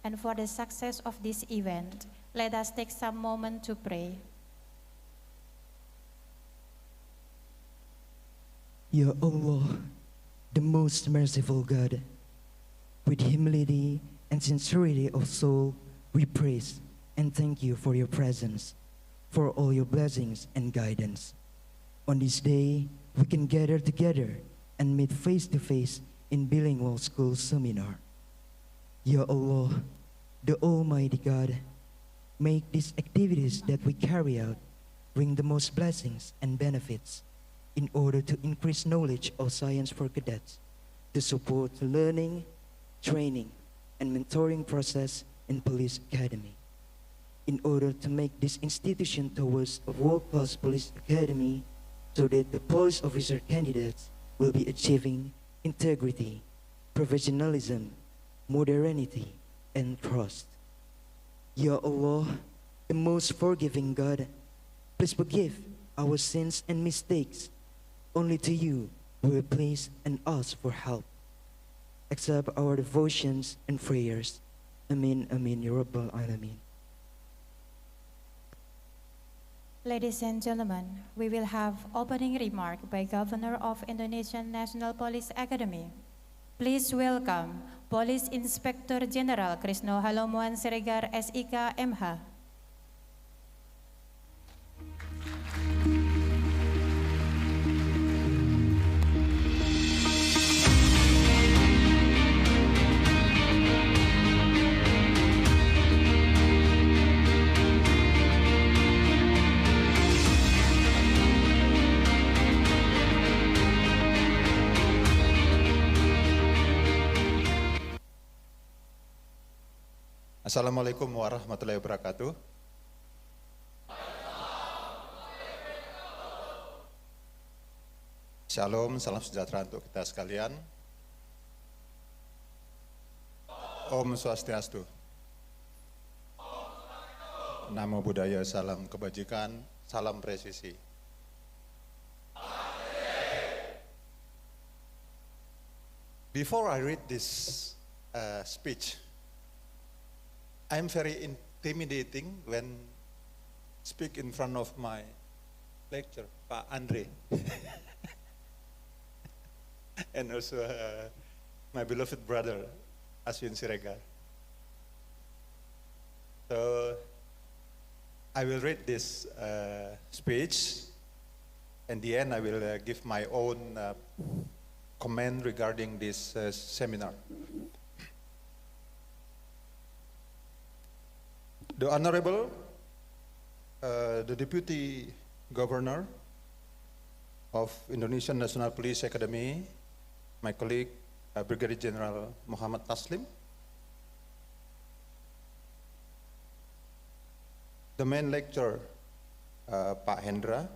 and for the success of this event, let us take some moment to pray. Ya Allah, the most merciful God, with humility and sincerity of soul, we praise and thank you for your presence, for all your blessings and guidance. On this day, we can gather together and meet face to face in Bilingual School Seminar. Ya Allah, the Almighty God, make these activities that we carry out bring the most blessings and benefits in order to increase knowledge of science for cadets, to support the learning, training, and mentoring process in Police Academy. In order to make this institution towards a world-class police academy so that the police officer candidates will be achieving integrity, professionalism, modernity, and trust. Ya Allah, the most forgiving God, please forgive our sins and mistakes. Only to you we will please and ask for help. Accept our devotions and prayers. Amin, amin, ya Rabbal Alamin. Ladies and gentlemen, we will have opening remark by Governor of Indonesian National Police Academy. Please welcome Police Inspector General Krisno Halomuan Siregar SIK MH. Assalamualaikum warahmatullahi wabarakatuh. Shalom, salam sejahtera untuk kita sekalian. Om Swastiastu. Namo Buddhaya, salam kebajikan, salam presisi. Before I read this speech, I'm very intimidating when speak in front of my lecturer, Pak Andre, and also my beloved brother, Aswin Siregar. So I will read this speech. In the end, I will give my own comment regarding this seminar. The Honorable, the Deputy Governor of Indonesian National Police Academy, my colleague, Brigadier General Muhammad Taslim, the main lecturer, Pak Hendra,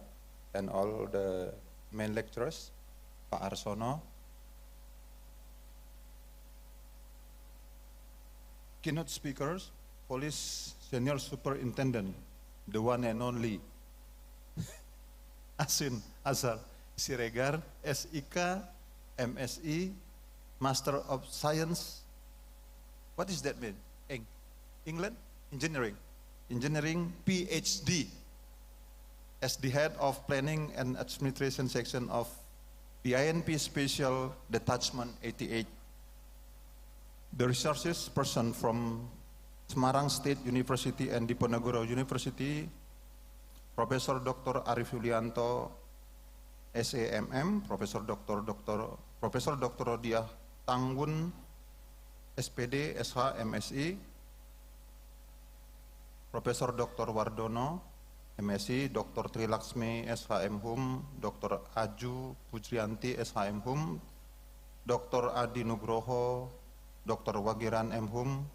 and all the main lecturers, Pak Arsono, keynote speakers, Police Senior Superintendent, the one and only Asin Azhar Siregar, SIK, MSI, Master of Science. What does that mean? England? Engineering, PhD, as the head of Planning and Administration section of the INP Special Detachment 88. The resources person from Semarang State University and Diponegoro University, Profesor Dr. Arif Yulianto, SAMM, Profesor Dr. Rodiah Tanggun, SPD, SH, MSI, Profesor Dr. Wardono, MSI, Dr. Trilaksmi, SHM Hum, Dr. Aju Pujrianti, SHM Hum, Dr. Adi Nugroho, Dr. Wagiran M Hum,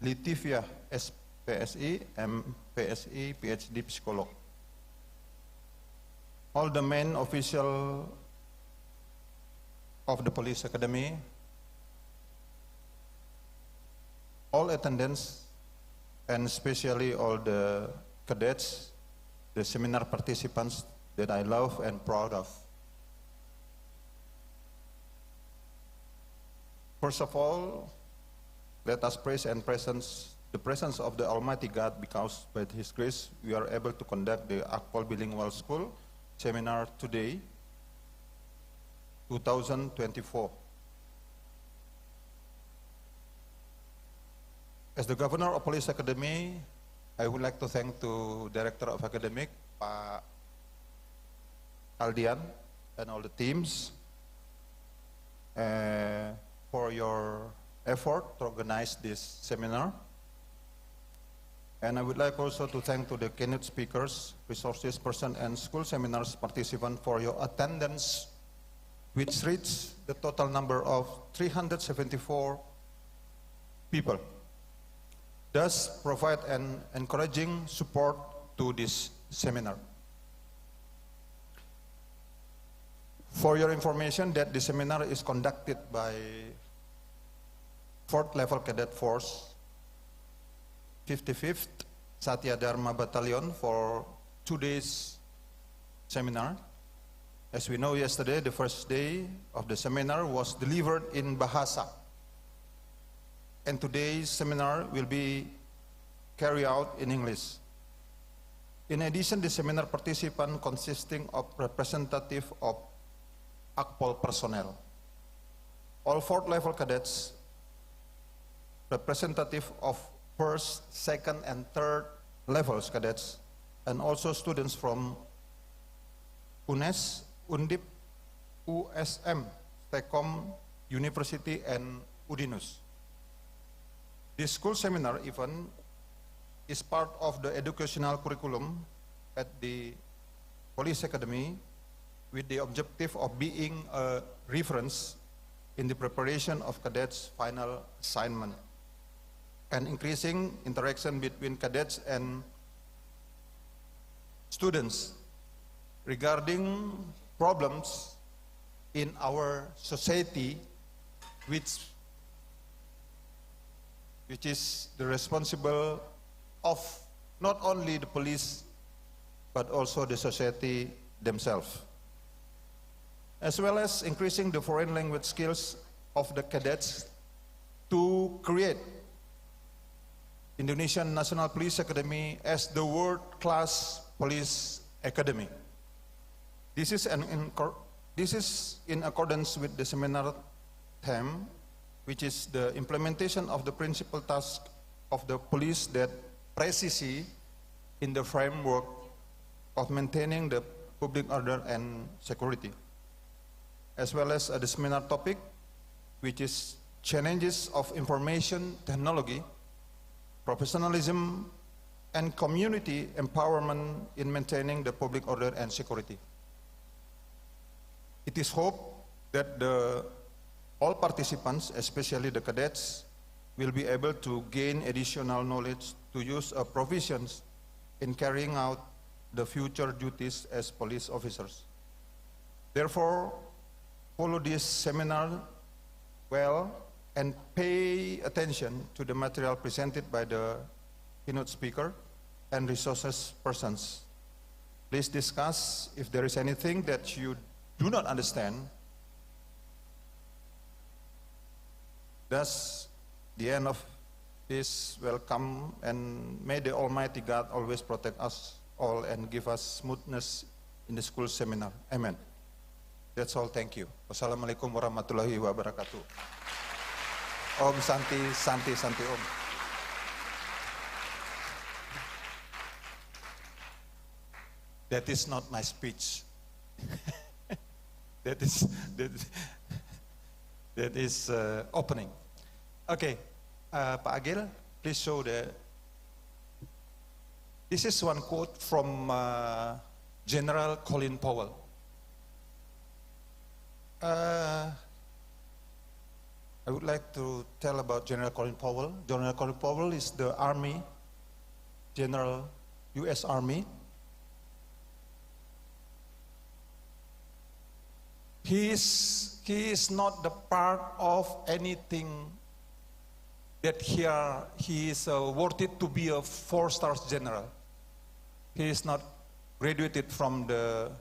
Litivia SPSI, MPSI, PhD Psikolog. All the main official of the Police Academy, all attendants, and especially all the cadets, the seminar participants that I love and proud of. First of all, Let us praise and the presence of the Almighty God, because by His grace we are able to conduct the Akpol Bilingual School seminar today, 2024. As the Governor of Police Academy, I would like to thank the Director of Academic, Pak Aldian, and all the teams for your effort to organize this seminar. And I would like also to thank to the keynote speakers, resources person, and school seminars participants for your attendance, which reached the total number of 374 people. Thus, provide an encouraging support to this seminar. For your information, that the seminar is conducted by 4th Level Cadet Force, 55th Satya Dharma Battalion for 2 days seminar. As we know, yesterday, the first day of the seminar was delivered in Bahasa. And today's seminar will be carried out in English. In addition, the seminar participant consisting of representative of akpol personnel. All 4th level cadets, representative of 1st, 2nd, and 3rd levels cadets, and also students from UNES, Undip, USM, Tekom, University, and Udinus. This school seminar event is part of the educational curriculum at the Police Academy, with the objective of being a reference in the preparation of cadets' final assignment and increasing interaction between cadets and students regarding problems in our society, which is the responsible of not only the police but also the society themselves, as well as increasing the foreign language skills of the cadets to create Indonesian National Police Academy as the world-class police academy. This is in accordance with the seminar theme, which is the implementation of the principal task of the police, that precision in the framework of maintaining the public order and security, as well as the seminar topic, which is challenges of information technology, professionalism, and community empowerment in maintaining the public order and security. It is hoped that all participants, especially the cadets, will be able to gain additional knowledge to use provisions in carrying out the future duties as police officers. Therefore, follow this seminar well and pay attention to the material presented by the keynote speaker and resources persons. Please discuss if there is anything that you do not understand. Thus, the end of this welcome, and may the Almighty God always protect us all and give us smoothness in the school seminar. Amen. That's all. Thank you. Wassalamualaikum warahmatullahi wabarakatuh. Om Santi, Santi, Santi Om. That is not my speech. that is opening. Okay, Pak Agil, please show this is one quote from General Colin Powell. I would like to tell about General Colin Powell. General Colin Powell is the Army General, U.S. Army. He is not the part of anything that he is worthy to be a 4-star general. He is not graduated from the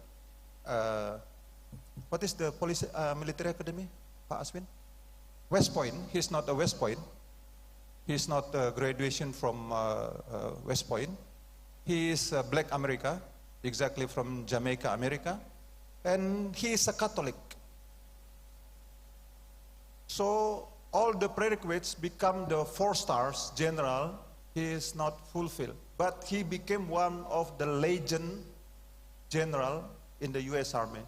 what is the military academy, Pak Aswin? West Point. He's not a West Point. He's not a graduation from West Point. He is Black America, exactly from Jamaica, America. And he is a Catholic. So all the prerequisites become the 4 stars general. He is not fulfilled. But he became one of the legend general in the US Army.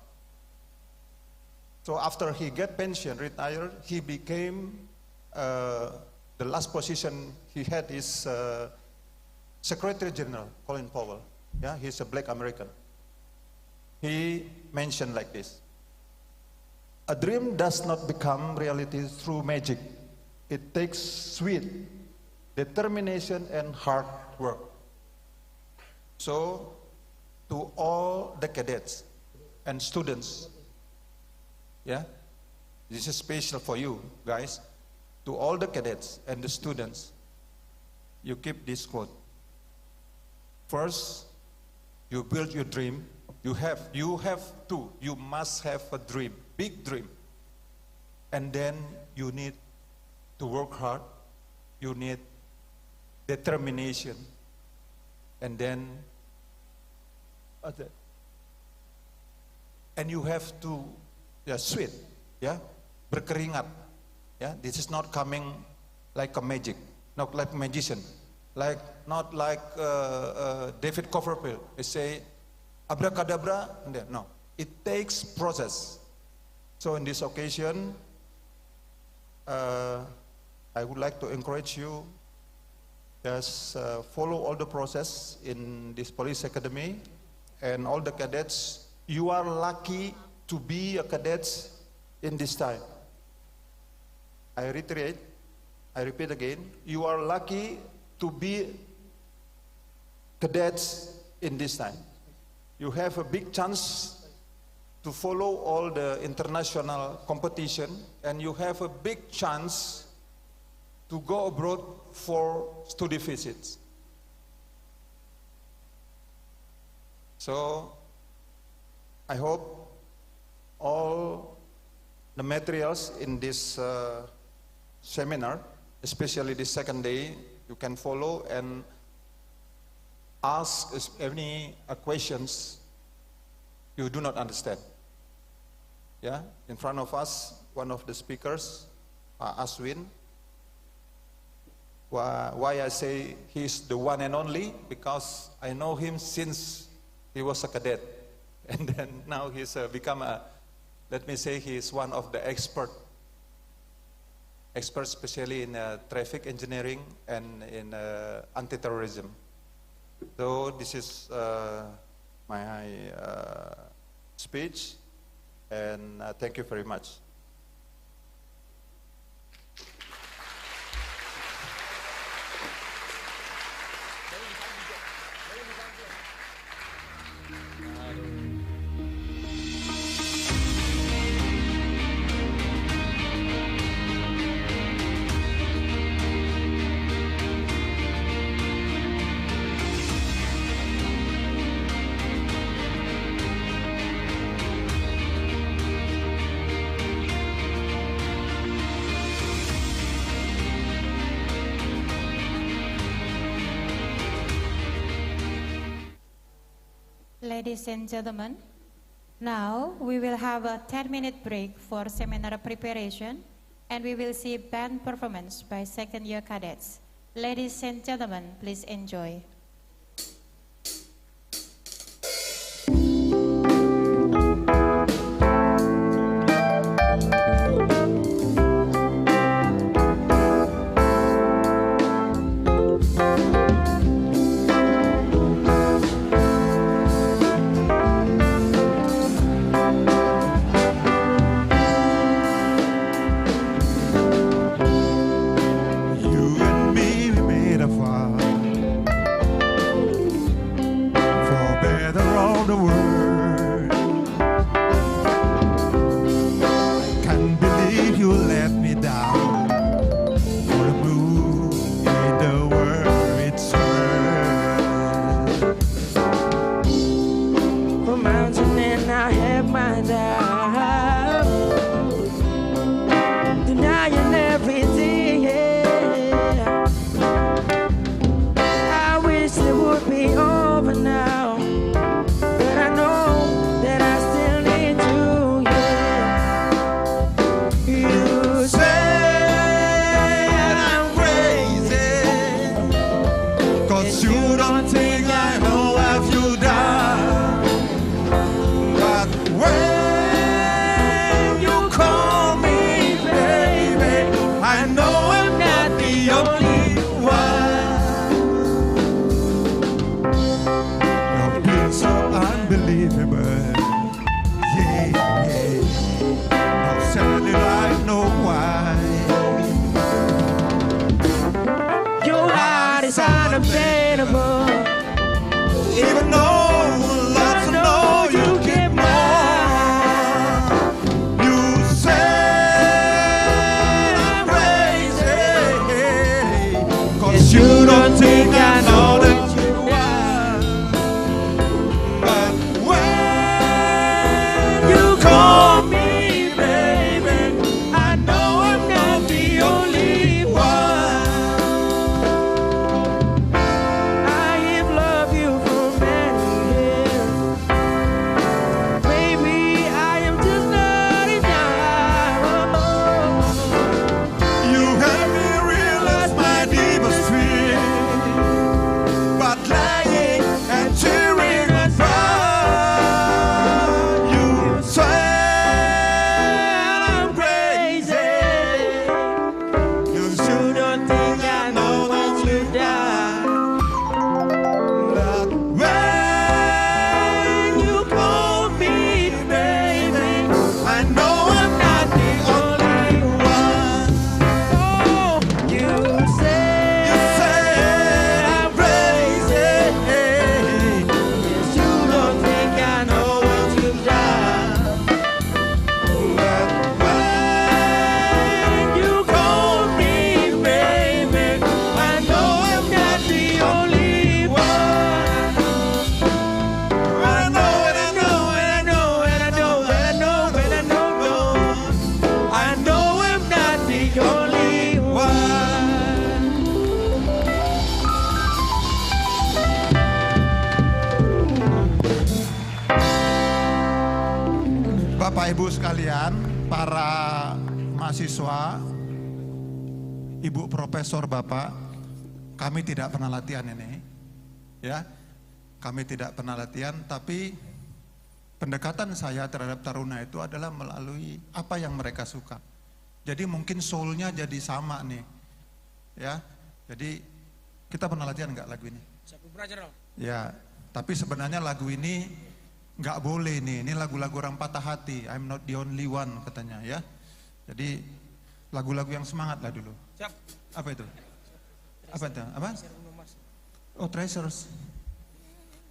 So after he get pension, retired, he became, the last position he had is Secretary General, Colin Powell. Yeah, he's a Black American. He mentioned like this: a dream does not become reality through magic. It takes sweat, determination, and hard work. So, to all the cadets and students, yeah, this is special for you guys. To all the cadets and the students, you keep this quote. First, you build your dream. You must have a dream, big dream. And then you need to work hard. You need determination. And then, and you have to sweat, berkeringat. Yeah, this is not coming like a magic, not like a magician, not like David Copperfield. They say, abracadabra, and then, no. It takes process. So in this occasion, I would like to encourage you, just follow all the process in this police academy, and all the cadets. You are lucky to be a cadet in this time. I repeat again, you are lucky to be cadets in this time. You have a big chance to follow all the international competition, and you have a big chance to go abroad for study visits. So, I hope all the materials in this seminar, especially the second day, you can follow and ask any questions you do not understand. Yeah, in front of us, one of the speakers, Aswin. Why I say he's the one and only? Because I know him since he was a cadet, and then now he's become a, let me say, he is one of the experts, especially in traffic engineering and in anti-terrorism. So this is my speech, and thank you very much. Ladies and gentlemen, now we will have a 10-minute break for seminar preparation, and we will see band performance by second-year cadets. Ladies and gentlemen, please enjoy. You and me, we made a vow is unobtainable. Even though lots of know you get more. You say I'm crazy, 'cause you don't think I know that you are. But when you call me baby, I know I'm not the only one. I have loved you for many years. Maybe I am just not enough. You help me realize my deepest fear, but lying and tearing apart. You swear I'm crazy. You Don't think I know that you died. But when you call me baby, I know I'm not the only one. Oh, you say You say I'm crazy. yes, you don't think I know what you've done. But when you call me baby, I know I'm not the only one. I know and I know and I know and I know and I know and I know. I know I'm not the only one. Bapak Ibu sekalian, para mahasiswa, Ibu Profesor Bapak, kami tidak pernah latihan ini, ya, kami tidak pernah latihan, tapi pendekatan saya terhadap taruna itu adalah melalui apa yang mereka suka. Jadi mungkin soulnya jadi sama nih, ya. Jadi kita pernah latihan nggak lagu ini? Ya, tapi sebenarnya lagu ini nggak boleh nih, ini lagu-lagu orang patah hati, I'm not the only one katanya ya. Jadi lagu-lagu yang semangat lah dulu. Siap. Apa itu? Apa itu? Apa? Oh, Treasures.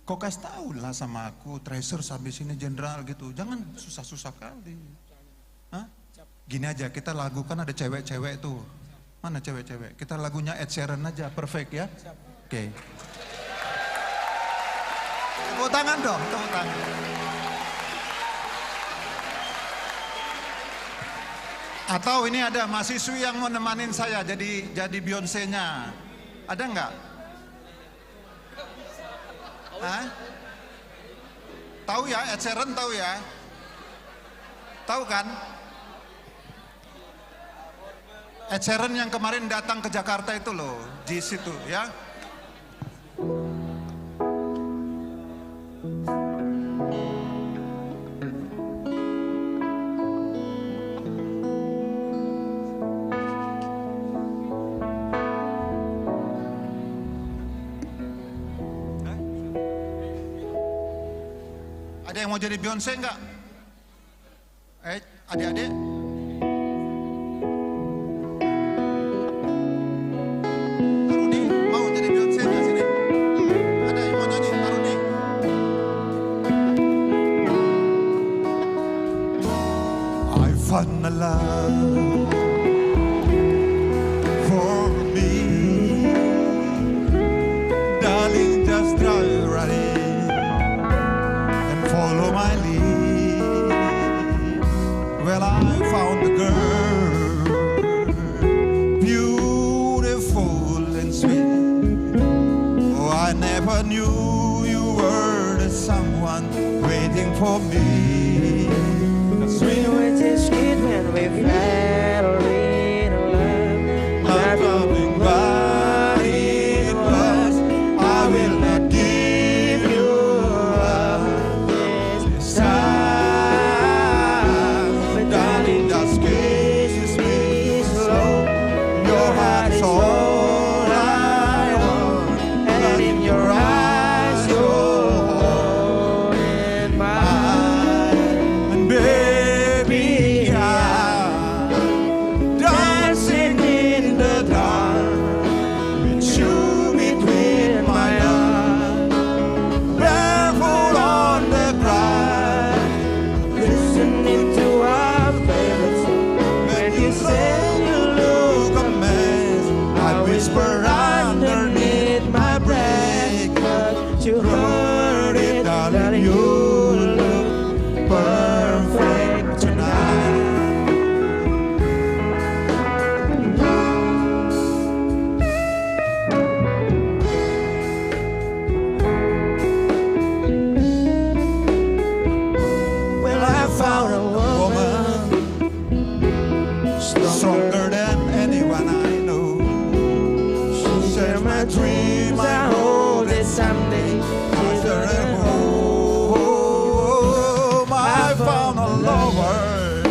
Kok kasih tahu lah sama aku, Treasures habis ini general gitu. Jangan susah-susah kali. Hah? Gini aja, kita lagu kan ada cewek-cewek tuh. Mana cewek-cewek? Kita lagunya Ed Sheeran aja, perfect ya. Oke. Tepuk tangan dong, tepuk tangan. Atau ini ada mahasiswi yang mau nemanin saya jadi Beyonce-nya. Ada nggak? Hah? Tahu ya, Ed Sheeran tahu ya? Tahu kan? Ed Sheeran yang kemarin datang ke Jakarta itu loh, di situ ya. Ada yang mau jadi Beyonce enggak? Adik-adik? Taruni mau jadi Beyonce enggak sini? Ada yang mau nyanyi? Taruni. I found a love for me. Darling, just drive right in and follow my lead. Well, I found a girl, beautiful and sweet. Oh, I never knew you were the someone waiting for me. We went to street when we fell in love. Not coming back, it was, I will not give you up this time. But darling, just kiss me slow. Your heart is all I want, and in your eyes, you're holding mine. And baby, I whisper underneath my breath, but you heard it, darling. You look perfect tonight. Well, I found a woman stronger than anyone I know. She shares my dreams. I hope that someday she's at home. I found a lover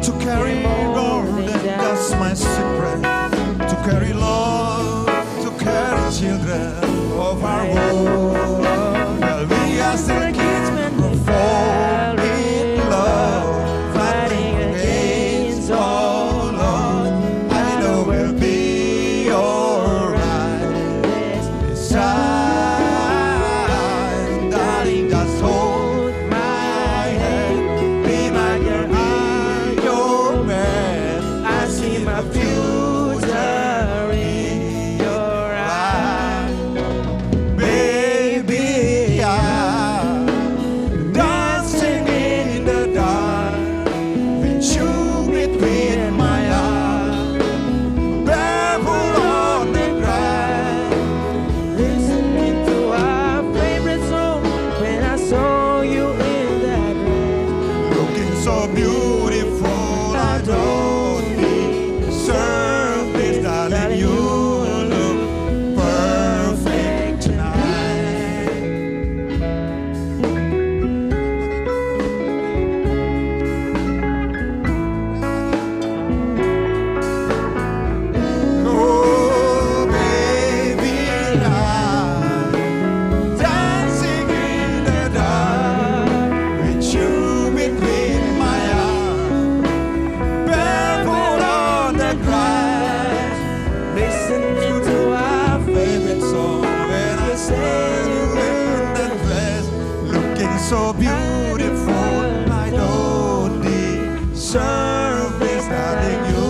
to carry more than just my secret, to carry love, to carry children of our own. Well, we are still kids, but we fall in love, fighting against all odds. I know we'll be alright this time, darling. Just hold my hand, be my girl, I'm your man. I see my future in your eyes, baby. I'm dancing in the dark with you between my arms, barefoot on the grass, listening to our favorite song. When I saw you in that dress, looking so beautiful, I don't deserve this, darling. You look perfect tonight. Oh, baby, I'm dancing in the dark with you between my arms, barefoot on the grass, listening to our favorite song. When I saw you in that dress, looking so beautiful, I don't deserve this, darling. You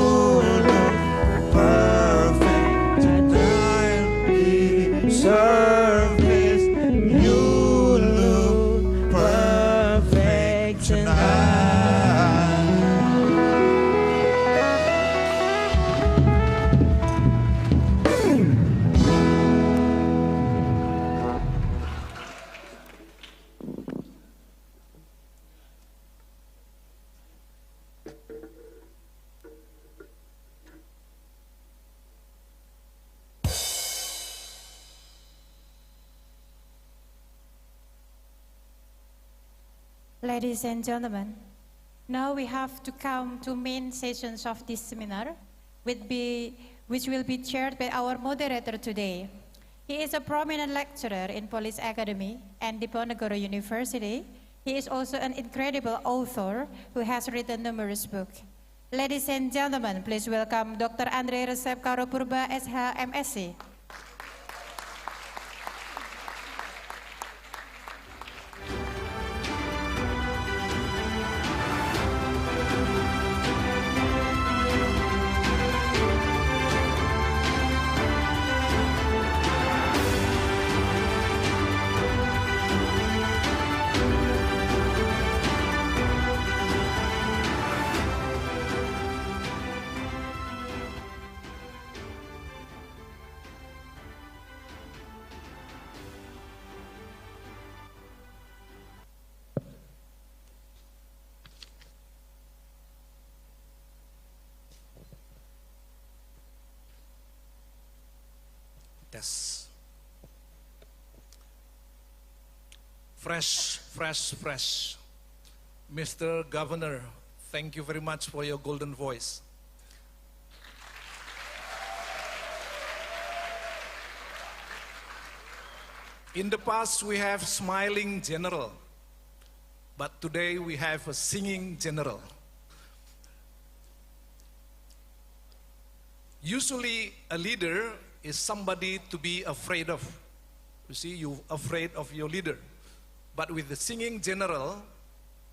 look perfect tonight. Deserve this. You look perfect tonight. Ladies and gentlemen, now we have to come to main sessions of this seminar, which will be chaired by our moderator today. He is a prominent lecturer in Police Academy and Diponegoro University. He is also an incredible author who has written numerous books. Ladies and gentlemen, please welcome Dr. Andre Resep Karopurba, SH, MSc. Yes. Fresh. Mr. Governor, thank you very much for your golden voice. In the past, we have smiling general, but today we have a singing general. Usually, a leader is somebody to be afraid of. You see, you're afraid of your leader. But with the singing general,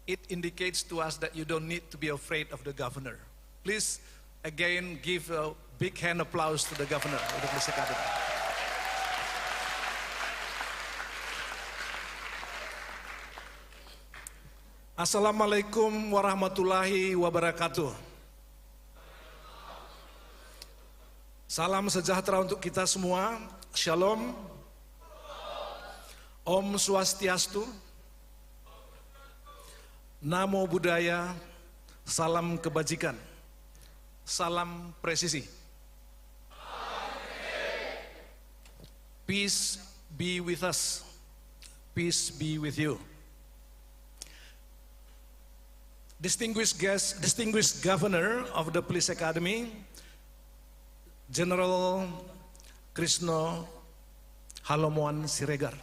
it indicates to us that you don't need to be afraid of the governor. Please, again, give a big hand applause to the governor of the Police Academy. Assalamualaikum warahmatullahi wabarakatuh. Salam sejahtera untuk kita semua. Shalom. Om Swastiastu. Namo Buddhaya. Salam kebajikan. Salam presisi. Peace be with us. Peace be with you. Distinguished guest, distinguished governor of the Police Academy, General Krishna Halomoan Siregar.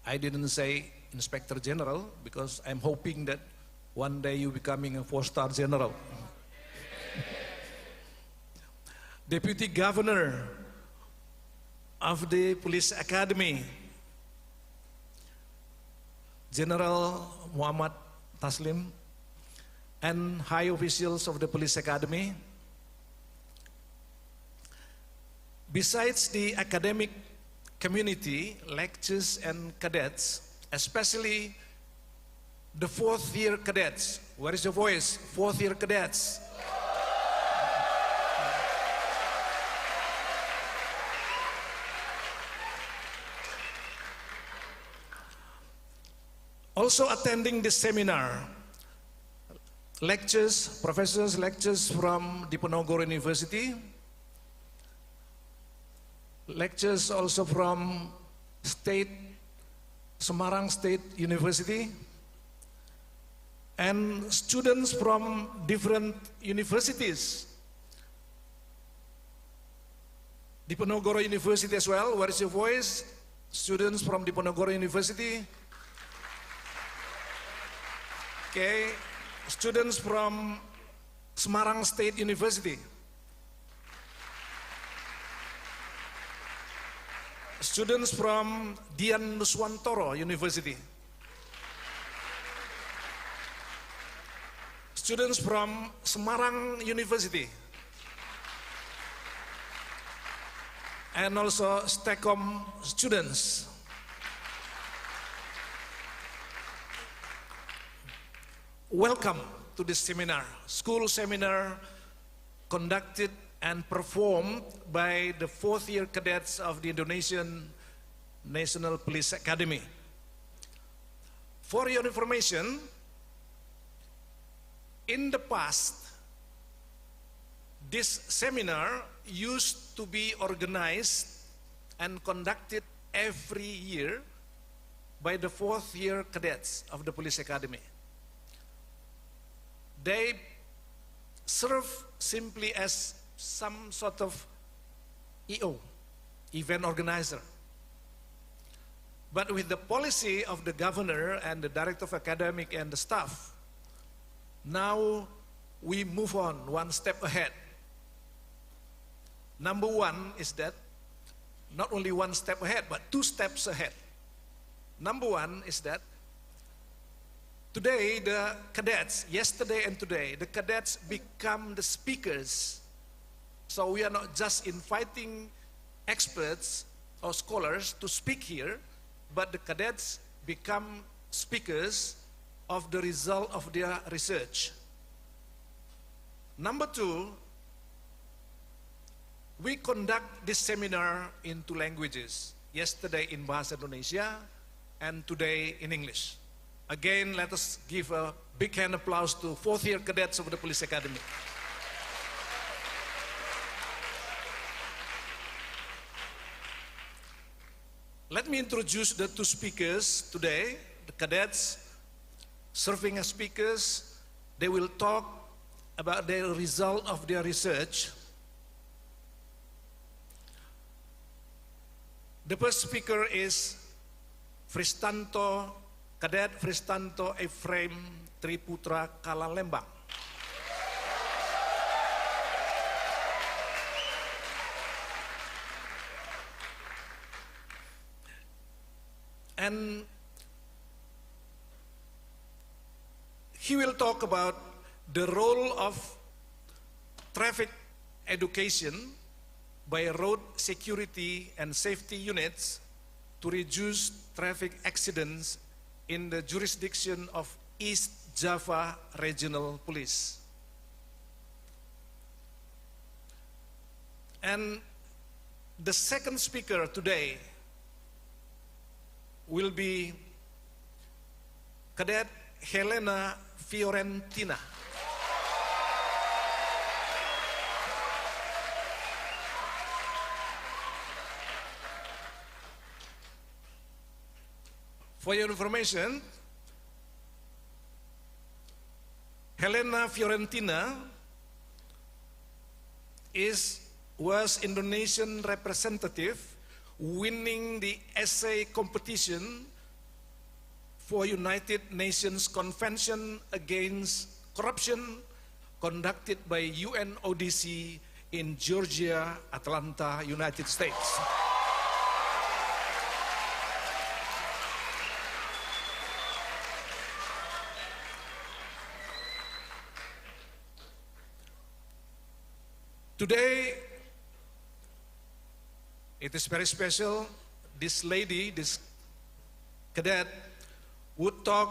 I didn't say Inspector General because I'm hoping that one day you becoming a 4-star general. Deputy Governor of the Police Academy, General Muhammad Taslim, and high officials of the Police Academy. Besides the academic community, lectures and cadets, especially the 4th-year cadets. Where is your voice? 4th-year cadets. Also attending this seminar, lectures, professors, lectures from Diponegoro University, lectures also from Semarang State University, and students from different universities. Diponegoro University as well, where is your voice? Students from Diponegoro University. Okay, students from Semarang State University. Students from Dian Nuswantoro University. Students from Semarang University. And also STECOM students. Welcome to this seminar, school seminar conducted and performed by the 4th-year cadets of the Indonesian National Police Academy. For your information, in the past, this seminar used to be organized and conducted every year by the 4th-year cadets of the Police Academy. They serve simply as some sort of EO, event organizer. But with the policy of the governor and the director of academic and the staff, now we move on one step ahead. Number one is that not only one step ahead, but 2 steps ahead. Number one is that today, the cadets, yesterday and today, the cadets become the speakers. So we are not just inviting experts or scholars to speak here, but the cadets become speakers of the result of their research. Number 2, we conduct this seminar in 2 languages. Yesterday in Bahasa Indonesia and today in English. Again, let us give a big hand applause to 4th-year cadets of the Police Academy. Let me introduce the 2 speakers today, the cadets serving as speakers. They will talk about the result of their research. The first speaker is Cadet Fristanto Ephraim Triputra Kalalembang. And he will talk about the role of traffic education by road security and safety units to reduce traffic accidents in the jurisdiction of East Java Regional Police. And the second speaker today will be Cadet Helena Fiorentina. For your information, Helena Fiorentina was Indonesian representative winning the essay competition for United Nations Convention Against Corruption conducted by UNODC in Georgia, Atlanta, United States. Today, it is very special. This lady, this cadet, would talk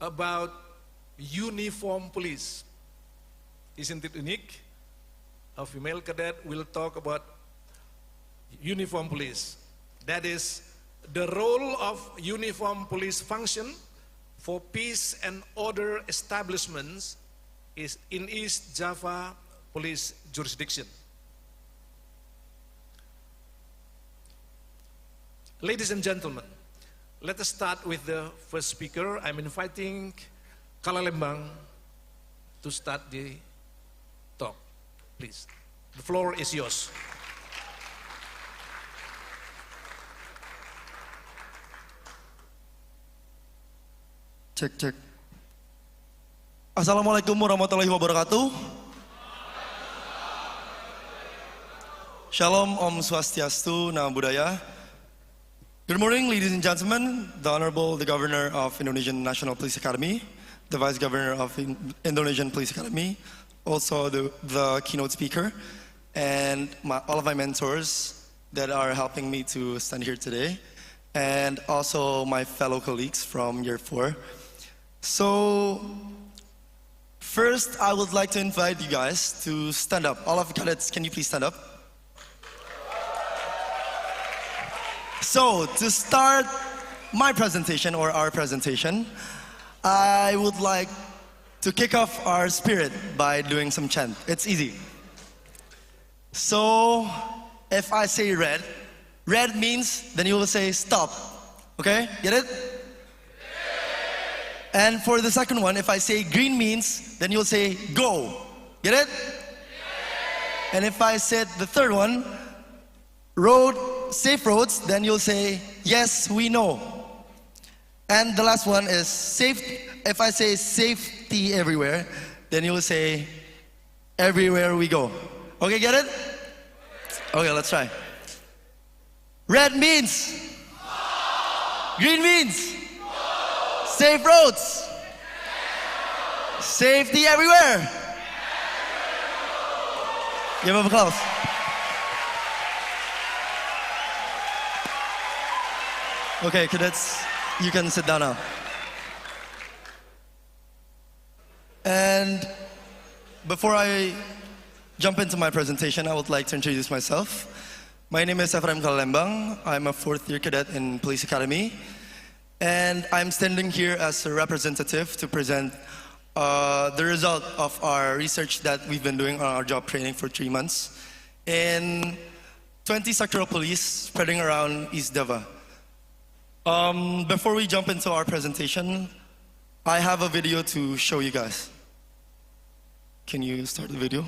about uniform police. Isn't it unique? A female cadet will talk about uniform police. That is the role of uniform police function for peace and order establishments is in East Java Police jurisdiction. Ladies and gentlemen, let us start with the first speaker. I'm inviting Kalalembang to start the talk. Please, the floor is yours. Cek, cek. Assalamualaikum warahmatullahi wabarakatuh. Shalom, Om Swastiastu, Namo Buddhaya. Good morning, ladies and gentlemen. The Honorable the Governor of Indonesian National Police Academy, the Vice Governor of Indonesian Police Academy, also the keynote speaker, and all of my mentors that are helping me to stand here today, and also my fellow colleagues from year 4. So, first I would like to invite you guys to stand up. All of the cadets, can you please stand up? So, to start my presentation, or our presentation, I would like to kick off our spirit by doing some chant. It's easy. So, if I say red, red means, then you will say stop. Okay, get it? And for the second one, if I say green means, then you'll say go. Get it? And if I said the third one, road, safe roads, then you'll say, yes, we know. And the last one is safety. If I say safety everywhere, then you'll say, everywhere we go. Okay, get it? Okay, let's try. Red means, green means, safe roads, safety everywhere. Give him applause. Okay, cadets, you can sit down now. And before I jump into my presentation, I would like to introduce myself. My name is Efraim Kalalembang. I'm a 4th year cadet in Police Academy. And I'm standing here as a representative to present the result of our research that we've been doing on our job training for 3 months in 20 sectoral police spreading around East Java. Before we jump into our presentation, I have a video to show you guys. Can you start the video?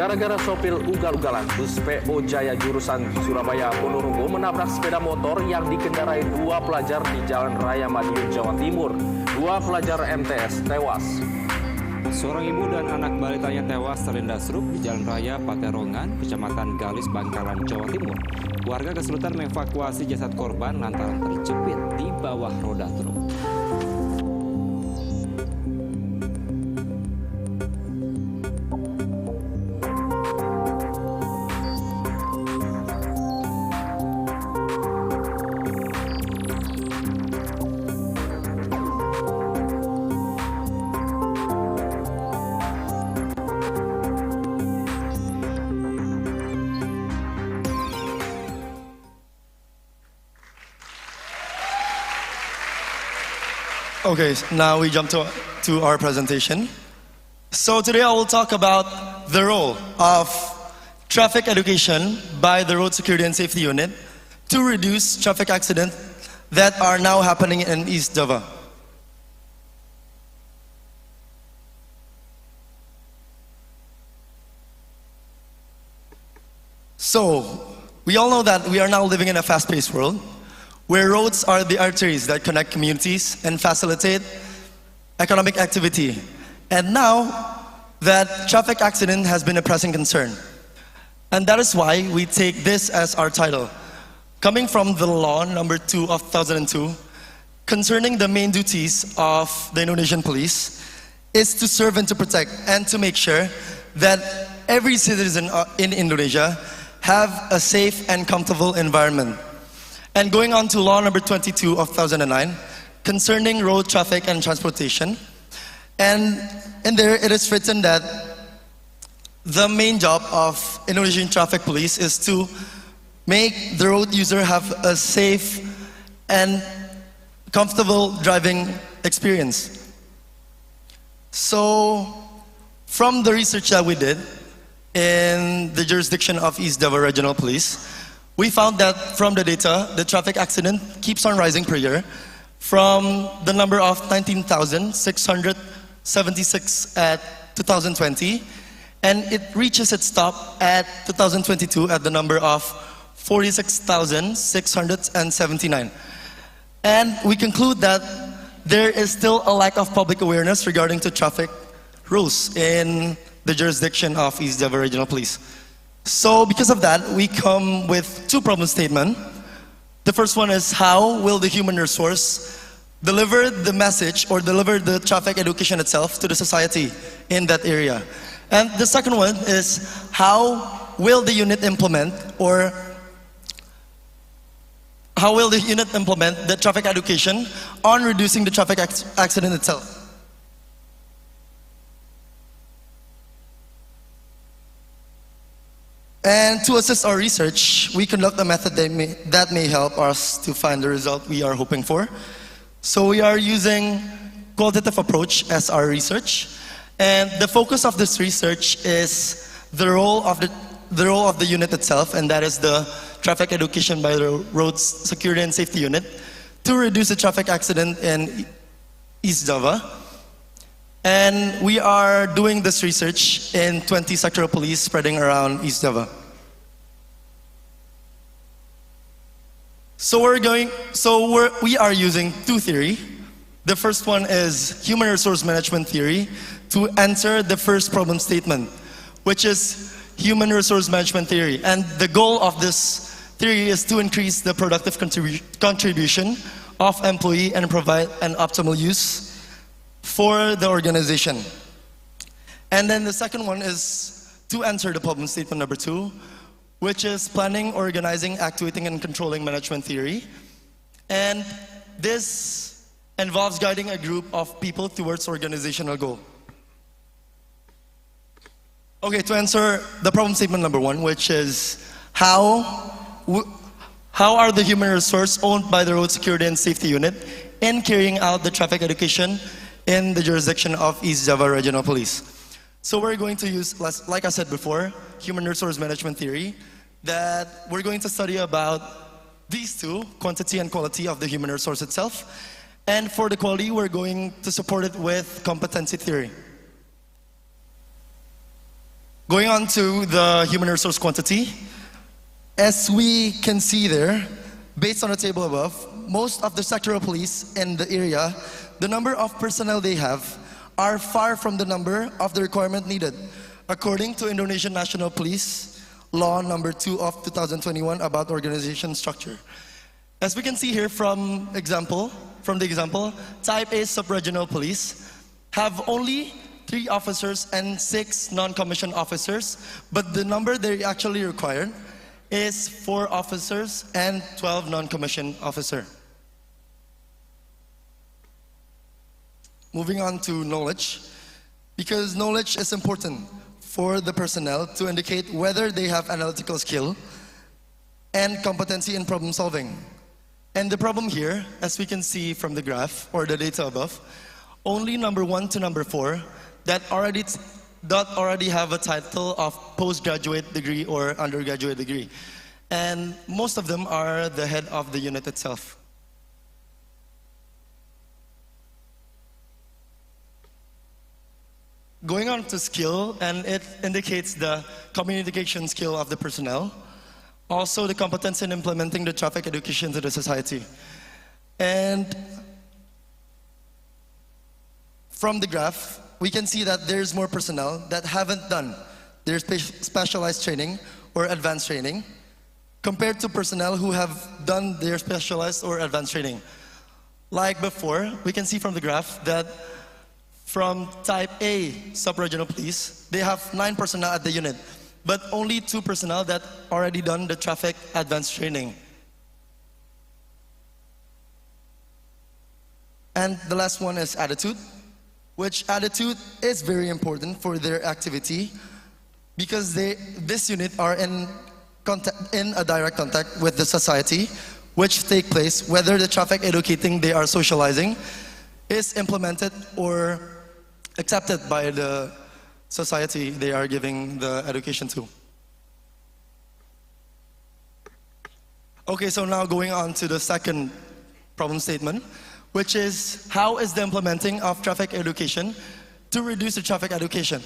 gara-gara sopir ugal-ugalan, bus PO Jaya jurusan Surabaya Ponorogo menabrak sepeda motor yang dikendarai dua pelajar di Jalan Raya Madiun, Jawa Timur. Dua pelajar MTS tewas. Seorang ibu dan anak balitanya tewas terlindas truk di Jalan Raya Paterongan, Kecamatan Galis, Bangkalan, Jawa Timur. Warga kesulitan mengevakuasi jasad korban lantaran terjepit di bawah roda truk. Okay, now we jump to our presentation. So today I will talk about the role of traffic education by the Road Security and Safety Unit to reduce traffic accidents that are now happening in East Java. So, we all know that we are now living in a fast-paced world where roads are the arteries that connect communities and facilitate economic activity. And now that traffic accident has been a pressing concern. And that is why we take this as our title. Coming from the law number 2 of 2002, concerning the main duties of the Indonesian police is to serve and to protect and to make sure that every citizen in Indonesia have a safe and comfortable environment. And going on to law number 22 of 2009, concerning road traffic and transportation. And in there it is written that the main job of Indonesian traffic police is to make the road user have a safe and comfortable driving experience. So, from the research that we did in the jurisdiction of East Java Regional Police, we found that from the data, the traffic accident keeps on rising per year from the number of 19,676 at 2020, and it reaches its top at 2022 at the number of 46,679. And we conclude that there is still a lack of public awareness regarding to traffic rules in the jurisdiction of East Java Regional Police. So because of that, we come with 2 problem statements. The first one is, how will the human resource deliver the message or deliver the traffic education itself to the society in that area? And the second one is, how will the unit implement the traffic education on reducing the traffic accident itself? And to assist our research, we conduct a method that may help us to find the result we are hoping for. So we are using qualitative approach as our research. And the focus of this research is the role of the unit itself, and that is the traffic education by the Road Security and Safety Unit to reduce the traffic accident in East Java. And we are doing this research in 20 sectoral police spreading around East Java. So we are using 2 theory. The first one is human resource management theory to answer the first problem statement, which is human resource management theory. And the goal of this theory is to increase the productive contribution of employee and provide an optimal use for the organization. And then the second one is to answer the problem statement number 2, which is planning, organizing, actuating, and controlling management theory. And this involves guiding a group of people towards organizational goal. Okay, to answer the problem statement number 1, which is how are the human resource owned by the Road Security and Safety Unit in carrying out the traffic education in the jurisdiction of East Java Regional Police. So we're going to use, like I said before, human resource management theory, that we're going to study about these 2, quantity and quality of the human resource itself. And for the quality, we're going to support it with competency theory. Going on to the human resource quantity, as we can see there, based on the table above, most of the sectoral police in the area, the number of personnel they have are far from the number of the requirement needed, according to Indonesian National Police Law number 2 of 2021 about organization structure. As we can see here from the example, Type A sub-regional police have only 3 officers and 6 non-commissioned officers, but the number they actually require is 4 officers and 12 non-commissioned officers. Moving on to knowledge, because knowledge is important for the personnel to indicate whether they have analytical skill and competency in problem solving. And the problem here, as we can see from the graph or the data above, only number 1 to number 4 that already have a title of postgraduate degree or undergraduate degree. And most of them are the head of the unit itself. Going on to skill, and it indicates the communication skill of the personnel, also the competence in implementing the traffic education to the society. And from the graph, we can see that there's more personnel that haven't done their specialized training or advanced training compared to personnel who have done their specialized or advanced training. Like before, we can see from the graph that from Type A sub-regional police, they have 9 personnel at the unit, but only 2 personnel that already done the traffic advanced training. And the last one is attitude, which attitude is very important for their activity because this unit are in a direct contact with the society, which take place whether the traffic educating they are socializing is implemented or accepted by the society they are giving the education to. Okay, so now going on to the second problem statement, which is how is the implementing of traffic education to reduce the traffic education?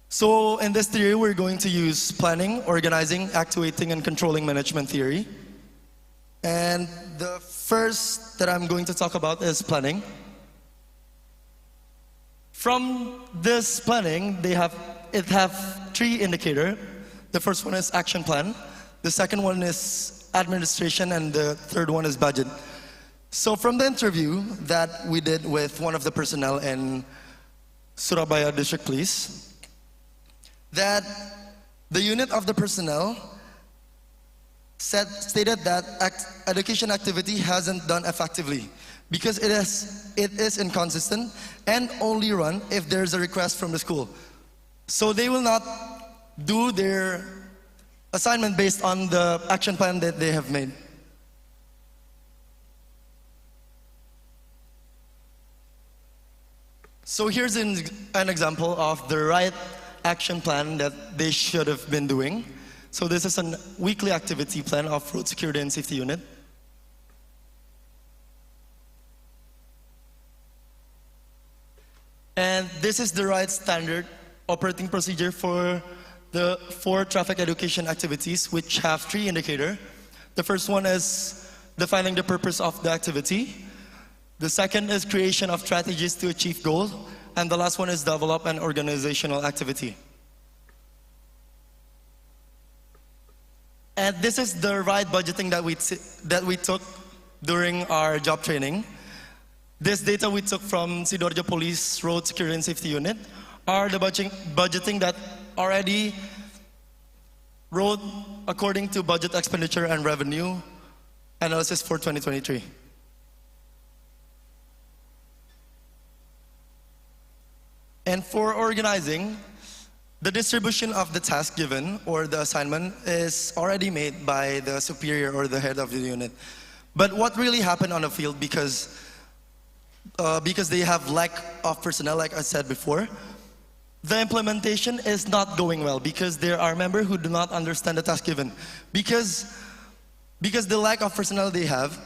So in this theory, we're going to use planning, organizing, actuating, and controlling management theory. And the first that I'm going to talk about is planning. From this planning, it have 3 indicators. The first one is action plan. The second one is administration, and the third one is budget. So from the interview that we did with one of the personnel in Surabaya District Police, that the unit of the personnel stated that education activity hasn't done effectively because it is inconsistent and only run if there's a request from the school. So they will not do their assignment based on the action plan that they have made. So here's an example of the right action plan that they should have been doing. So this is a weekly activity plan of road security and safety unit. And this is the right standard operating procedure for the 4 traffic education activities, which have 3 indicators. The first one is defining the purpose of the activity. The second is creation of strategies to achieve goals. And the last one is develop an organizational activity. And this is the right budgeting that we took during our job training. This data we took from Sidoarjo Police Road Security and Safety Unit are the budgeting that already wrote according to budget expenditure and revenue analysis for 2023. And for organizing, the distribution of the task given or the assignment is already made by the superior or the head of the unit. But what really happened on the field, because they have lack of personnel, like I said before, the implementation is not going well because there are members who do not understand the task given. Because the lack of personnel they have,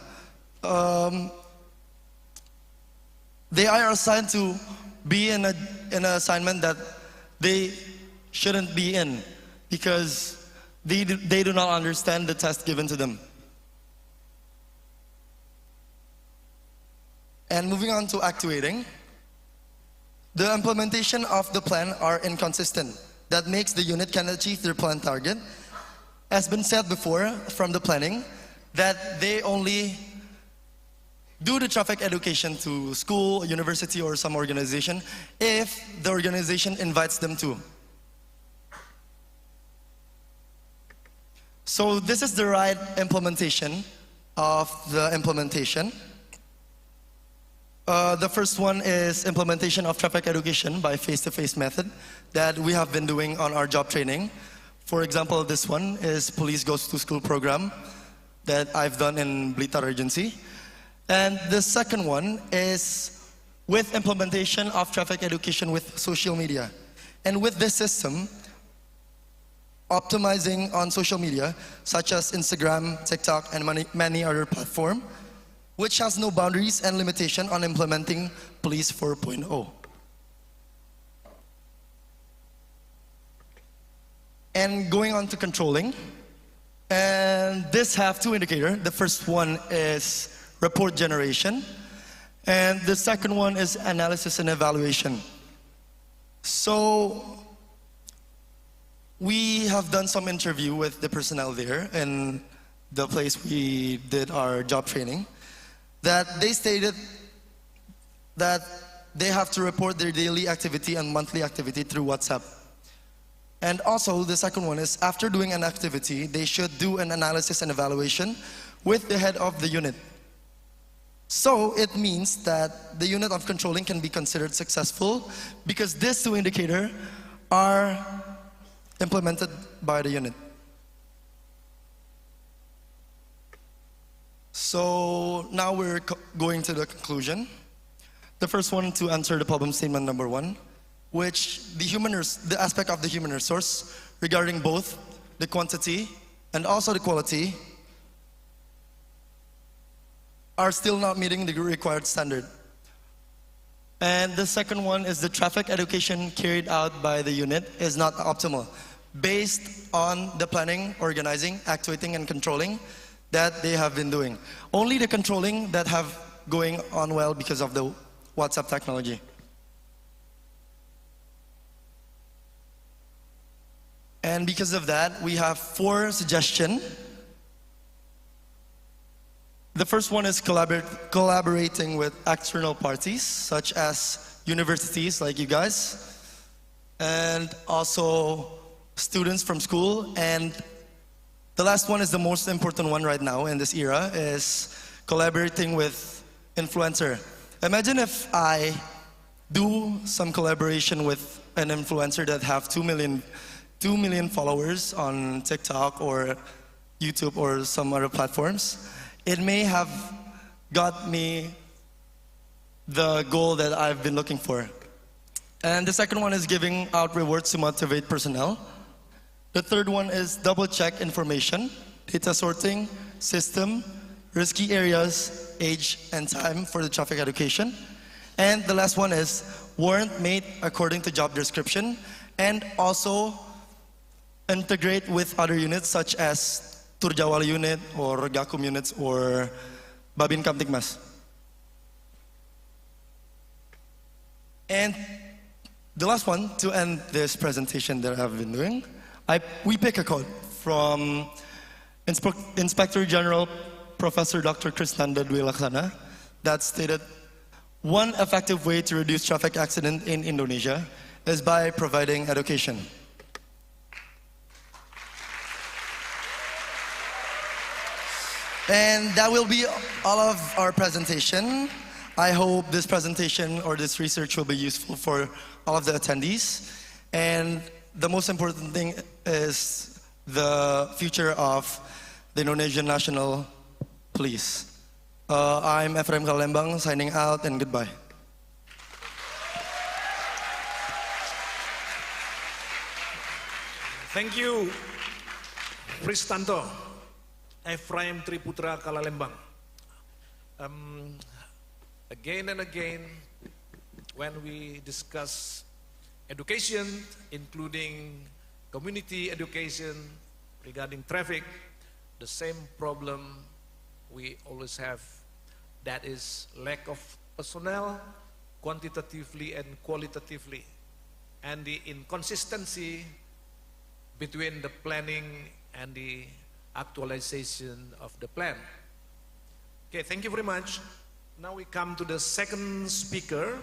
they are assigned to be in an assignment that they shouldn't be in because they do not understand the test given to them. And moving on to actuating, the implementation of the plan are inconsistent. That makes the unit can achieve their plan target. As been said before from the planning, that they only do the traffic education to school, university, or some organization if the organization invites them to. So this is the right implementation of the implementation. The first one is implementation of traffic education by face-to-face method that we have been doing on our job training. For example, this one is Police Goes to School program that I've done in Blitar Regency. And the second one is with implementation of traffic education with social media. And with this system, optimizing on social media, such as Instagram, TikTok, and many other platforms, which has no boundaries and limitation on implementing Police 4.0. And going on to controlling, and this have two indicators. The first one is report generation, and the second one is analysis and evaluation. So we have done some interview with the personnel there in the place we did our job training, that they stated that they have to report their daily activity and monthly activity through WhatsApp. And also the second one is after doing an activity, they should do an analysis and evaluation with the head of the unit. So it means that the unit of controlling can be considered successful because these two indicators are implemented by the unit. So now we're going to the conclusion. The first one to answer the problem statement number 1, which the aspect of the human resource regarding both the quantity and also the quality are still not meeting the required standard. And the second one is the traffic education carried out by the unit is not optimal based on the planning, organizing, actuating, and controlling that they have been doing. Only the controlling that have going on well because of the WhatsApp technology. And because of that, we have 4 suggestions. The first one is collaborating with external parties, such as universities like you guys, and also students from school. And the last one is the most important one right now in this era, is collaborating with influencer. Imagine if I do some collaboration with an influencer that have 2 million followers on TikTok or YouTube or some other platforms. It may have got me the goal that I've been looking for. And the second one is giving out rewards to motivate personnel. The third one is double check information, data sorting, system, risky areas, age, and time for the traffic education. And the last one is warrant made according to job description, and also integrate with other units such as Turjawal unit or Gakum units or Babin Kamtikmas. And the last one to end this presentation that I've been doing, we pick a quote from Inspector General Professor Dr. Krisnanda Dwi Laksana that stated, "One effective way to reduce traffic accident in Indonesia is by providing education." And that will be all of our presentation. I hope this presentation or this research will be useful for all of the attendees. And the most important thing is the future of the Indonesian National Police. I'm Ephraim Kalembang signing out, and goodbye. Thank you, Pristanto. Ephraim Triputra Kalalembang. Again and again, when we discuss education, including community education regarding traffic, the same problem we always have, that is lack of personnel, quantitatively and qualitatively, and the inconsistency between the planning and the actualization of the plan. Okay, thank you very much. Now we come to the second speaker,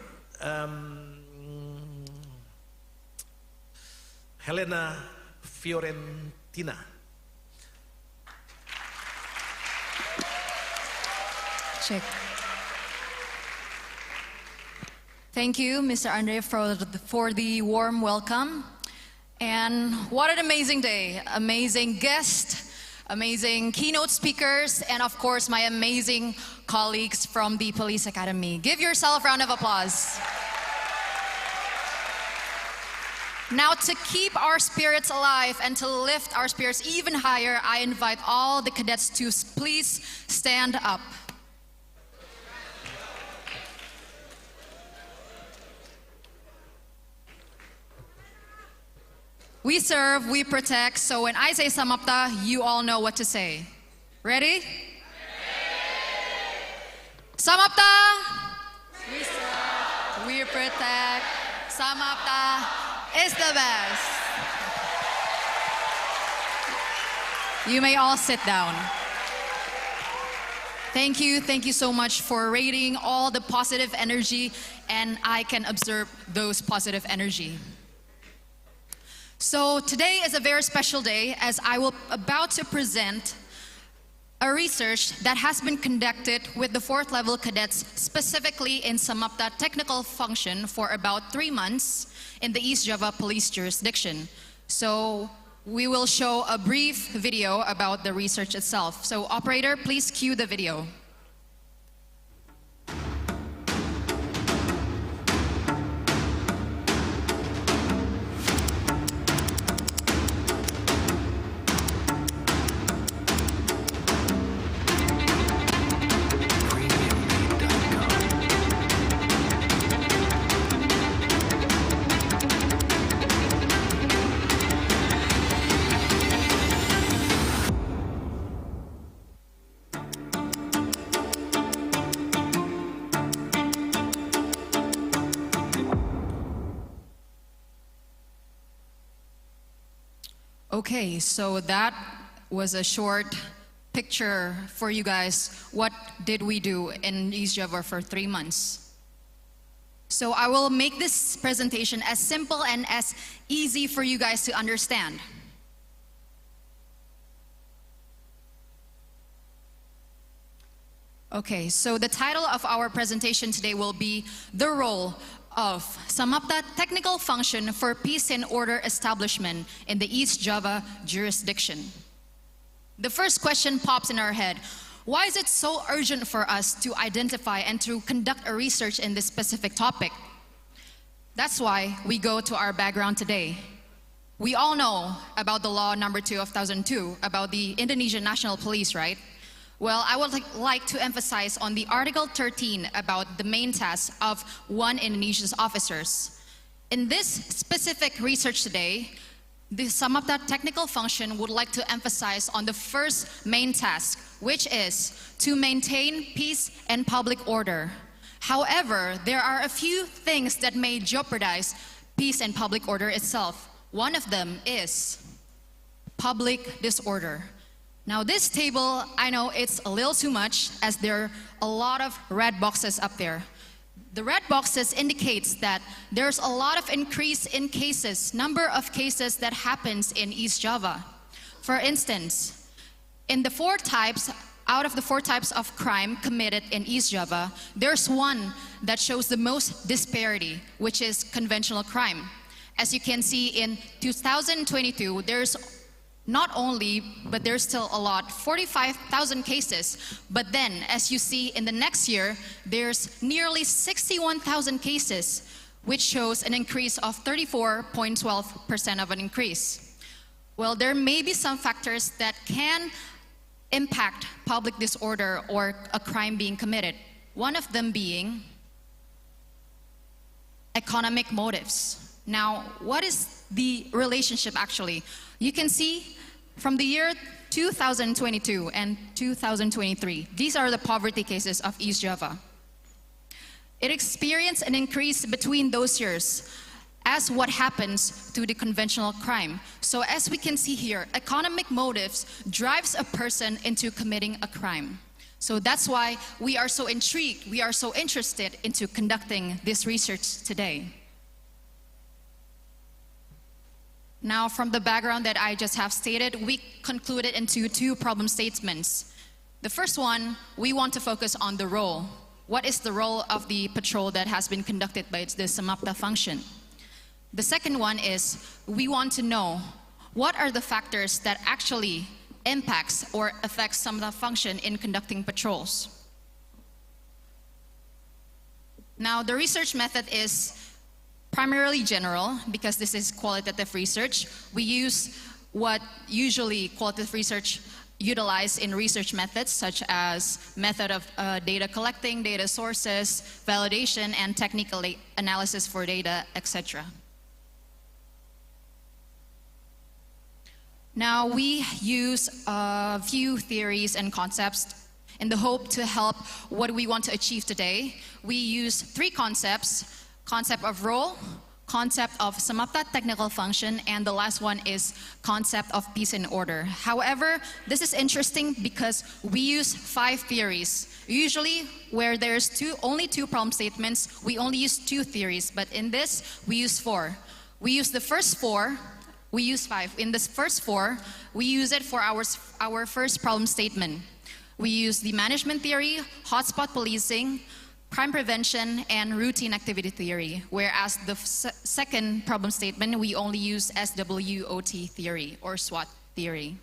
Helena Fiorentina. Check. Thank you, Mr. Andre, for the warm welcome. And what an amazing day. Amazing guest, amazing keynote speakers, and of course, my amazing colleagues from the Police Academy. Give yourself a round of applause. Now, to keep our spirits alive and to lift our spirits even higher, I invite all the cadets to please stand up. We serve, we protect, so when I say samapta, you all know what to say. Ready? Samapta! We serve, we protect, samapta is the best. You may all sit down. Thank you so much for rating all the positive energy, and I can observe those positive energy. So today is a very special day, as I will about to present a research that has been conducted with the 4th level cadets, specifically in Samapta technical function for about 3 months in the East Java police jurisdiction. So we will show a brief video about the research itself. So operator, please cue the video. Okay, so that was a short picture for you guys. What did we do in East Java for 3 months? So I will make this presentation as simple and as easy for you guys to understand. Okay, so the title of our presentation today will be The Role of Samapta Technical Function for Peace and Order Establishment in the East Java jurisdiction. The first question pops in our head. Why is it so urgent for us to identify and to conduct a research in this specific topic? That's why we go to our background today. We all know about the law number 2 of 2002 about the Indonesian National Police, right? Well, I would like to emphasize on the Article 13 about the main task of one Indonesia's officers. In this specific research today, the Samapta technical function would like to emphasize on the first main task, which is to maintain peace and public order. However, there are a few things that may jeopardize peace and public order itself. One of them is public disorder. Now this table, I know it's a little too much, as there are a lot of red boxes up there. The red boxes indicates that there's a lot of increase in cases, number of cases that happens in East Java. For instance, in the 4 types, out of the 4 types of crime committed in East Java, there's one that shows the most disparity, which is conventional crime. As you can see in 2022, there's not only, but there's still a lot, 45,000 cases. But then, as you see in the next year, there's nearly 61,000 cases, which shows an increase of 34.12% of an increase. Well, there may be some factors that can impact public disorder or a crime being committed. One of them being economic motives. Now, what is the relationship actually? You can see from the year 2022 and 2023, these are the poverty cases of East Java. It experienced an increase between those years as what happens to the conventional crime. So as we can see here, economic motives drives a person into committing a crime. So that's why we are so intrigued, we are so interested into conducting this research today. Now, from the background that I just have stated, we concluded into two problem statements. The first one, we want to focus on the role. What is the role of the patrol that has been conducted by the Samapta function? The second one is, we want to know what are the factors that actually impacts or affects Samapta function in conducting patrols. Now, the research method is primarily general because this is qualitative research. We use what usually qualitative research utilize in research methods, such as method of data collecting, data sources, validation, and technical analysis for data, etc. Now, we use a few theories and concepts in the hope to help what we want to achieve today. We use three concepts: concept of role, concept of Samapta technical function, and the last one is concept of peace and order. However, this is interesting because we use 5 theories. Usually, where there's only two problem statements, we only use 2 theories, but in this, we use 4. We use the first 4, we use 5. In the first 4, we use it for our first problem statement. We use the management theory, hotspot policing, crime prevention, and routine activity theory, whereas the second problem statement, we only use SWOT theory or SWOT theory.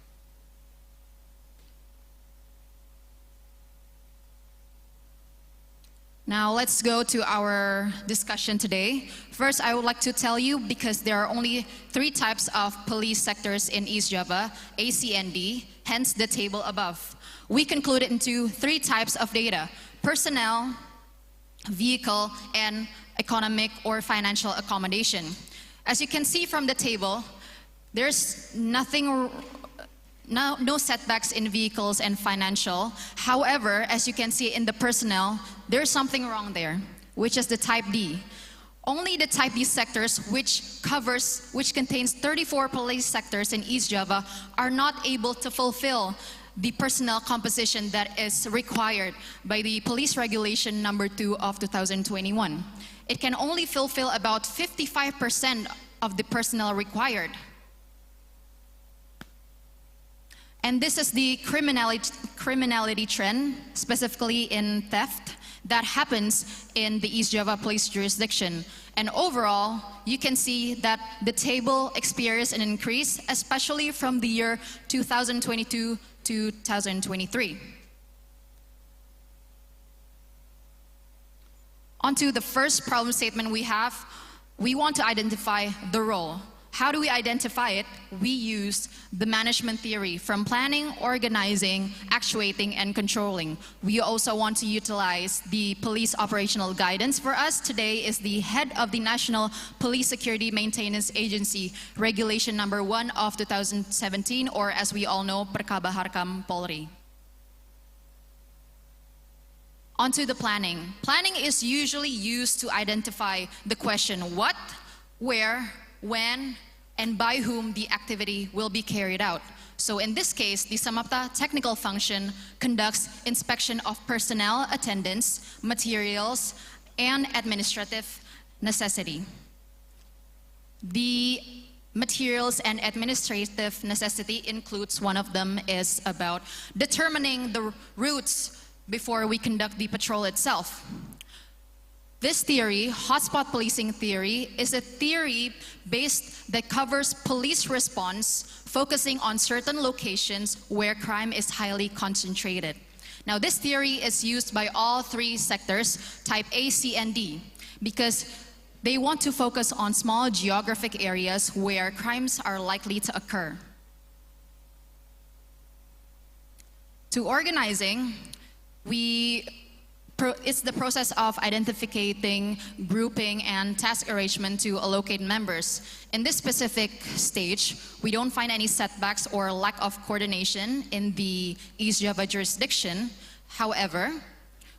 Now let's go to our discussion today. First, I would like to tell you, because there are only 3 types of police sectors in East Java, A, C, and D, hence the table above. We concluded into 3 types of data: personnel, vehicle, and economic or financial accommodation. As you can see from the table, there's no setbacks in vehicles and financial. However, as you can see in the personnel, there's something wrong there, which is the type D. Only the type D sectors, which contains 34 police sectors in East Java, are not able to fulfill the personnel composition that is required by the Police Regulation number 2 of 2021. It can only fulfill about 55% of the personnel required. And this is the criminality trend, specifically in theft, that happens in the East Java police jurisdiction. And overall, you can see that the table experienced an increase, especially from the year 2022 to 2023. On to the first problem statement we have. We want to identify the role. How do we identify it? We use the management theory from planning, organizing, actuating, and controlling. We also want to utilize the police operational guidance. For us today is the head of the National Police Security Maintenance Agency, Regulation number 1 of 2017, or as we all know, Perkabaharkam Polri. Onto the planning. Planning is usually used to identify the question what, where, when, and by whom the activity will be carried out. So in this case, the Samapta technical function conducts inspection of personnel, attendance, materials, and administrative necessity. The materials and administrative necessity includes, one of them is about determining the routes before we conduct the patrol itself. This theory, hotspot policing theory, is a theory that covers police response, focusing on certain locations where crime is highly concentrated. Now, this theory is used by all 3 sectors, type A, C, and D, because they want to focus on small geographic areas where crimes are likely to occur. To organizing, we it's the process of identifying, grouping, and task arrangement to allocate members. In this specific stage, we don't find any setbacks or lack of coordination in the East Java jurisdiction. However,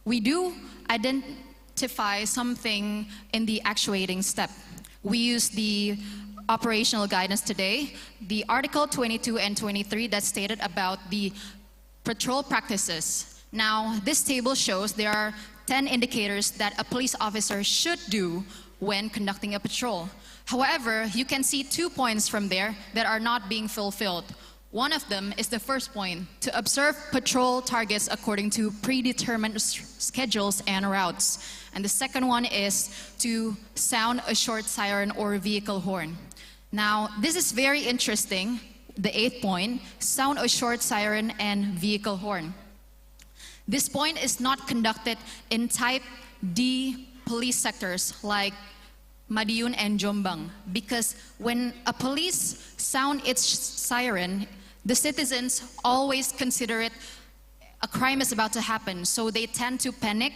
we do identify something in the actuating step. We use the operational guidance today, the Article 22 and 23 that stated about the patrol practices. Now, this table shows there are 10 indicators that a police officer should do when conducting a patrol. However, you can see 2 points from there that are not being fulfilled. One of them is the first point, to observe patrol targets according to predetermined schedules and routes. And the second one is to sound a short siren or vehicle horn. Now, this is very interesting, the 8th point, sound a short siren and vehicle horn. This point is not conducted in type D police sectors like Madiun and Jombang, because when a police sound its siren, the citizens always consider it a crime is about to happen, so they tend to panic,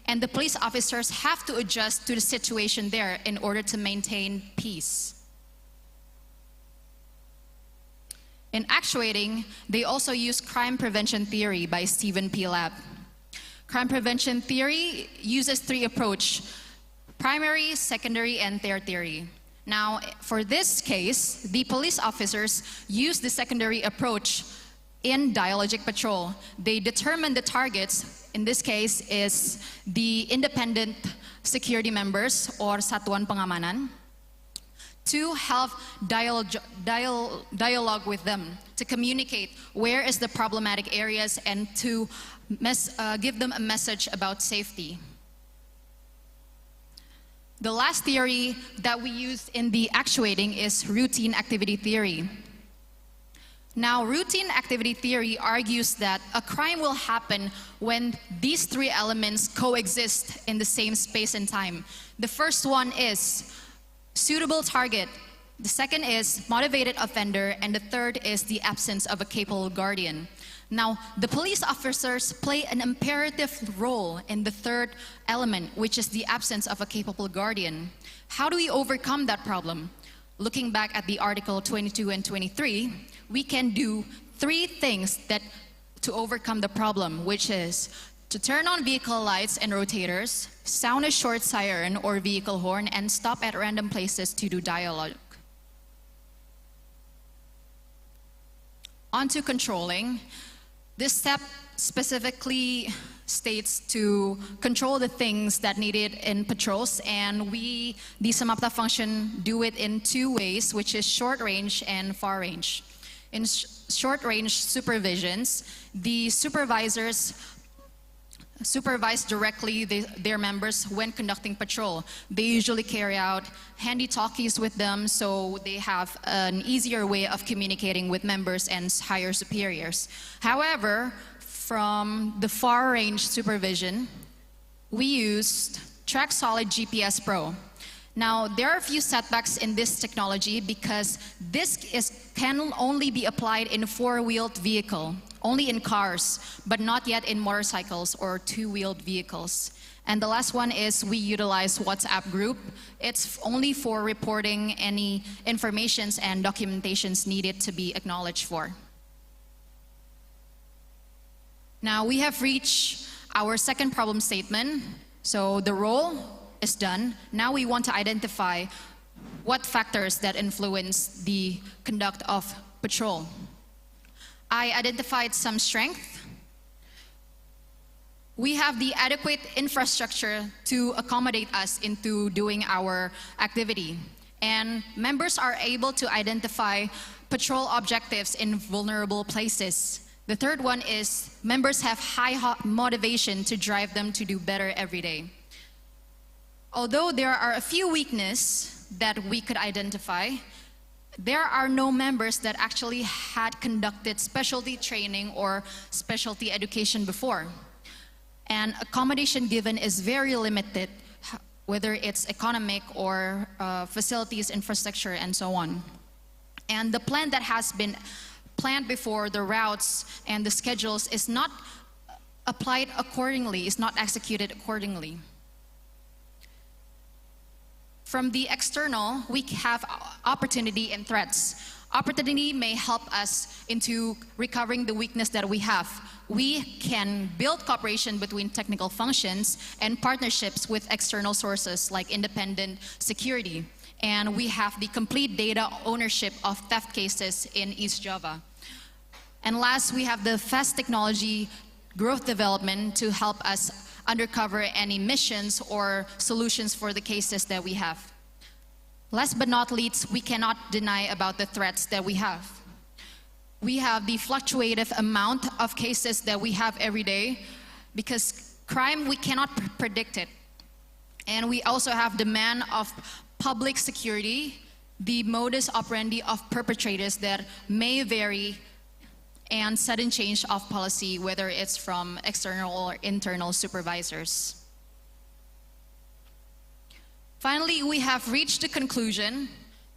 and the police officers have to adjust to the situation there in order to maintain peace. In actuating, they also use crime prevention theory by Stephen P. Lab. Crime prevention theory uses 3 approaches: primary, secondary, and tertiary. Now, for this case, the police officers use the secondary approach in dialogic patrol. They determine the targets, in this case is the independent security members or satuan pengamanan, to have dialogue with them, to communicate where is the problematic areas and to give them a message about safety. The last theory that we use in the actuating is routine activity theory. Now, routine activity theory argues that a crime will happen when these 3 elements coexist in the same space and time. The first one is suitable target, the second is motivated offender, and the third is the absence of a capable guardian. Now, the police officers play an imperative role in the third element, which is the absence of a capable guardian. How do we overcome that problem? Looking back at the Article 22 and 23, we can do 3 things to overcome the problem, which is to turn on vehicle lights and rotators, sound a short siren or vehicle horn, and stop at random places to do dialogue. On to controlling. This step specifically states to control the things that needed in patrols, and we, the Samapta function, do it in 2 ways, which is short range and far range. In short range supervisions, the supervisors supervise directly their members when conducting patrol. They usually carry out handy talkies with them, so they have an easier way of communicating with members and higher superiors. However, from the far range supervision, we used Track Solid GPS Pro. Now, there are a few setbacks in this technology because this can only be applied in a 4-wheeled vehicle, only in cars, but not yet in motorcycles or 2-wheeled vehicles. And the last one is we utilize WhatsApp group. It's only for reporting any informations and documentations needed to be acknowledged for. Now, we have reached our second problem statement. So the role is done. Now we want to identify what factors that influence the conduct of patrol. I identified some strength. We have the adequate infrastructure to accommodate us into doing our activity. And members are able to identify patrol objectives in vulnerable places. The third one is members have high motivation to drive them to do better every day. Although there are a few weaknesses that we could identify, there are no members that actually had conducted specialty training or specialty education before. And accommodation given is very limited, whether it's economic or facilities, infrastructure, and so on. And the plan that has been planned before, the routes and the schedules, is not applied accordingly, is not executed accordingly. From the external, we have opportunity and threats. Opportunity may help us into recovering the weakness that we have. We can build cooperation between technical functions and partnerships with external sources like independent security. And we have the complete data ownership of theft cases in East Java. And last, we have the fast technology growth development to help us uncover any missions or solutions for the cases that we have. Last but not least, we cannot deny about the threats that we have. We have the fluctuative amount of cases that we have every day because crime, we cannot predict it. And we also have demand of public security, the modus operandi of perpetrators that may vary, and sudden change of policy, whether it's from external or internal supervisors. Finally, we have reached the conclusion.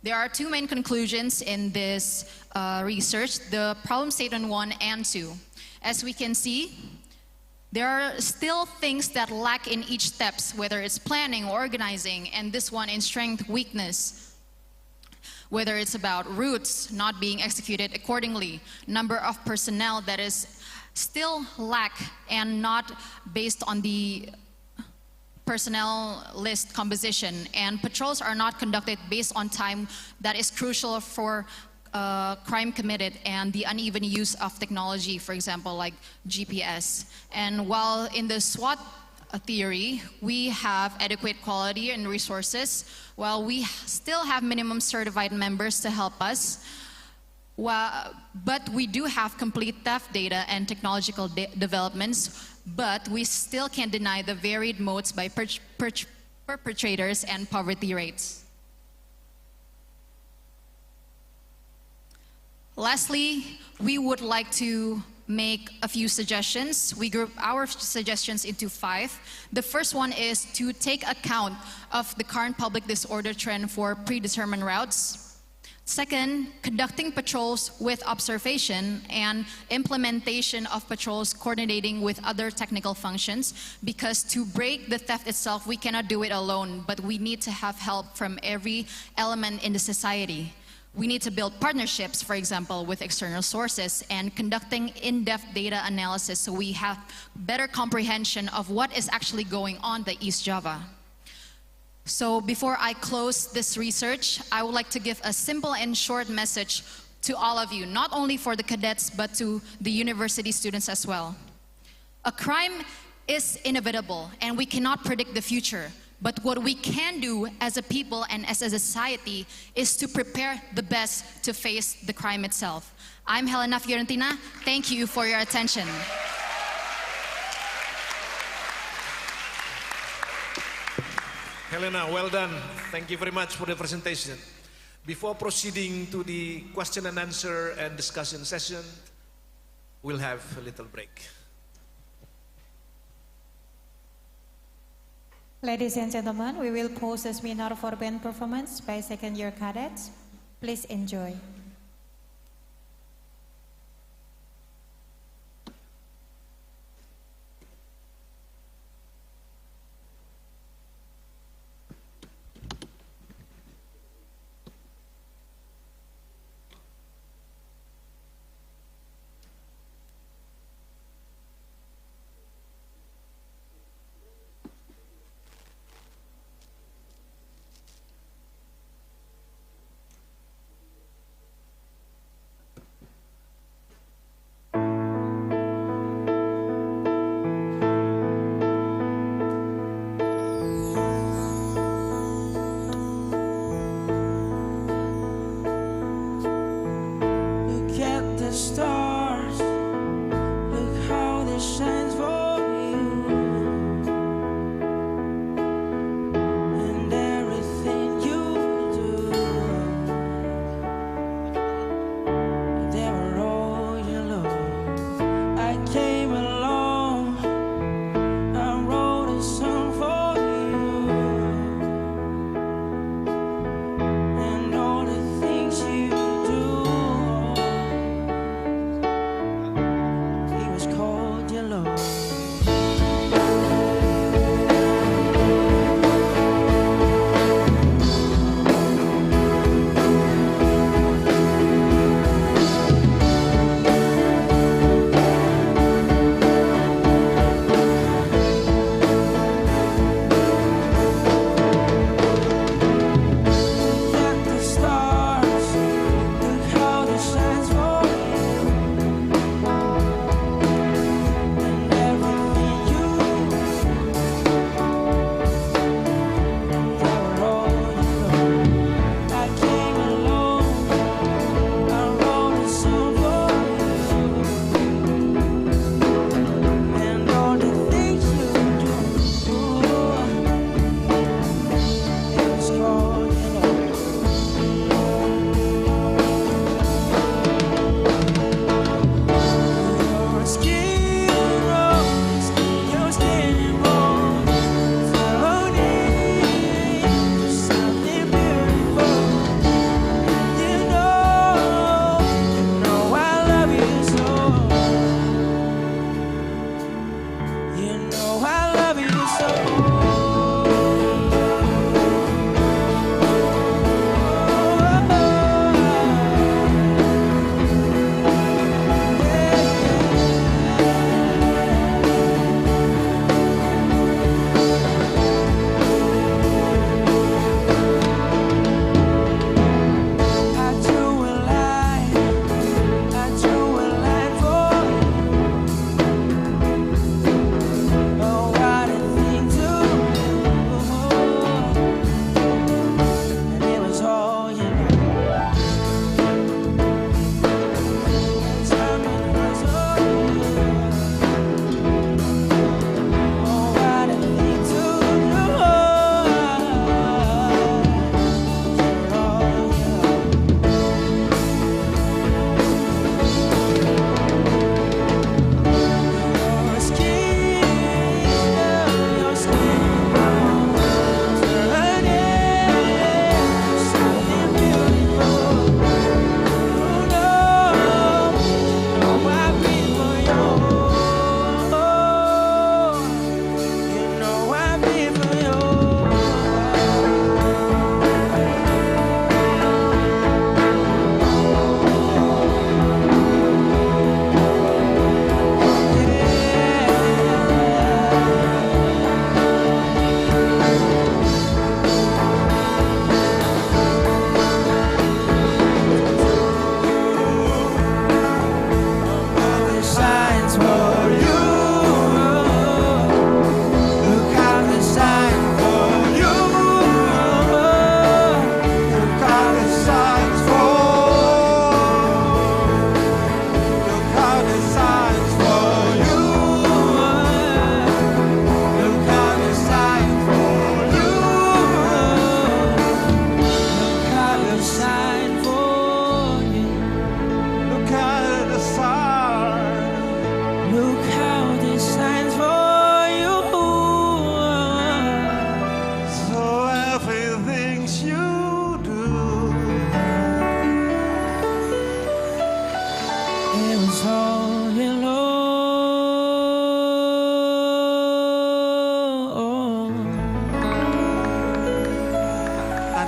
There are two main conclusions in this research, the problem statement 1 and 2. As we can see, there are still things that lack in each steps, whether it's planning, organizing, and this one in strength, weakness. Whether it's about routes not being executed accordingly, number of personnel that is still lack and not based on the personnel list composition, and patrols are not conducted based on time that is crucial for crime committed, and the uneven use of technology, for example, like GPS. And while in the SWOT theory, we have adequate quality and resources, while we still have minimum certified members to help us, but we do have complete theft data and technological developments, but we still can't deny the varied modes by perpetrators and poverty rates. Lastly, we would like to make a few suggestions. We group our suggestions into 5. The first one is to take account of the current public disorder trend for predetermined routes. Second, conducting patrols with observation and implementation of patrols coordinating with other technical functions, because to break the theft itself, we cannot do it alone, but we need to have help from every element in the society. We need to build partnerships, for example, with external sources, and conducting in-depth data analysis so we have better comprehension of what is actually going on in East Java. So before I close this research, I would like to give a simple and short message to all of you, not only for the cadets, but to the university students as well. A crime is inevitable, and we cannot predict the future. But what we can do as a people and as a society is to prepare the best to face the crime itself. I'm Helena Fiorentina. Thank you for your attention. Helena, well done. Thank you very much for the presentation. Before proceeding to the question and answer and discussion session, we'll have a little break. Ladies and gentlemen, we will pause the seminar for band performance by second-year cadets. Please enjoy.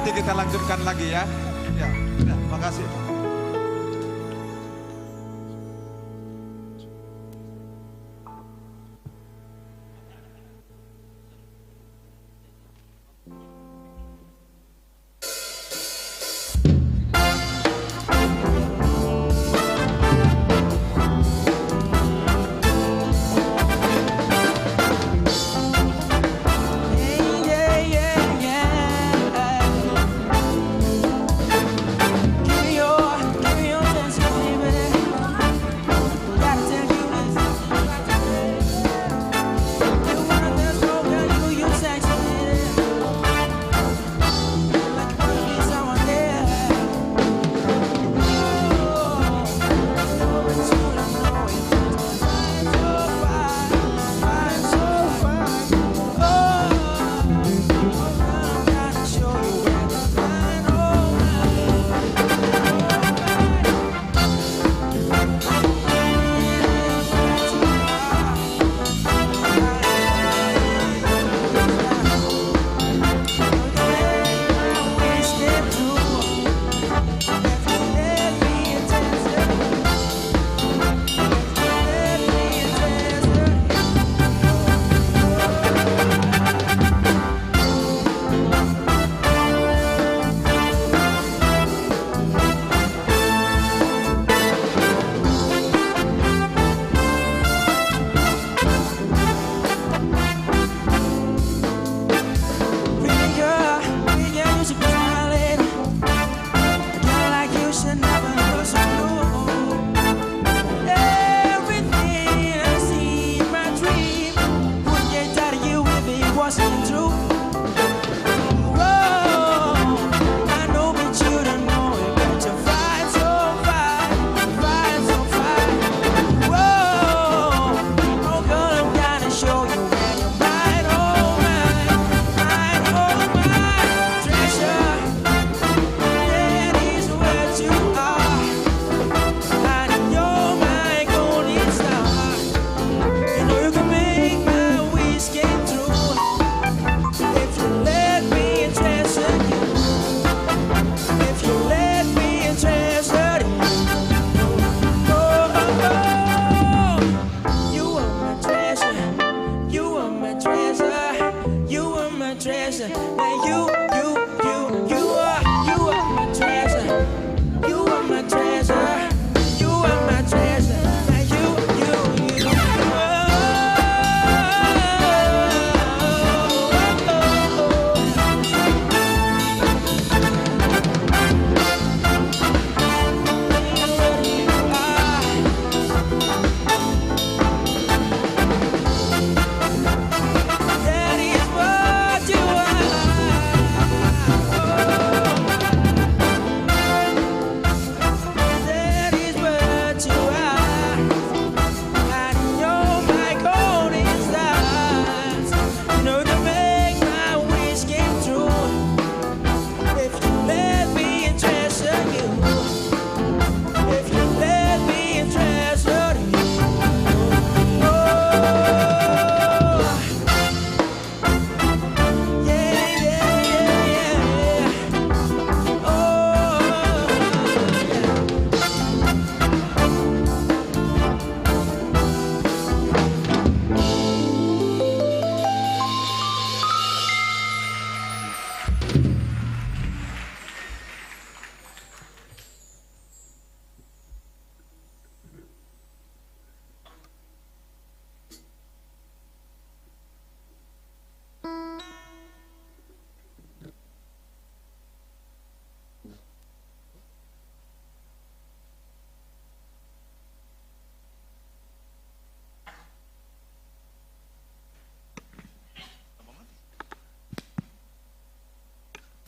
nanti kita lanjutkan lagi ya. Ya, makasih.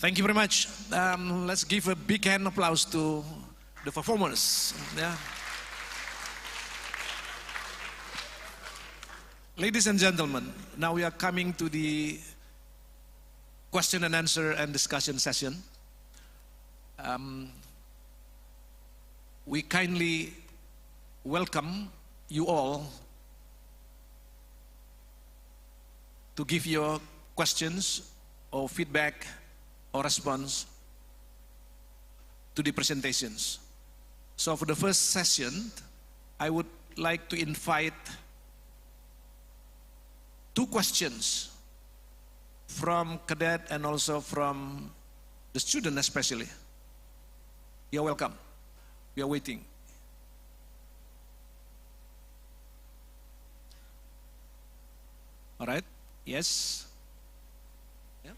Thank you very much. Let's give a big hand applause to the performers. Yeah. Ladies and gentlemen, now we are coming to the question and answer and discussion session. We kindly welcome you all to give your questions or feedback or response to the presentations. So for the first session, I would like to invite 2 questions from cadet and also from the student especially. You're welcome. We are waiting. All right, yes. Yeah.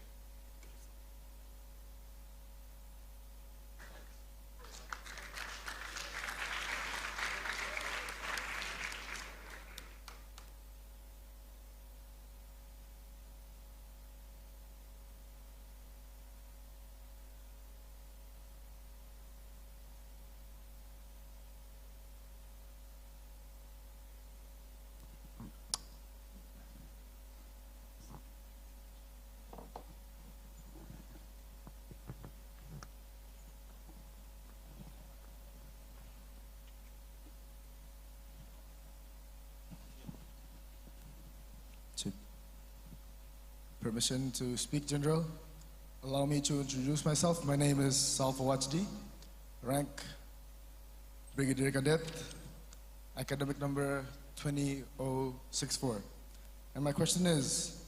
Permission to speak, General. Allow me to introduce myself. My name is Salva Wajdi, rank Brigadier Cadet, academic number 20064. And my question is,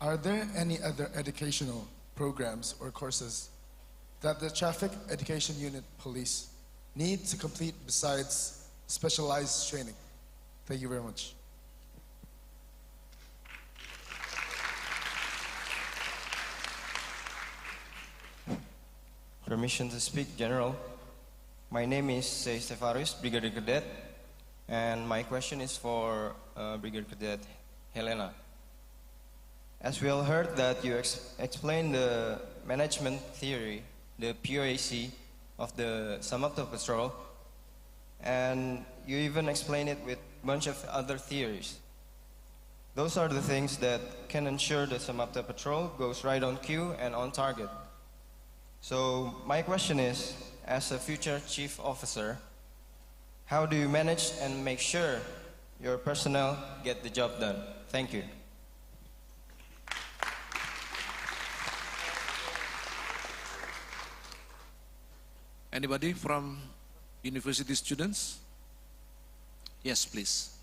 are there any other educational programs or courses that the Traffic Education Unit Police need to complete besides specialized training? Thank you very much. Permission to speak, General. My name is Stefanus, Brigadier Cadet, and my question is for Brigadier Cadet Helena. As we all heard that you explained the management theory, the POAC of the Samapta Patrol, and you even explained it with a bunch of other theories. Those are the things that can ensure the Samapta Patrol goes right on cue and on target. So my question is, as a future chief officer, how do you manage and make sure your personnel get the job done? Thank you. Anybody from university students? Yes, please.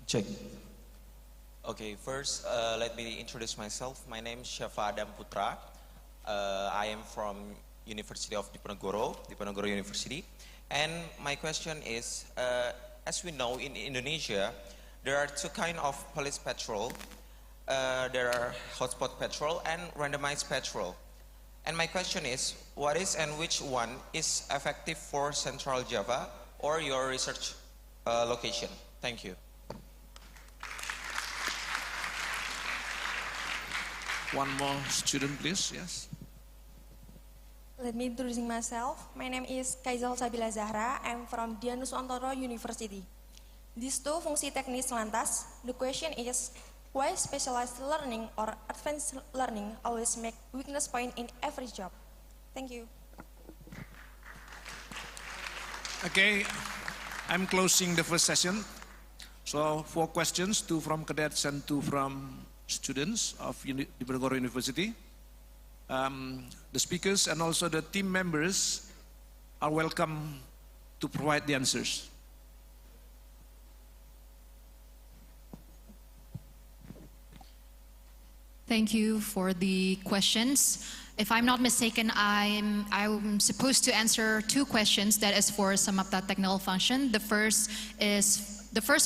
Check. Okay, first let me introduce myself. My name is Syafa Adam Putra. I am from University of Diponegoro University. And my question is, as we know in Indonesia, there are 2 kinds of police patrol. There are hotspot patrol and randomized patrol. And my question is, what is and which one is effective for Central Java or your research location? Thank you. One more student, please. Yes. Let me introduce myself. My name is Kaizal Sabila Zahra. I'm from Dianuswantoro University. These 2 fungsi teknis lantas. The question is, why specialized learning or advanced learning always make weakness point in every job? Thank you. Okay, I'm closing the first session. So 4 questions, 2 from cadets and 2 from students of Diponegoro University. The speakers and also the team members are welcome to provide the answers. Thank you for the questions. If I'm not mistaken, I'm supposed to answer 2 questions. That is for Samapta technical function. The first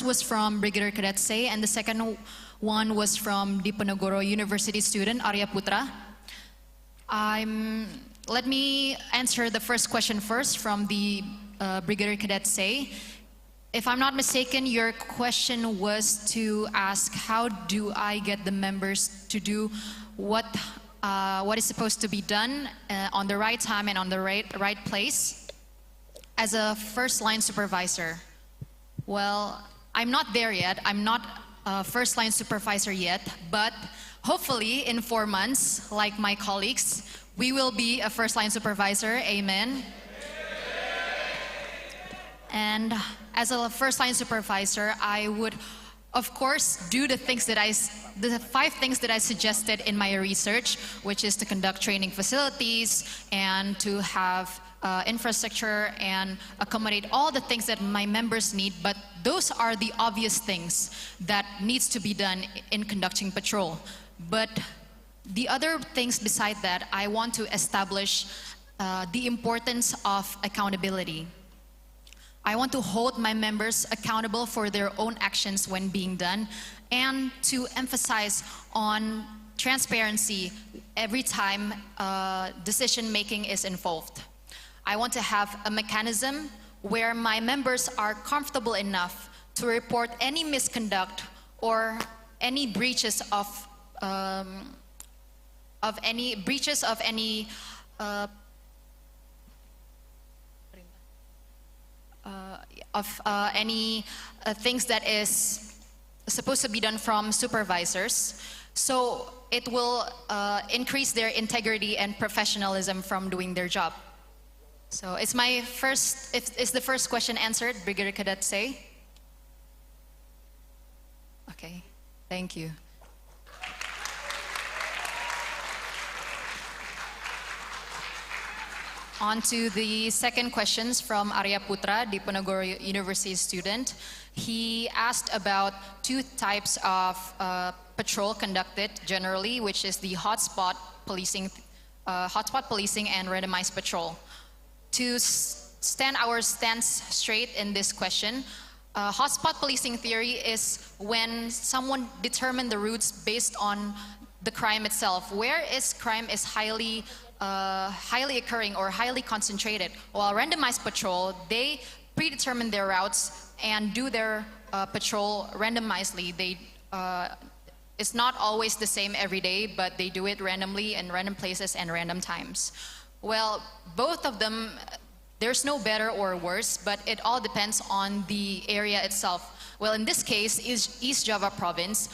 was from Brigadier Cadet Say, and the second one was from Diponegoro University student Arya Putra. Let me answer the first question first from the Brigadier Cadet Say. If I'm not mistaken, your question was to ask how do I get the members to do what is supposed to be done on the right time and on the right place as a first line supervisor. Well, I'm not there yet. I'm not a first line supervisor yet, but hopefully in 4 months, like my colleagues, We will be a first line supervisor, amen. And as a first line supervisor, I would, of course, do the 5 things that I suggested in my research, which is to conduct training facilities and to have infrastructure and accommodate all the things that my members need. But those are the obvious things that needs to be done in conducting patrol. But the other things beside that, I want to establish the importance of accountability. I want to hold my members accountable for their own actions when being done, and to emphasize on transparency every time decision making is involved. I want to have a mechanism where my members are comfortable enough to report any misconduct or any breaches of any things that is supposed to be done from supervisors. So it will increase their integrity and professionalism from doing their job. So it's is the first question answered, Brigadier Cadet Say? Okay, thank you. On to the second questions from Arya Putra, Diponegoro University student. He asked about 2 types of patrol conducted generally, which is the hotspot policing and randomized patrol. To stand our stance straight in this question, hotspot policing theory is when someone determines the routes based on the crime itself. Where is crime is highly occurring or highly concentrated. While randomized patrol, they predetermine their routes and do their patrol randomizedly. It's not always the same every day, but they do it randomly in random places and random times. Well, both of them, there's no better or worse, but it all depends on the area itself. Well, in this case, East Java province,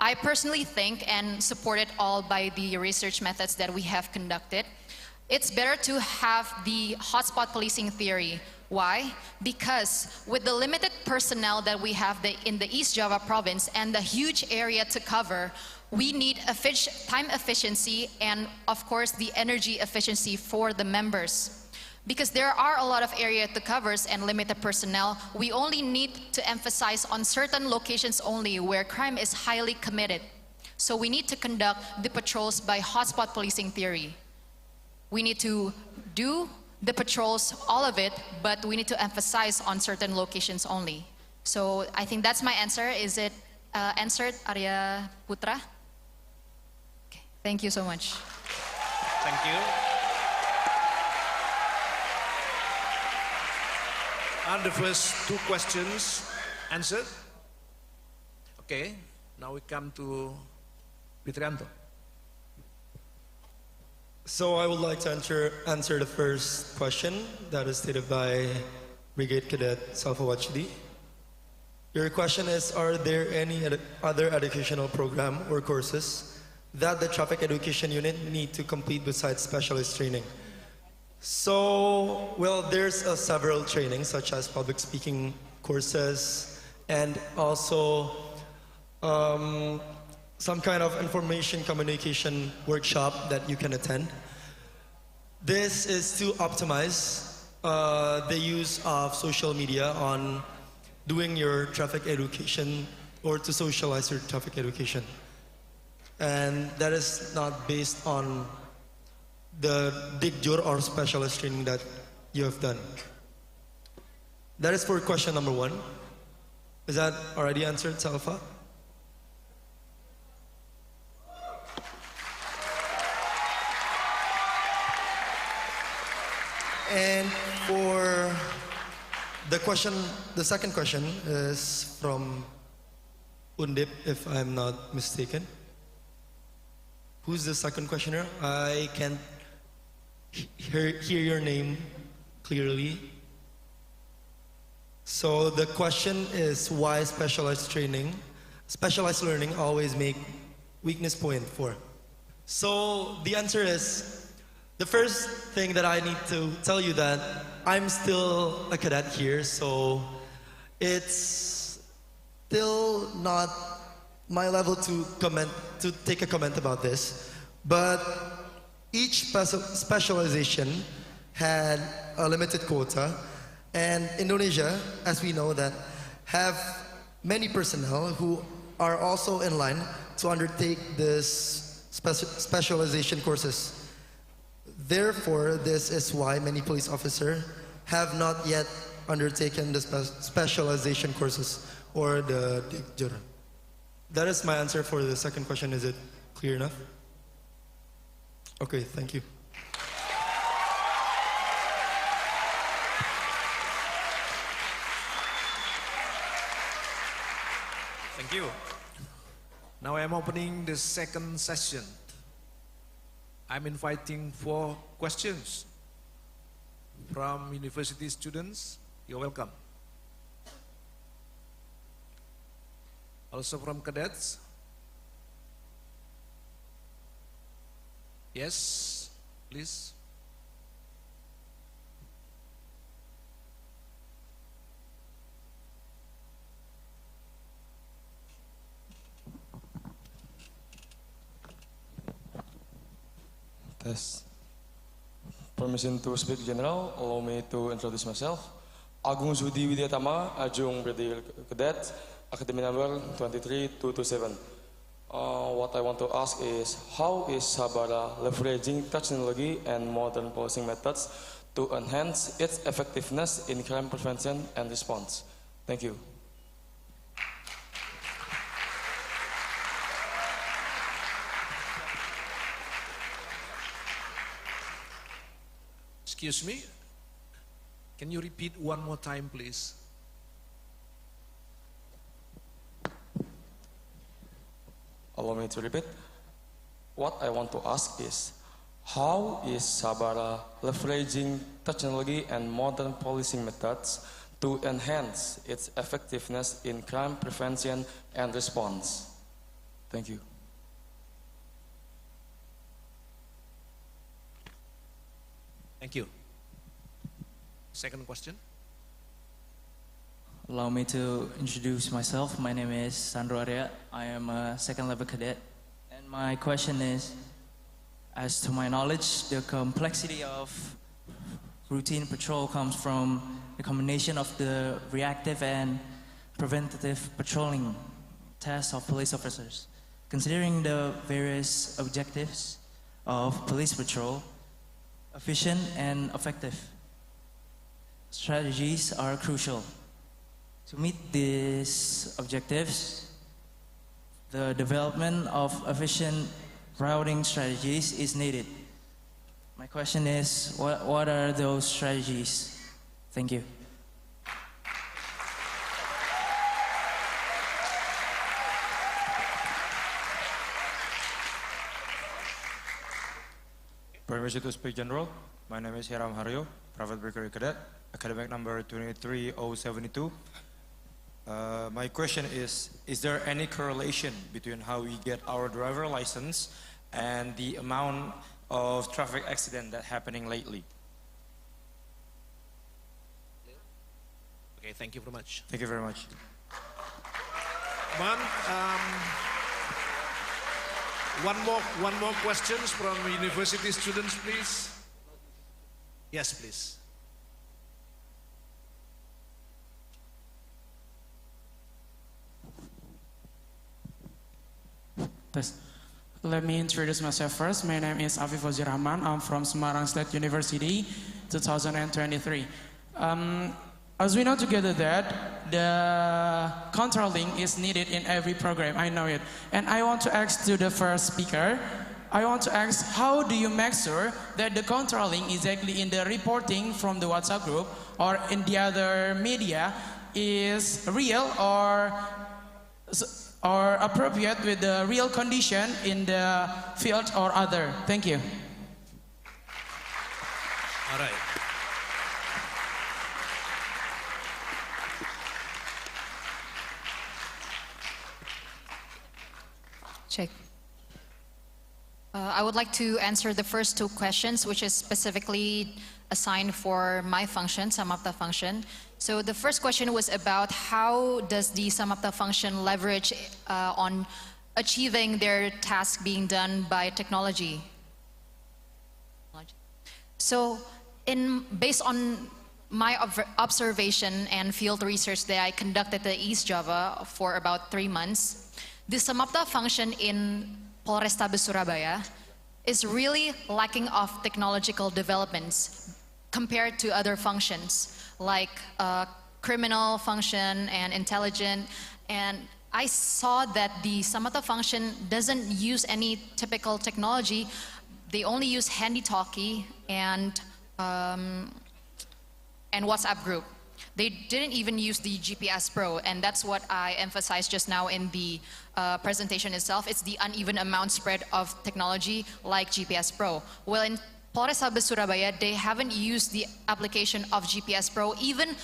I personally think, and supported all by the research methods that we have conducted, it's better to have the hotspot policing theory. Why? Because with the limited personnel that we have in the East Java province and the huge area to cover, we need time efficiency and, of course, the energy efficiency for the members. Because there are a lot of area to cover and limited personnel, we only need to emphasize on certain locations only where crime is highly committed. So we need to conduct the patrols by hotspot policing theory. We need to do the patrols, all of it, but we need to emphasize on certain locations only. So I think that's my answer. Is it answered, Arya Putra? Okay. Thank you so much. Thank you. Are the first 2 questions answered? Okay, now we come to Fitrianto. So I would like to answer the first question that is stated by Brigade Cadet Salfawachdi. Your question is, are there any other educational program or courses that the traffic education unit need to complete besides specialist training? So, well, there's several trainings such as public speaking courses and also some kind of information communication workshop that you can attend. This is to optimize the use of social media on doing your traffic education or to socialize your traffic education. And that is not based on the digjur or specialist training that you have done. That is for question number 1. Is that already answered, Salfa? And for the second question is from Undip, if I'm not mistaken. Who's the second questioner? I can't hear your name clearly. So the question is, why specialized learning always make weakness point 4? So the answer is, The first thing that I need to tell you that I'm still a cadet here, so it's still not my level to take a comment about this. But each specialization had a limited quota, and Indonesia, as we know, that have many personnel who are also in line to undertake this specialization courses. Therefore, this is why many police officers have not yet undertaken the specialization courses or the juror. That is my answer for the second question. Is it clear enough? Okay, thank you. Thank you. Now I'm opening the second session. I'm inviting 4 questions from university students. You're welcome. Also from cadets. Yes, please. Yes. Permission to speak, General. Allow me to introduce myself. Agung Zudi Widyatama, Ajung Brigadier Cadet, Akademi number 23227. What I want to ask is, how is Sabara leveraging technology and modern policing methods to enhance its effectiveness in crime prevention and response? Thank you. Excuse me, can you repeat one more time, please? Allow me to repeat. What I want to ask is, how is Sabara leveraging technology and modern policing methods to enhance its effectiveness in crime prevention and response? Thank you. Thank you. Second question. Allow me to introduce myself. My name is Sandro Arya. I am a second level cadet. And my question is, as to my knowledge, the complexity of routine patrol comes from the combination of the reactive and preventative patrolling tasks of police officers. Considering the various objectives of police patrol, efficient and effective strategies are crucial. To meet these objectives, the development of efficient routing strategies is needed. My question is, what are those strategies? Thank you. Permission to speak, General. My name is Hiram Haryo, Private Brigadier Cadet, academic number 23072. My question is there any correlation between how we get our driver license and the amount of traffic accident that happening lately? Okay, thank you very much. Thank you very much. Man, one more questions from university students, please. Yes, please. Let me introduce myself first. My name is Afif Fauzi Rahman. I'm from Semarang State University, 2023. As we know together that the controlling is needed in every program, I know it. And I want to ask to the first speaker, I want to ask, how do you make sure that the controlling exactly in the reporting from the WhatsApp group or in the other media is real or appropriate with the real condition in the field or other? Thank you. All right. Check. I would like to answer the first two questions, which is specifically assigned for my function, Samapta function. So the first question was about how does the Samapta function leverage on achieving their task being done by technology. So based on my observation and field research that I conducted at East Java for about 3 months, the Samapta function in Polrestabes Surabaya is really lacking of technological developments compared to other functions like criminal function and intelligent. And I saw that the Samapta function doesn't use any typical technology. They only use handy-talkie and WhatsApp group. They didn't even use the GPS Pro, and that's what I emphasized just now in the presentation itself. It's the uneven amount spread of technology like GPS Pro. Well, in Polrestabes Surabaya, they haven't used the application of GPS Pro, even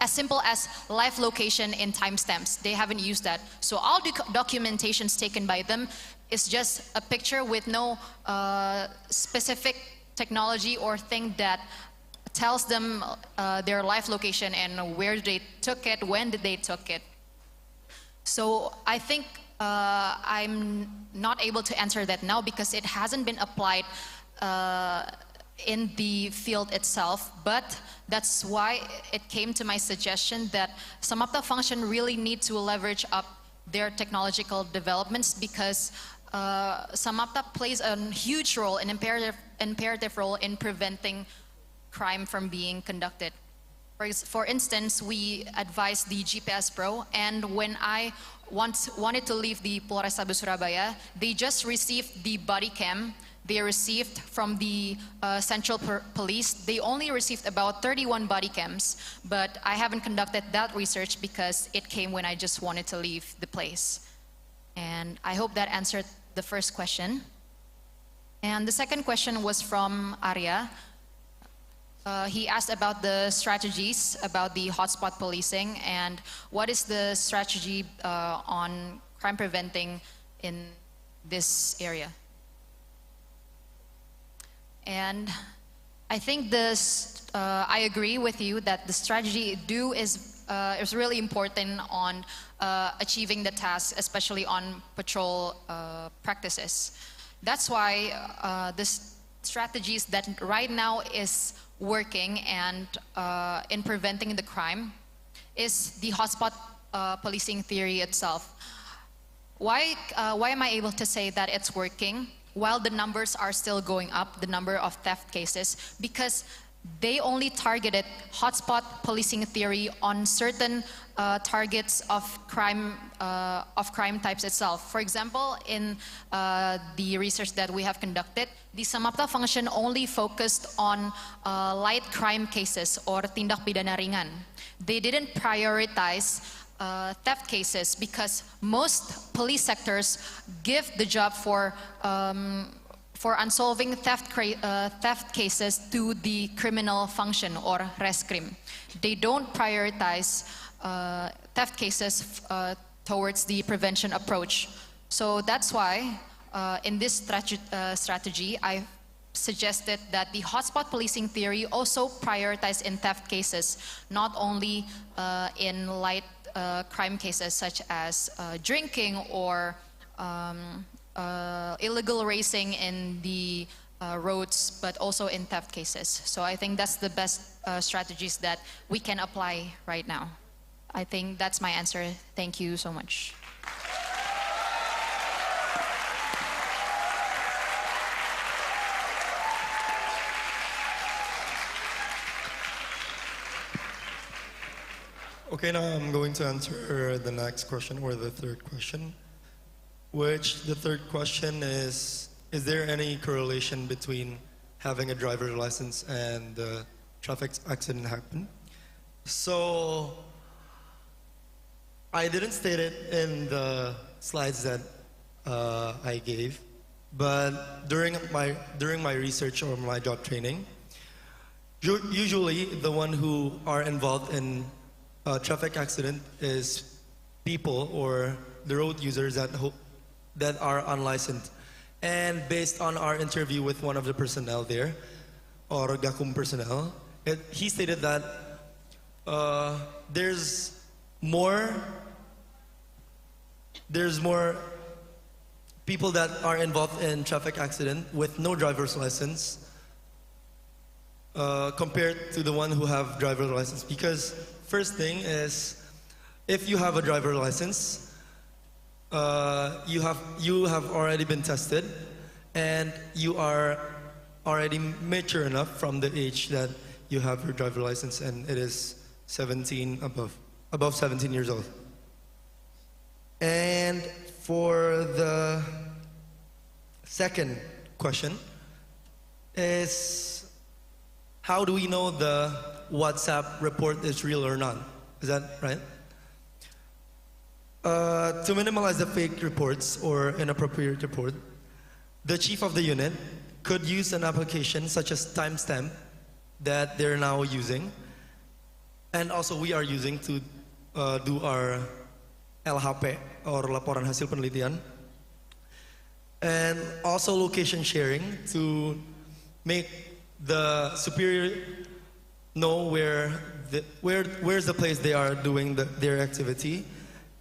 as simple as live location in timestamps. They haven't used that. So all the documentations taken by them is just a picture with no specific technology or thing that tells them their live location and where they took it, when did they took it. So I think I'm not able to answer that now because it hasn't been applied in the field itself, but that's why it came to my suggestion that Samapta function really need to leverage up their technological developments because Samapta plays a huge role, an imperative role in preventing crime from being conducted. For instance, we advised the GPS Pro, and when I wanted to leave the Polrestabes Surabaya, they just received the body cam they received from the Central Police. They only received about 31 body cams, but I haven't conducted that research because it came when I just wanted to leave the place. And I hope that answered the first question. And the second question was from Arya. He asked about the strategies about the hotspot policing and what is the strategy on crime preventing in this area. And I think this, I agree with you that the strategy is really important on achieving the task, especially on patrol practices. That's why the strategies that right now is working and in preventing the crime is the hotspot policing theory itself. Why am I able to say that it's working while the numbers are still going up, the number of theft cases? Because they only targeted hotspot policing theory on certain targets of crime types itself. For example, in the research that we have conducted, the Samapta function only focused on light crime cases or tindak pidana ringan. They didn't prioritize theft cases because most police sectors give the job for unsolving theft cases to the criminal function or reskrim. They don't prioritize theft cases towards the prevention approach. So that's why in this strategy, I suggested that the hotspot policing theory also prioritize in theft cases, not only in light crime cases such as drinking or illegal racing in the roads, but also in theft cases. So I think that's the best strategies that we can apply right now. I think that's my answer. Thank you so much. Okay, now I'm going to answer the next question, or the third question, which the third question is there any correlation between having a driver's license and the traffic accident happen? So, I didn't state it in the slides that I gave, but during my research or my job training, usually the one who are involved in traffic accident is people or the road users that are unlicensed. And based on our interview with one of the personnel there, or Gakum personnel, he stated that there's more people that are involved in traffic accident with no driver's license compared to the one who have driver's license. Because first thing is, if you have a driver's license, you have already been tested, and you are already mature enough from the age that you have your driver's license, and it is 17 above 17 years old. And for the second question is, how do we know the WhatsApp report is real or not? Is that right? To minimize the fake reports or inappropriate report, the chief of the unit could use an application such as timestamp that they're now using, and also we are using to do our LHP or laporan hasil penelitian, and also location sharing to make the superior know where's the place they are doing their activity.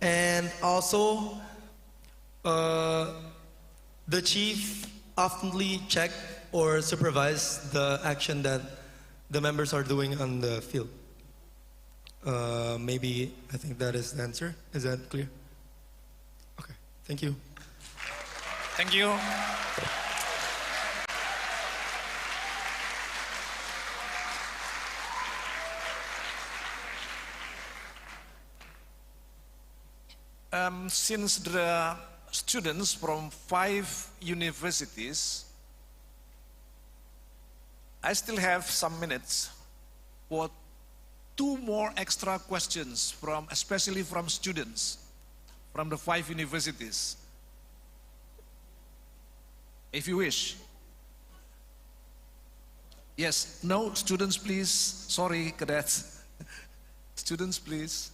And also, the chief oftenly check or supervise the action that the members are doing on the field. Maybe, I think that is the answer. Is that clear? Okay, thank you. Thank you. Since the students from 5 universities, I still have some minutes for 2 more extra questions especially from students from the 5 universities. If you wish. Yes, no, students please. Sorry, cadets. Students please.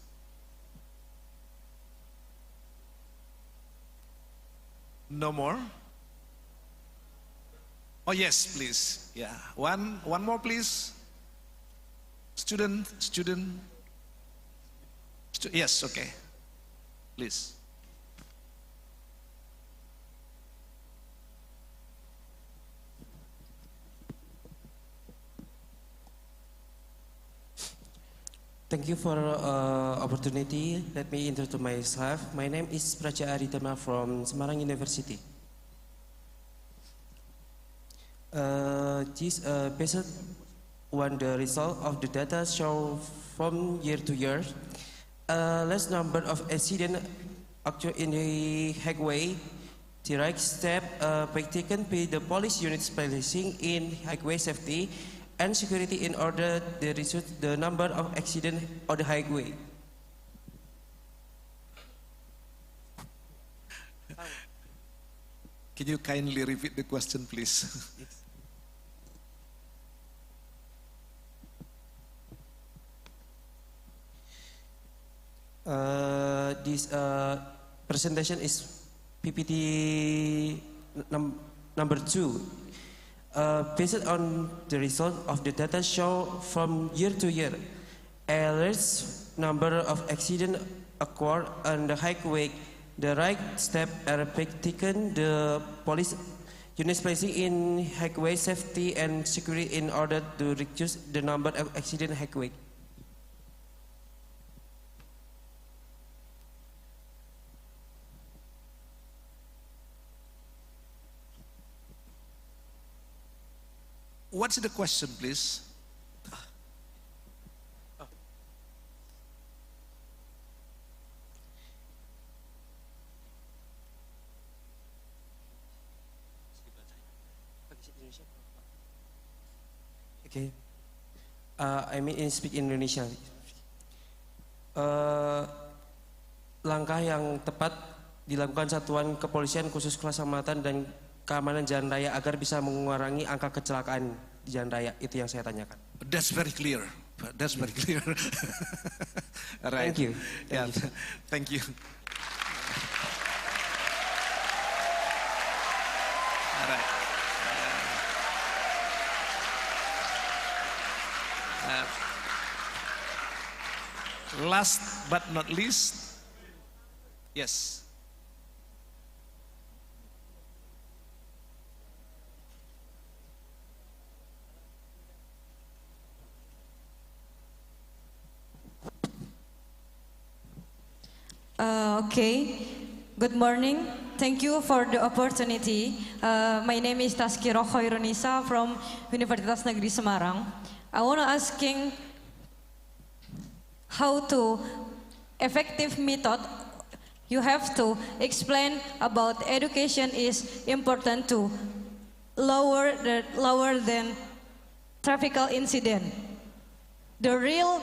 No more? Oh yes, please. Yeah, one more please. Student. Yes, okay. Please. Thank you for opportunity. Let me introduce myself. My name is Praja Aritama from Semarang University. Based on the result of the data show from year to year, less number of accidents occur in the highway. The right step by taken by the police units placing in highway safety and security in order to reduce the number of accidents on the highway. Can you kindly repeat the question, please? This presentation is PPT number 2. Based on the result of the data show from year to year, a large number of accidents occur on the highway. The right step are taken the police units placing in highway safety and security in order to reduce the number of accidents highway. What's the question, please? Okay. I mean speak Indonesia. Langkah yang tepat dilakukan Satuan Kepolisian khusus Keselamatan dan Keamanan Jalan Raya agar bisa mengurangi angka kecelakaan di jalan raya, itu yang saya tanyakan. That's very clear. That's very clear. Right. Thank you. Thank you. right. Last but not least, yes. Okay, good morning. Thank you for the opportunity. My name is Taskiro Khairunisa from Universitas Negeri Semarang. I want to asking how to effective method you have to explain about education is important to lower than traffic incident. The real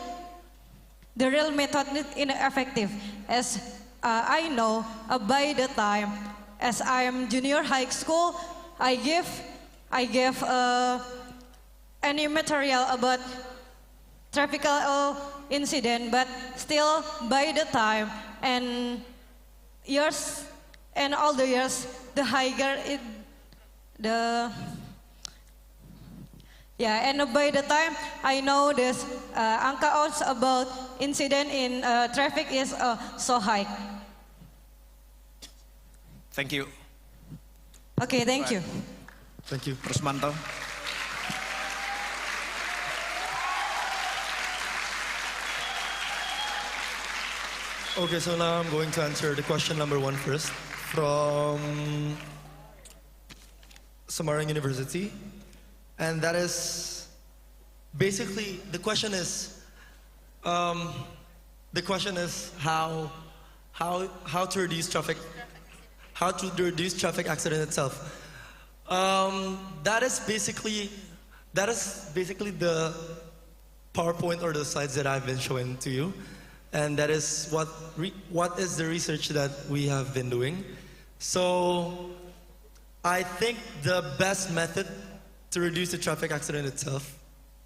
method is ineffective, as I know by the time as I am junior high school, I give any material about traffic incident, but still by the time and years and all the years, the higher it, and by the time I know this angka odds about incident in traffic is so high. Thank you. Okay, thank you. Thank you. Rusmanto. Okay, so now I'm going to answer the question number 1 first from Semarang University. And that is basically the question is how to reduce traffic accident itself. That is basically the PowerPoint or the slides that I've been showing to you, and that is what is the research that we have been doing. So I think the best method to reduce the traffic accident itself,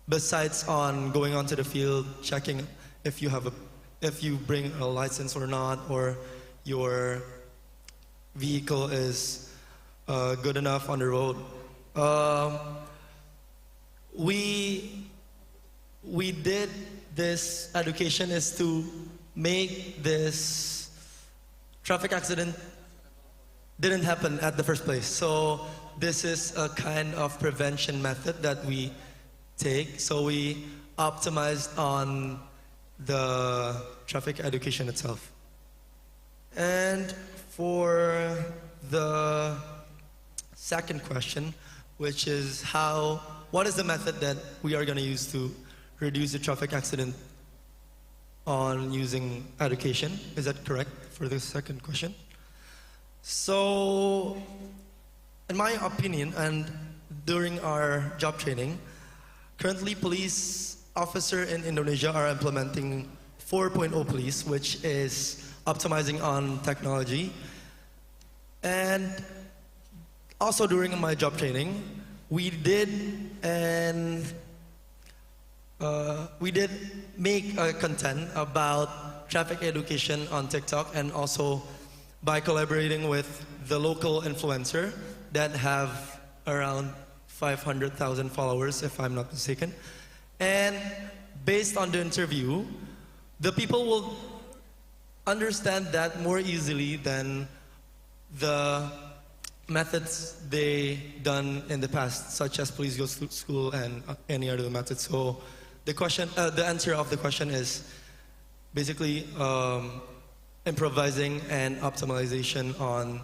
besides on going onto the field, checking if you bring a license or not, or your vehicle is good enough on the road. We did this education is to make this traffic accident didn't happen at the first place. So this is a kind of prevention method that we take. So we optimized on the traffic education itself. And for the second question, which is what is the method that we are going to use to reduce the traffic accident on using education? Is that correct for the second question? So, in my opinion, and during our job training, currently police officers in Indonesia are implementing 4.0 police, which is optimizing on technology. And also during my job training, we did make a content about traffic education on TikTok, and also by collaborating with the local influencer that have around 500,000 followers, if I'm not mistaken. And based on the interview, the people will understand that more easily than the methods they done in the past, such as police goes to school and any other methods. So the answer of the question is basically improvising and optimization on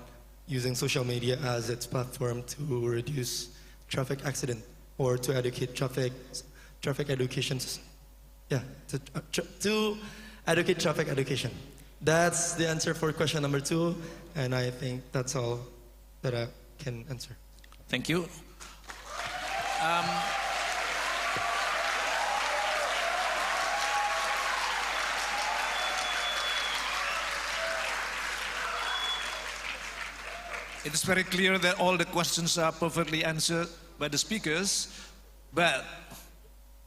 using social media as its platform to reduce traffic accident, or to educate traffic education. Yeah, to educate traffic education. That's the answer for question number 2, and I think that's all that I can answer. Thank you. It is very clear that all the questions are perfectly answered by the speakers, but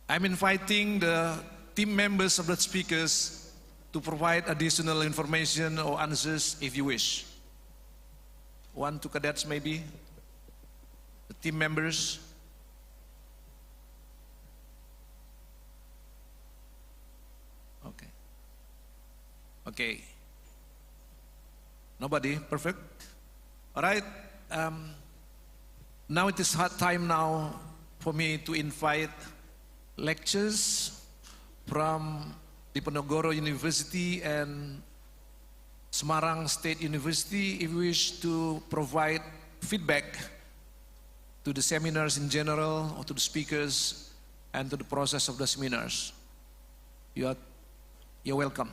I'm inviting the team members of the speakers to provide additional information or answers if you wish. 1, 2 cadets maybe. the team members. Okay. Okay. Nobody? Perfect. All right. Now it is hard time now for me to invite lectures from Diponegoro University and Semarang State University if you wish to provide feedback to the seminars in general or to the speakers and to the process of the seminars. You're welcome.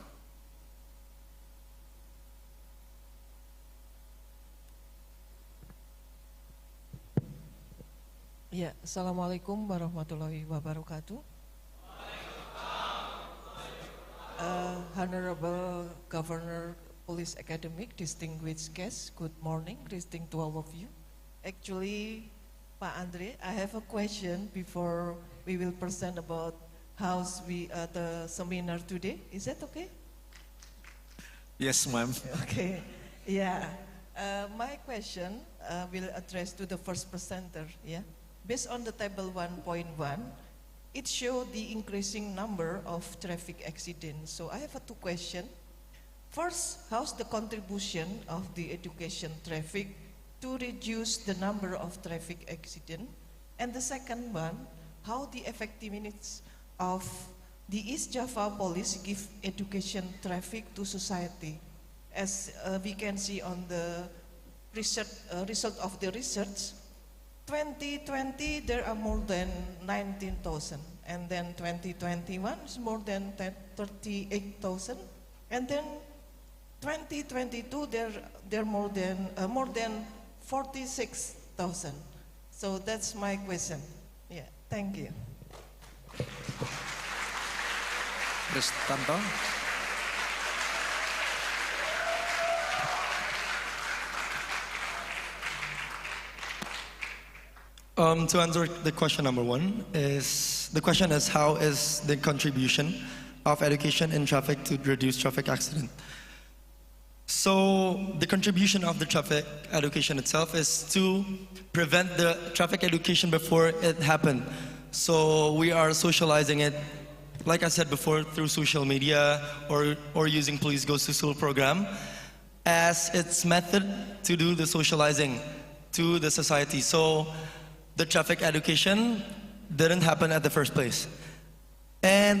Ya, Assalamualaikum warahmatullahi wabarakatuh. Honorable Governor, Police Academic, distinguished guests, good morning, greeting to all of you. Actually, Pak Andre, I have a question before we will present about how the seminar today. Is that okay? Yes, ma'am. Okay, yeah. My question will address to the first presenter, yeah. Based on the table 1.1, it showed the increasing number of traffic accidents. So I have two questions. First, how's the contribution of the education traffic to reduce the number of traffic accidents? And the second one, how the effectiveness of the East Java Police give education traffic to society? As we can see on the result of the research, 2020 there are more than 19,000, and then 2021 is more than 38,000, and then 2022 there are more than 46,000. So that's my question. Yeah, thank you. Yes, Tanto. To answer the question number one, the question is how is the contribution of education in traffic to reduce traffic accident? So the contribution of the traffic education itself is to prevent the traffic education before it happened. So we are socializing it, like I said before, through social media or using Police Goes to School program as its method to do the socializing to the society. So the traffic education didn't happen at the first place. And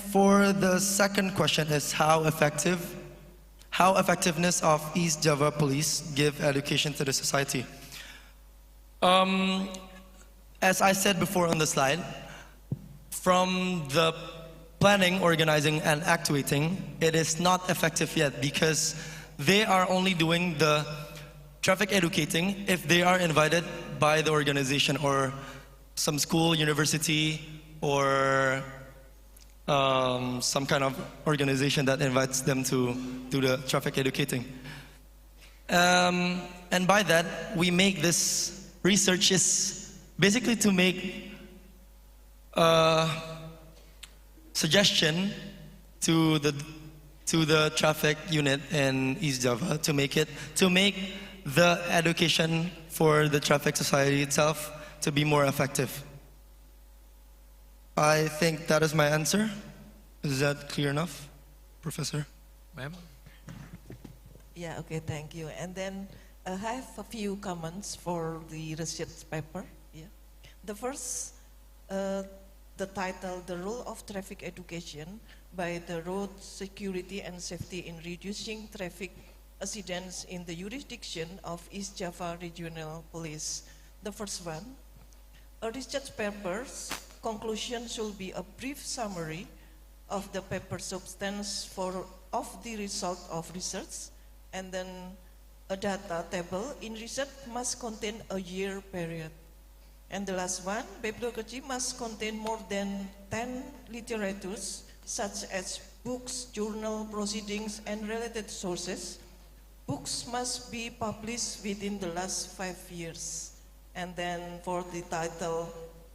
for the second question is how effectiveness of East Java Police give education to the society. As I said before on the slide, from the planning, organizing, and actuating, it is not effective yet because they are only doing the traffic educating if they are invited by the organization or some school, university, or some kind of organization that invites them to do the traffic educating. And by that, we make this research is basically to make a suggestion to the traffic unit in East Java to make the education for the traffic society itself to be more effective. I think that is my answer. Is that clear enough, Professor? Ma'am? Yeah, okay, thank you. And then I have a few comments for the research paper. Yeah. The first, the title, The Role of Traffic Education by the Road Security and Safety in Reducing Traffic Accidents in the Jurisdiction of East Java Regional Police. The first one, a research paper's conclusion should be a brief summary of the paper substance of the result of research, and then a data table in research must contain a year period. And the last one, bibliography must contain more than 10 literatures such as books, journal, proceedings, and related sources. Books must be published within the last 5 years. And then for the title,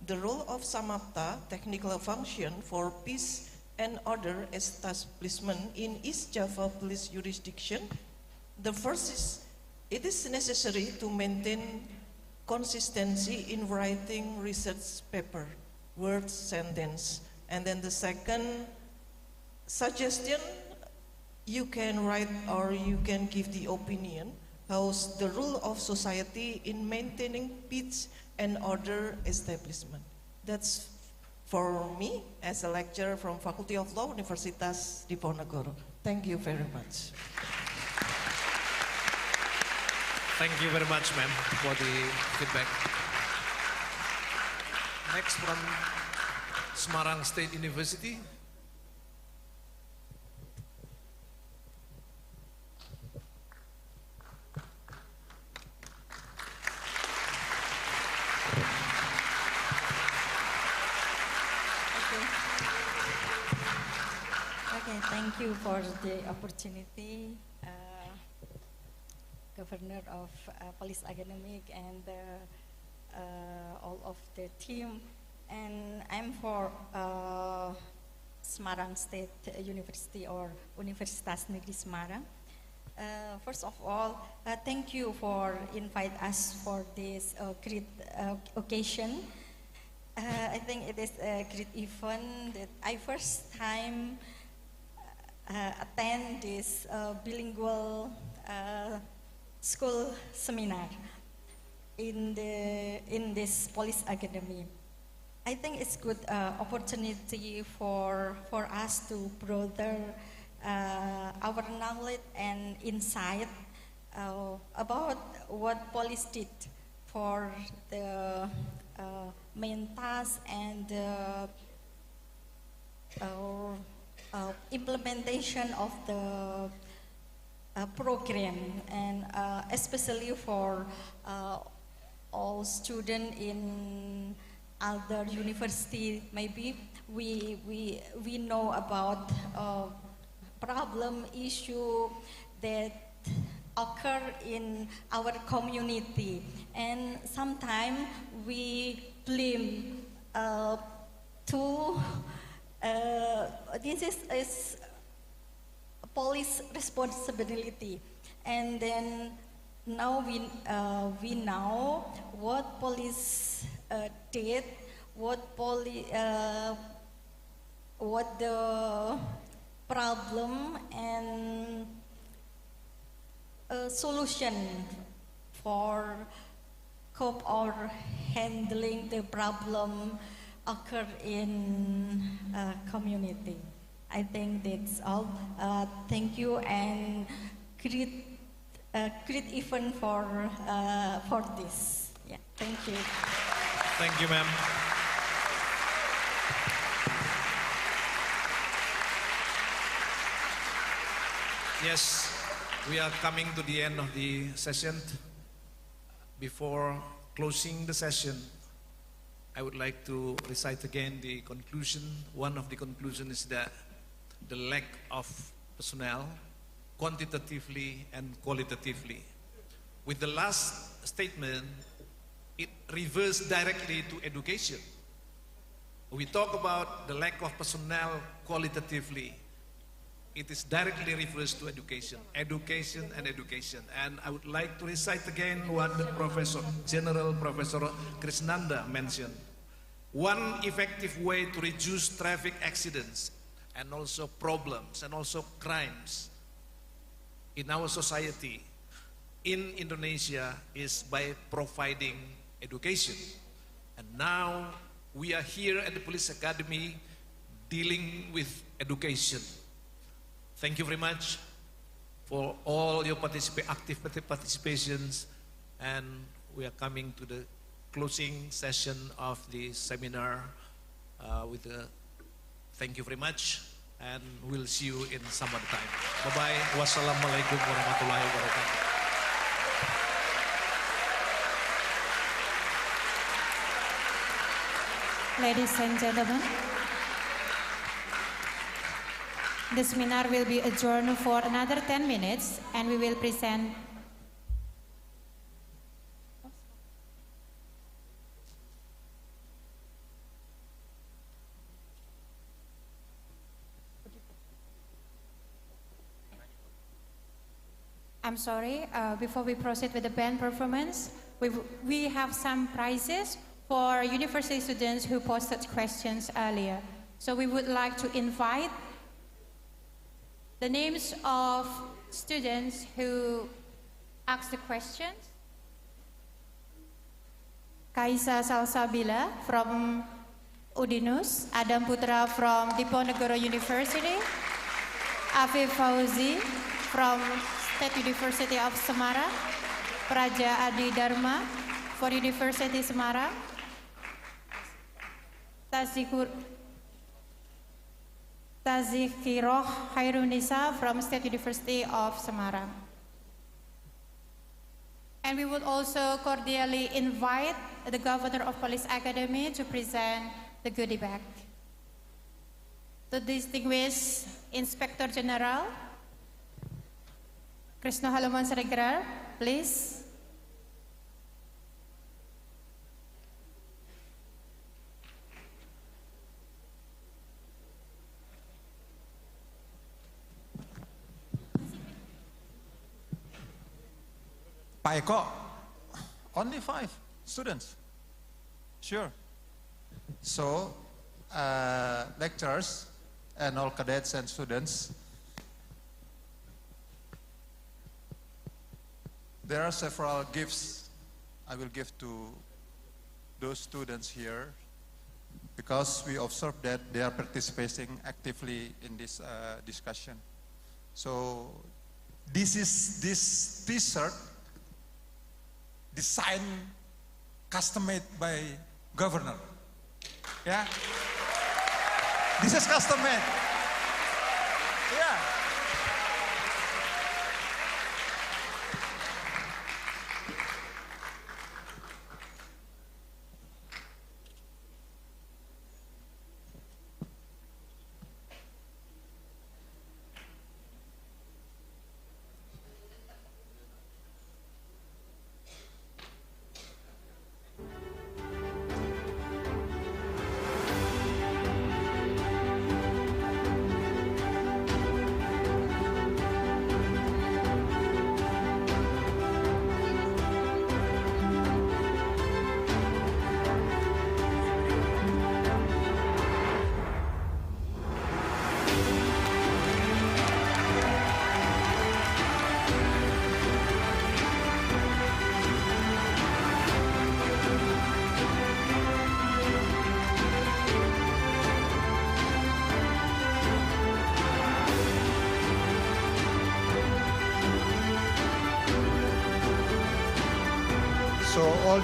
The Role of Samapta, Technical Function for Peace and Order Establishment in East Java Police Jurisdiction. The first is, it is necessary to maintain consistency in writing research paper, words, sentence. And then the second suggestion, you can write or you can give the opinion how's the role of society in maintaining peace and order establishment. That's for me as a lecturer from Faculty of Law, Universitas Diponegoro. Thank you very much. Thank you very much, ma'am, for the feedback. Next from Semarang State University. Okay, thank you for the opportunity, Governor of Police Academic and all of the team. And I'm for Semarang State University or Universitas Negeri Semarang. First of all, thank you for invite us for this great occasion. I think it is a great event that I first time attend this bilingual school seminar in this police academy. I think it's good opportunity for us to broaden our knowledge and insight about what police did for the main task and implementation of the program, and especially for all students in other university. Maybe we know about problem issue that occur in our community, and sometimes we blame this is police responsibility, and then now we know what police did, what the problem and solution for cope or handling the problem occur in community. I think that's all. Thank you, and great event for this. Yeah, thank you. Thank you, ma'am. Yes, we are coming to the end of the session. Before closing the session, I would like to recite again the conclusion. One of the conclusions is that the lack of personnel, quantitatively and qualitatively. With the last statement, it refers directly to education. We talk about the lack of personnel qualitatively. It is directly refers to education, education and education. And I would like to recite again what the General Professor Krishnanda mentioned. One effective way to reduce traffic accidents and also problems and also crimes in our society in Indonesia is by providing education. And now we are here at the Police Academy dealing with education. Thank you very much for all your active participations, and we are coming to the closing session of the seminar thank you very much, and we'll see you in some other time. Bye-bye. Wassalamualaikum warahmatullahi wabarakatuh. Ladies and gentlemen, the seminar will be adjourned for another 10 minutes, and we will present I'm sorry, before we proceed with the band performance, we have some prizes for university students who posted questions earlier. So we would like to invite the names of students who asked the questions. Kaisa Salsabila from Udinus, Adam Putra from Diponegoro University, Afif Fauzi from State University of Semarang, Praja Adi Dharma for University Semarang, Tazikiroh Hairunisa from State University of Semarang. And we would also cordially invite the Governor of Police Academy to present the goodie bag. The distinguished Inspector General, Krishna Haluman Sregar, please. Pak Eko, only 5 students. Sure. So, lecturers and all cadets and students, there are several gifts I will give to those students here because we observe that they are participating actively in this discussion. So, this T-shirt designed, custom-made by Governor. Yeah, this is custom-made. Yeah. So all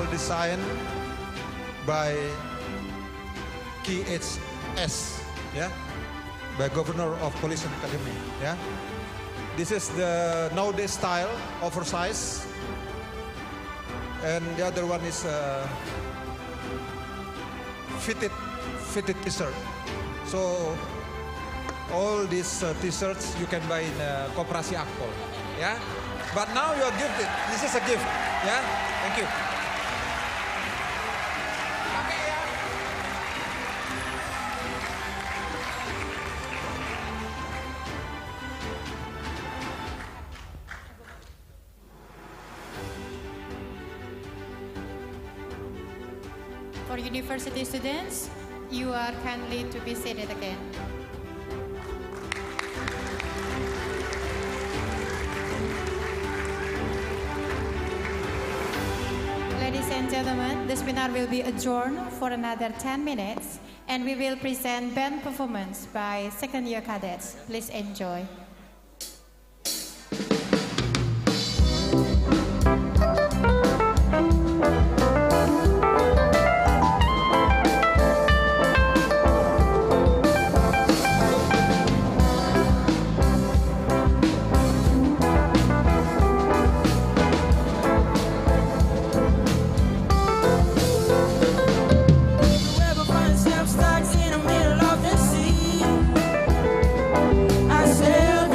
design by Keynote, yeah, by Governor of Police Academy, yeah. This is the nowadays style, oversized, and the other one is fitted T-shirt. So all these T-shirts you can buy in Koperasi Akpol, yeah. But now you are gifted. This is a gift. Yeah? Thank you. For university students, you are kindly to be seated again. Ladies and gentlemen, the seminar will be adjourned for another 10 minutes and we will present band performance by second-year cadets. Please enjoy. I sail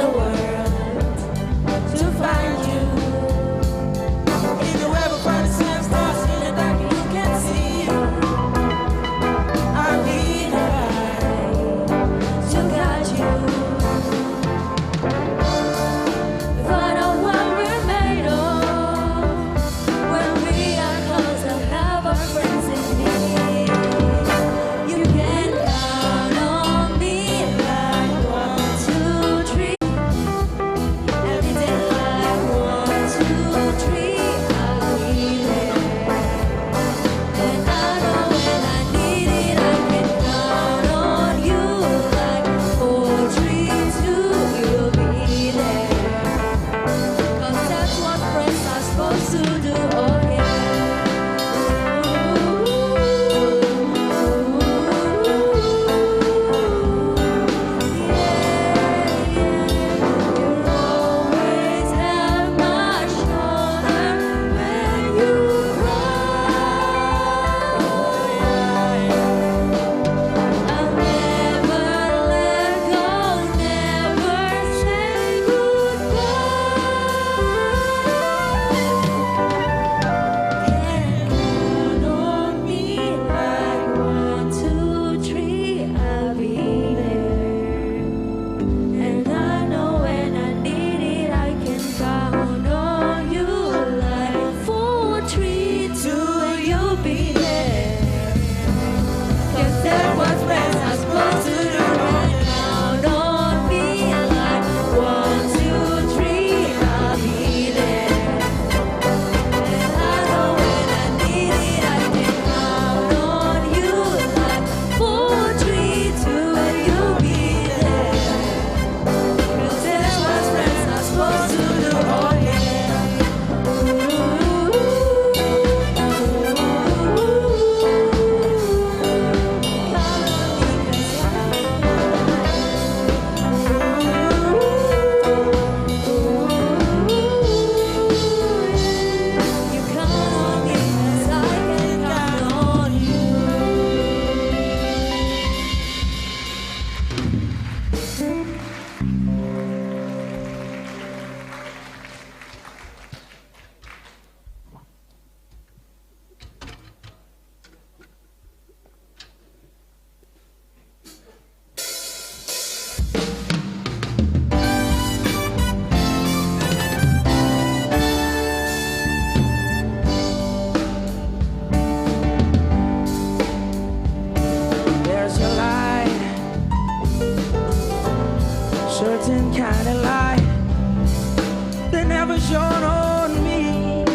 shone on me.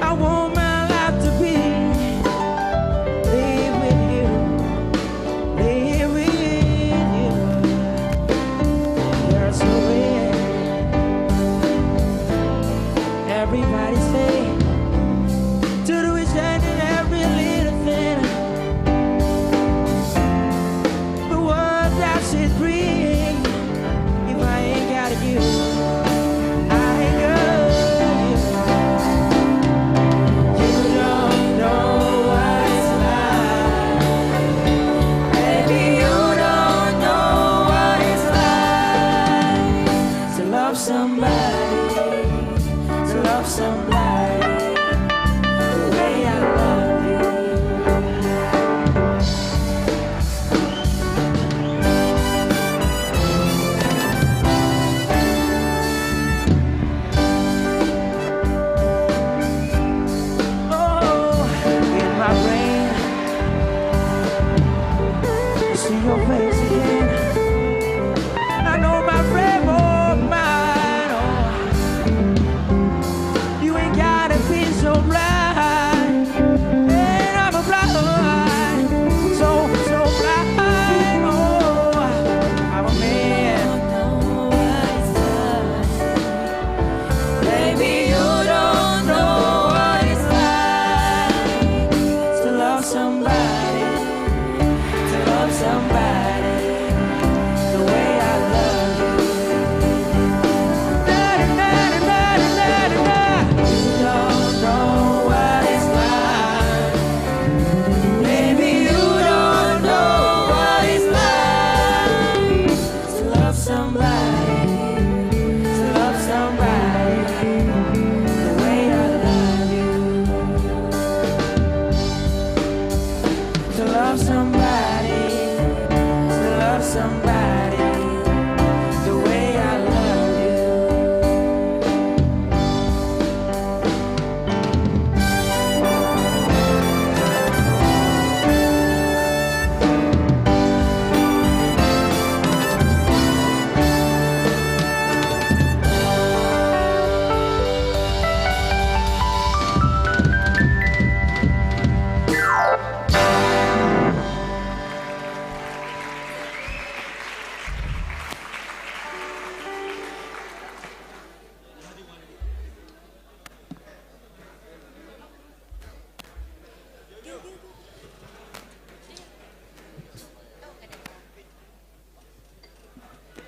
I want my life to be live with you, live with you. You're so weird. Everybody say to do each and every little thing. But what does it bring if I ain't got you? I ain't got you. You don't know what it's like. Baby, you don't know what it's like to love somebody, to love somebody the way I love you. Oh, in my brain, I see your face again. I know my frame of mind. Oh, you ain't gotta be so blind. And I'm a blind, so blind. Oh, I'm a man. Baby, you don't know what it's like to love somebody, to love somebody the way I love you. You don't know what it's like. Baby, you don't know what it's like to love somebody, to love somebody the way I love you. To love somebody, to love somebody the way I love you.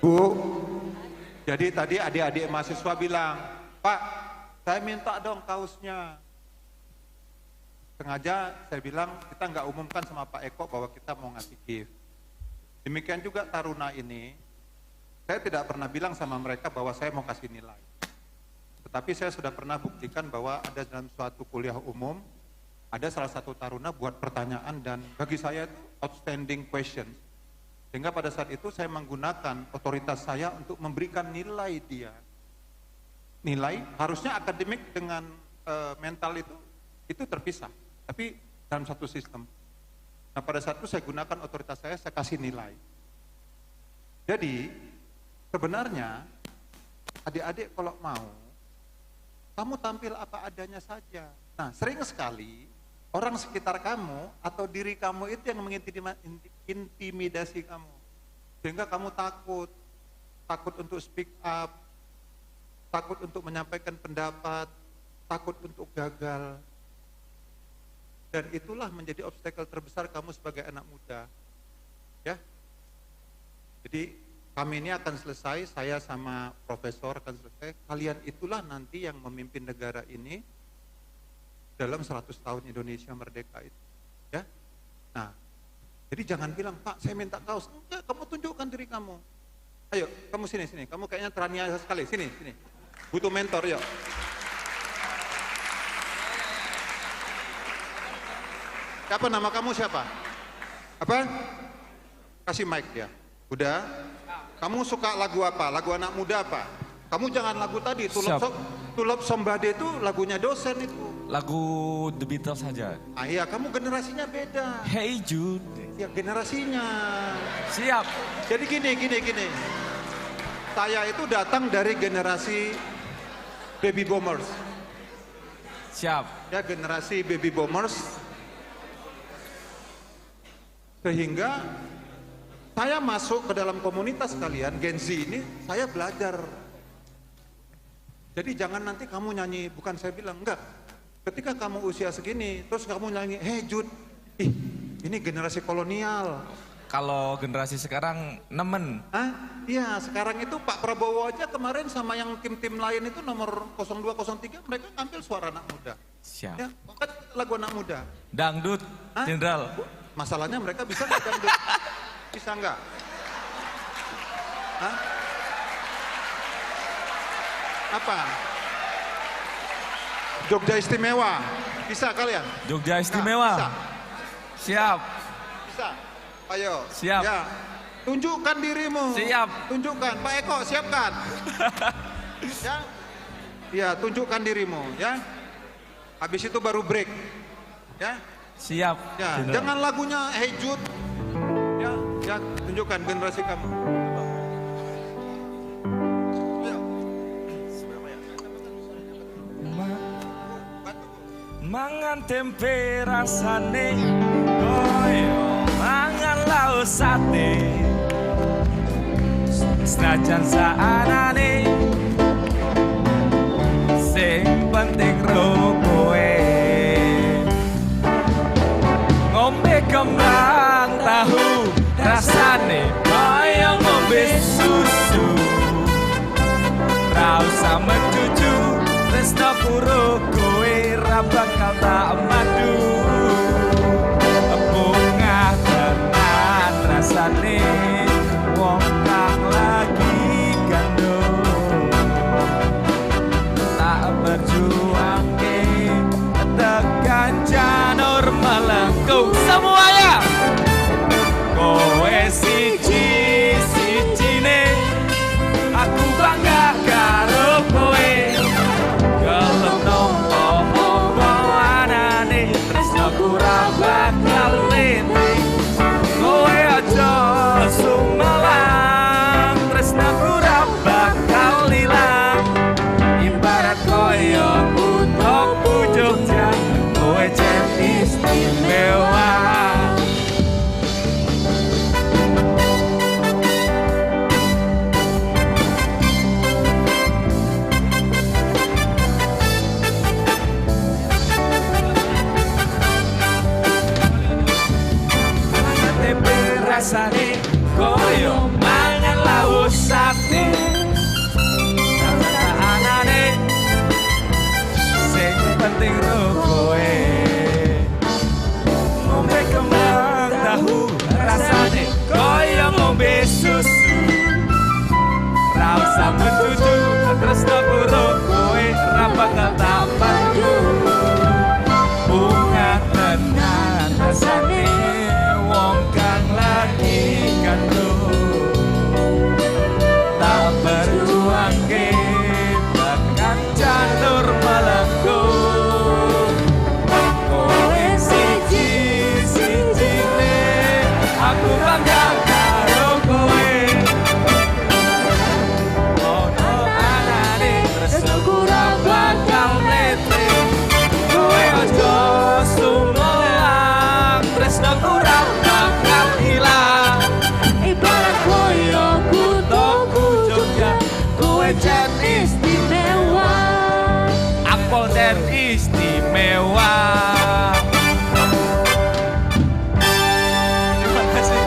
Bu, jadi tadi adik-adik mahasiswa bilang, Pak, saya minta dong kaosnya. Sengaja saya bilang kita nggak umumkan sama Pak Eko bahwa kita mau ngasih gift. Demikian juga Taruna ini, saya tidak pernah bilang sama mereka bahwa saya mau kasih nilai. Tetapi saya sudah pernah buktikan bahwa ada dalam suatu kuliah umum, ada salah satu Taruna buat pertanyaan dan bagi saya itu outstanding question. Sehingga pada saat itu saya menggunakan otoritas saya untuk memberikan nilai dia. Nilai harusnya akademik dengan mental itu terpisah, tapi dalam satu sistem. Nah pada saat itu saya gunakan otoritas saya kasih nilai. Jadi sebenarnya adik-adik kalau mau, kamu tampil apa adanya saja. Nah sering sekali orang sekitar kamu atau diri kamu itu yang mengintimidasi kamu. Sehingga kamu takut untuk speak up, takut untuk menyampaikan pendapat, takut untuk gagal. Dan itulah menjadi obstacle terbesar kamu sebagai anak muda. Ya. Jadi kami ini akan selesai, saya sama profesor akan selesai. Kalian itulah nanti yang memimpin negara ini dalam 100 tahun Indonesia merdeka itu, ya. Nah, jadi jangan bilang, Pak, saya minta kaos. Enggak, kamu tunjukkan diri kamu. Ayo, kamu sini. Kamu kayaknya teraniaya sekali. Sini. Butuh mentor, yuk. Siapa nama kamu siapa? Apa? Kasih mic dia. Udah? Kamu suka lagu apa? Lagu anak muda apa? Kamu jangan lagu tadi, Tulop Sombade itu lagunya dosen itu. Lagu The Beatles saja. Ah iya, kamu generasinya beda. Hey Jude. Ya generasinya. Siap. Jadi gini. Saya itu datang dari generasi baby boomers. Siap. Ya, generasi baby boomers. Sehingga saya masuk ke dalam komunitas kalian, Gen Z ini, saya belajar. Jadi jangan nanti kamu nyanyi, bukan saya bilang, enggak. Ketika kamu usia segini, terus kamu nyanyi, hey Jud, ih ini generasi kolonial. Kalau generasi sekarang nemen. Iya, sekarang itu Pak Prabowo aja kemarin sama yang tim-tim lain itu nomor 02, 03, mereka ngambil suara anak muda. Siap. Ya, bukan lagu anak muda. Dangdut, Jenderal. Masalahnya mereka bisa nggak dangdut? Bisa nggak? Apa? Jogja Istimewa, bisa kalian? Jogja Istimewa. Bisa. Siap. Bisa. Ayo. Siap. Ya. Tunjukkan dirimu. Siap. Tunjukkan. Pak Eko, siapkan. Ya. Ya, tunjukkan dirimu, ya. Habis itu baru break. Ya. Siap. Ya, Jenderal. jangan lagunya Hey Jude. Ya, ya, tunjukkan generasi kamu. Mangan tempe rasane koyo mangan laos sate. Senajan saanane sing penting ro kowe. Ngombe kembang tahu rasane koyo ngombe susu. Ra usah mencucu tresno kuro kowe ra bakal tak madu. Bungah tenan rasane wong kang lagi gandum. Tak berjuangke tekan janur melengkung semuanya. Kowe siji-sijine aku bangga karo kowe. Gelem nampa apa anane tresnaku ra bakal lete. Kowe aja sumelang tresnaku ra bakal ilang. Ibarat koyo untukku Jogja, kowe jen istimewa. Rasane koyo mangan laos sate. Anane sing penting ro kowe. Ngombe kembang tahu rasane koyo ngombe susu. Ra usah mencucu tresno karo kowe ra bakal tak pandu. Bunga tenan rasane wong kang lagi gandum. Tak berjuangke tekan janur melengkung. Kowe siji-sijine aku bangga karo kowe. Ono anane tresnaku ra bakal lete. Kowe aja sumelang tresnaku ra bakal ilang. Ibarat koyo kutoku Jogja, kowe jan istimewa. Akpol dan istimewa. Terima kasih.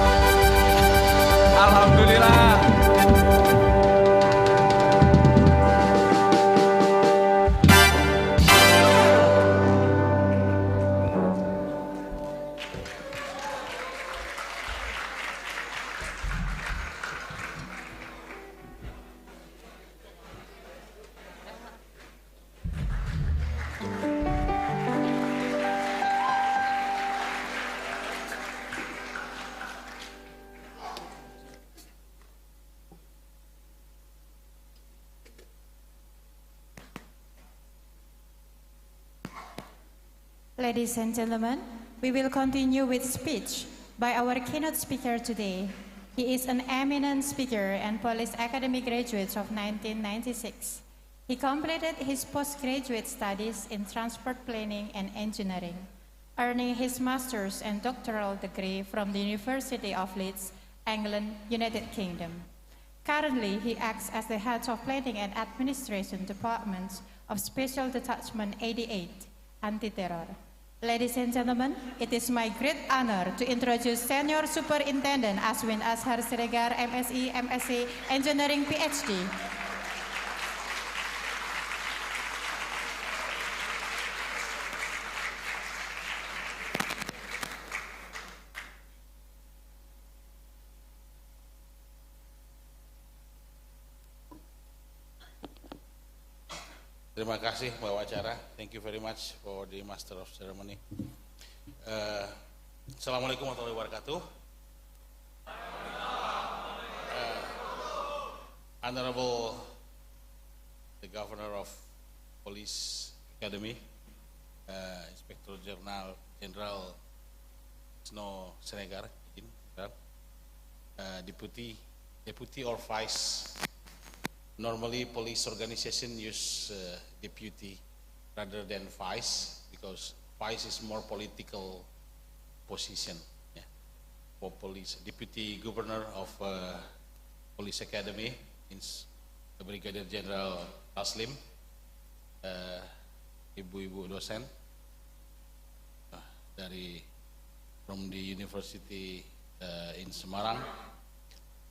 Alhamdulillah. Ladies and gentlemen, we will continue with speech by our keynote speaker today, He is an eminent speaker and Police Academy graduate of 1996. He completed his postgraduate studies in transport planning and engineering, earning his master's and doctoral degree from the University of Leeds, England, United Kingdom. Currently, he acts as the head of Planning and Administration Department of Special Detachment 88, Anti-Terror. Ladies and gentlemen, it is my great honor to introduce Senior Superintendent Aswin Ashar Siregar, MSc, MSc, Engineering PhD. Terima kasih Mbak Wacara. Thank you very much for the Master of Ceremony. Assalamualaikum warahmatullahi wabarakatuh. Honorable the Governor of Police Academy, Inspector General Snow Senegar, Deputy or Vice. Normally, police organization use deputy rather than vice because vice is more political position. Yeah. For police, Deputy Governor of Police Academy, Brigadier General Taslim, ibu-ibu dosen from the University in Semarang,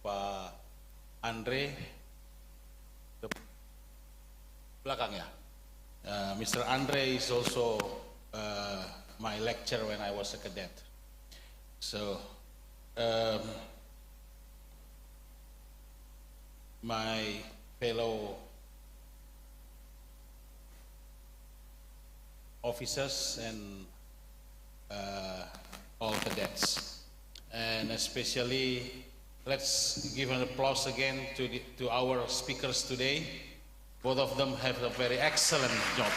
Pak Andre. Belakang ya. Mr. Andre is also my lecturer when I was a cadet. So my fellow officers and all cadets, and especially let's give an applause again to our speakers today. Both of them have a very excellent job.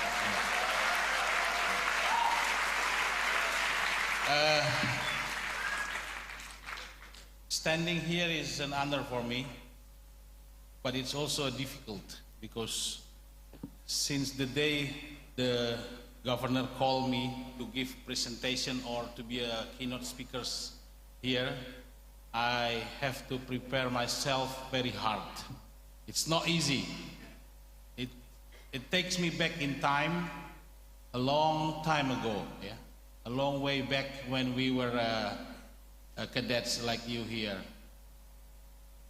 Standing here is an honor for me, but it's also difficult because since the day the governor called me to give presentation or to be a keynote speaker here, I have to prepare myself very hard. It's not easy. It takes me back in time, a long time ago, yeah? A long way back when we were cadets like you here.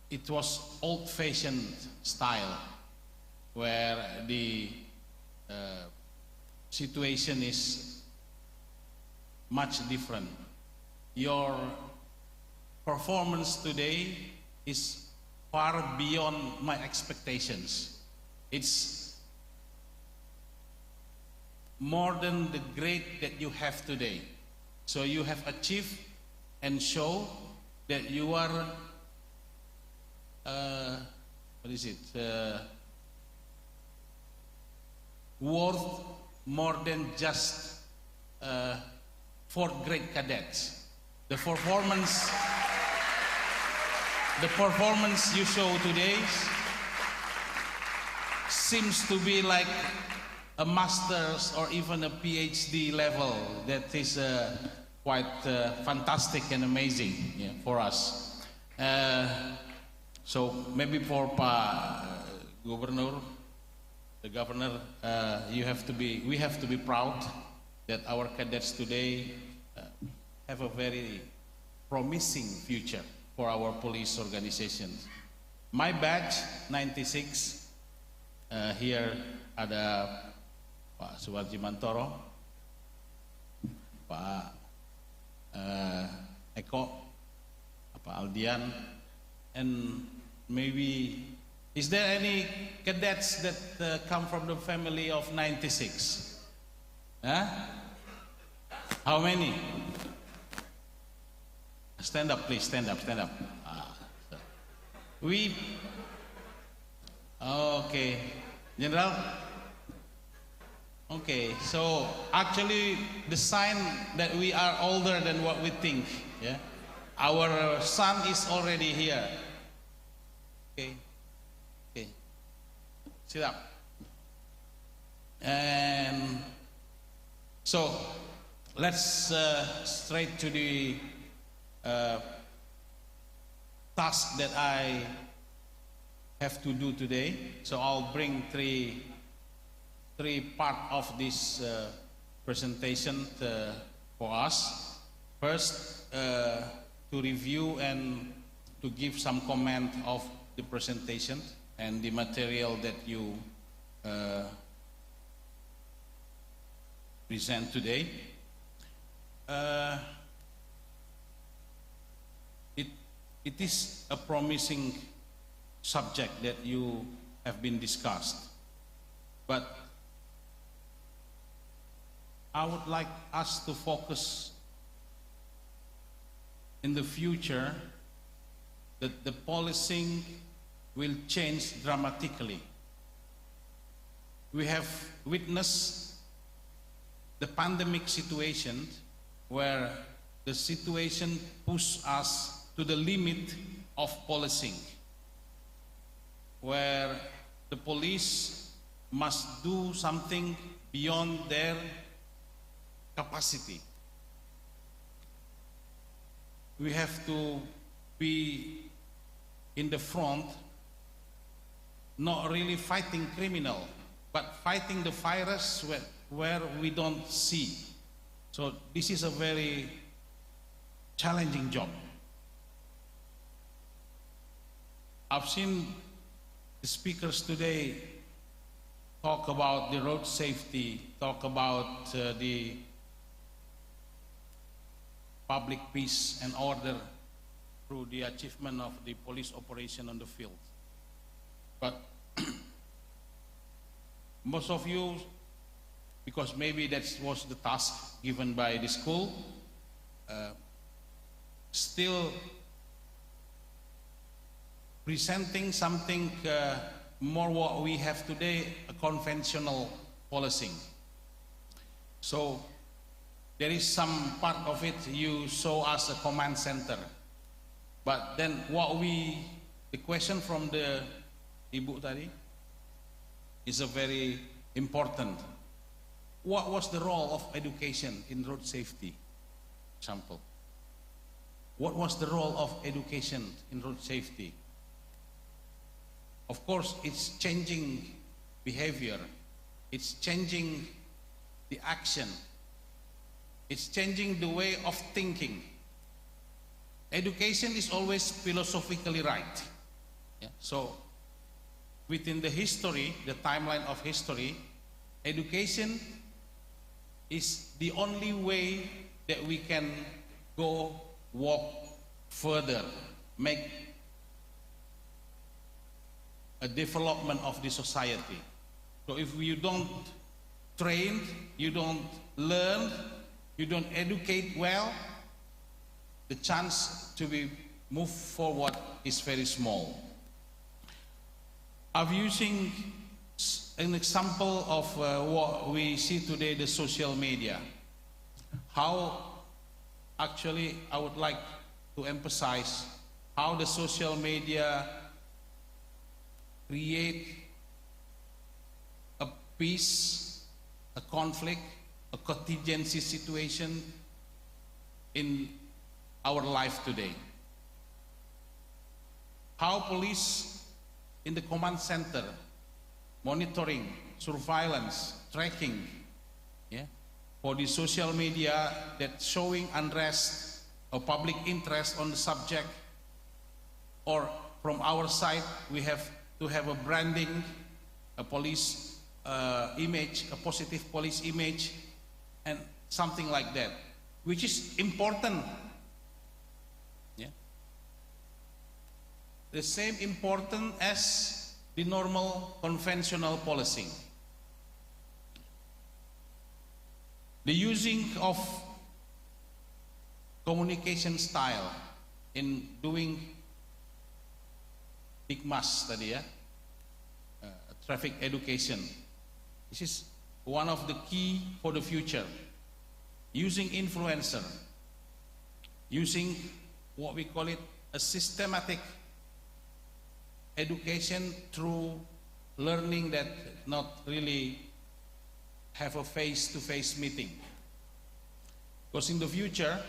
It was old-fashioned style, where the situation is much different. Your performance today is far beyond my expectations. It's more than the grade that you have today. So you have achieved and show that you are, worth more than just fourth grade cadets. The performance you show today seems to be like a master's or even a PhD level. That is quite fantastic and amazing, yeah, for us. So maybe for Governor, the Governor, we have to be proud that our cadets today have a very promising future for our police organizations. My batch, 96, here ada Pak Suwarji Mantoro, Pak Eko, Pak Aldian, and maybe, is there any cadets that come from the family of 96? Huh? How many? Stand up, please, stand up. Okay, General. Okay, so actually the sign that we are older than what we think, yeah? Our son is already here. Okay. Okay. Sit up. And so let's straight to the task that I have to do today. So I'll bring three part of this presentation for us. First, to review and to give some comment of the presentation and the material that you present today. It is a promising subject that you have been discussed, but I would like us to focus in the future that the policing will change dramatically. We have witnessed the pandemic situation where the situation pushed us to the limit of policing, where the police must do something beyond their capacity. We have to be in the front, not really fighting criminal, but fighting the virus where we don't see. So this is a very challenging job. I've seen the speakers today talk about the road safety, talk about the public peace and order through the achievement of the police operation on the field. But most of you, because maybe that was the task given by the school, still presenting something more what we have today, a conventional policing. So there is some part of it you saw as a command center. But then the question from the Ibu tadi is a very important. What was the role of education in road safety? Example. What was the role of education in road safety? Of course, it's changing behavior. It's changing the action. It's changing the way of thinking. Education is always philosophically right. Yeah? So, within the history, the timeline of history, education is the only way that we can walk further, make a development of the society. So if you don't train, you don't learn, you don't educate well, the chance to be moved forward is very small. I'm using an example of what we see today, the social media. How actually I would like to emphasize how the social media create a peace, a conflict, a contingency situation in our life today. How police in the command center, monitoring, surveillance, tracking, yeah, for the social media that showing unrest or public interest on the subject, or from our side we have to have a branding, a police image, a positive police image, and something like that, which is important. Yeah. The same important as the normal conventional policing. The using of communication style in doing big mass tadi ya, traffic education. This is one of the key for the future. Using influencer, using what we call it a systematic education through learning that not really have a face-to-face meeting. Because in the future,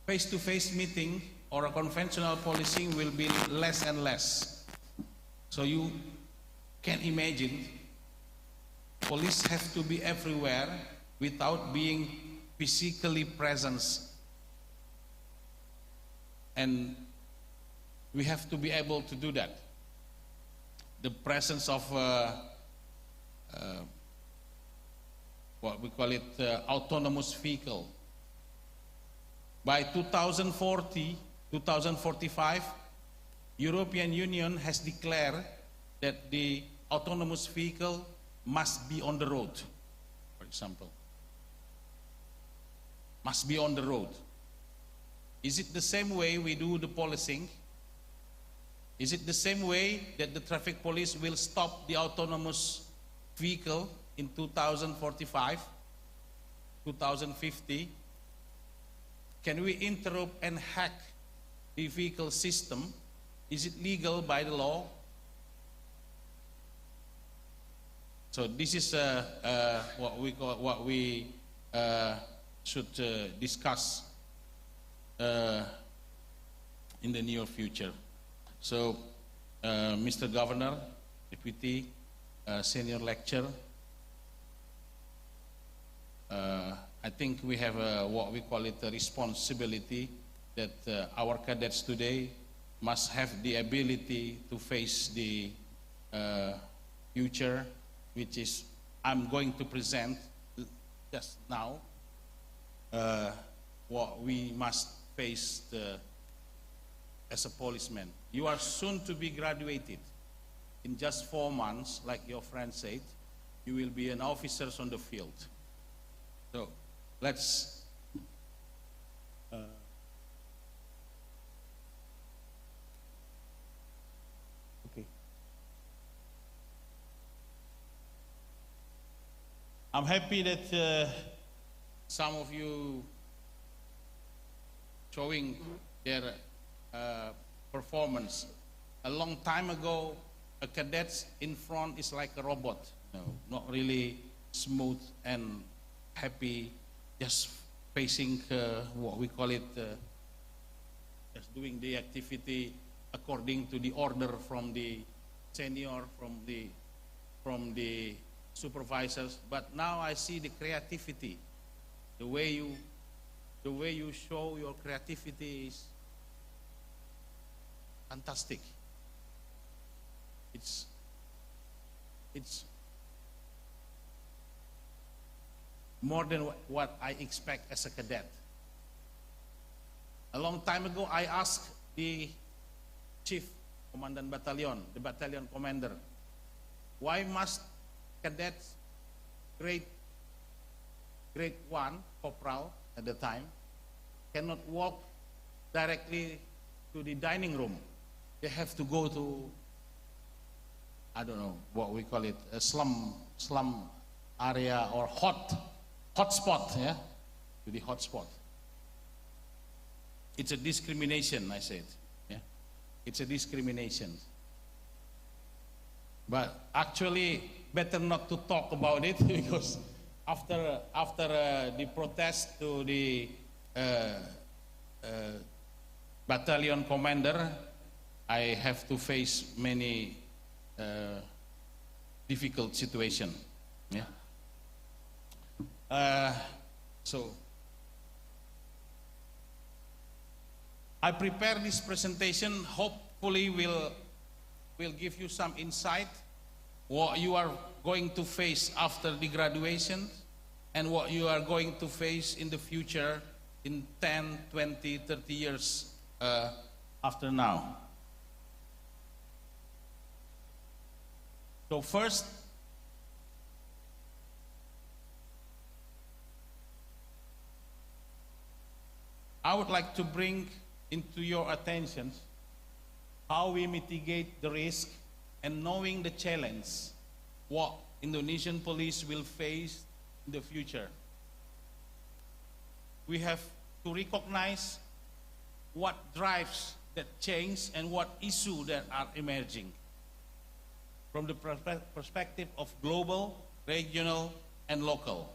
face-to-face meeting or a conventional policing will be less and less. So you can imagine police have to be everywhere without being physically present. And we have to be able to do that. The presence of what we call it autonomous vehicle. By 2040, 2045, European Union has declared that the autonomous vehicle must be on the road, for example. Must be on the road. Is it the same way we do the policing? Is it the same way that the traffic police will stop the autonomous vehicle in 2045, 2050? Can we interrupt and hack the vehicle system? Is it legal by the law? So this is what we should discuss in the near future. So, Mr. Governor, Deputy, Senior Lecturer, I think we have what we call it a responsibility that our cadets today must have the ability to face the future, which is I'm going to present just now what we must face as a policeman. You are soon to be graduated. In just 4 months, like your friend said, you will be an officer on the field. So let's okay. I'm happy that some of you showing their performance. A long time ago, a cadet in front is like a robot, not really smooth and happy, just facing what we call it, just doing the activity according to the order from the senior, from the supervisors. But now I see the creativity, the way you show your creativity is fantastic. It's more than what I expect as a cadet. A long time ago, I asked the chief commandant battalion, the battalion commander, why must cadets grade 1, corporal at the time, cannot walk directly to the dining room? They have to go to, I don't know what we call it, a slum area or hotspot, yeah, to the hotspot. It's a discrimination, I said, yeah, it's a discrimination. But actually, better not to talk about it because after the protest to the battalion commander, I have to face many difficult situation. Yeah. So I prepare this presentation. Hopefully, will give you some insight what you are going to face after the graduation and what you are going to face in the future in 10, 20, 30 years after now. So first, I would like to bring into your attention how we mitigate the risk and knowing the challenge what Indonesian police will face in the future. We have to recognize what drives that change and what issues that are emerging from the perspective of global, regional, and local.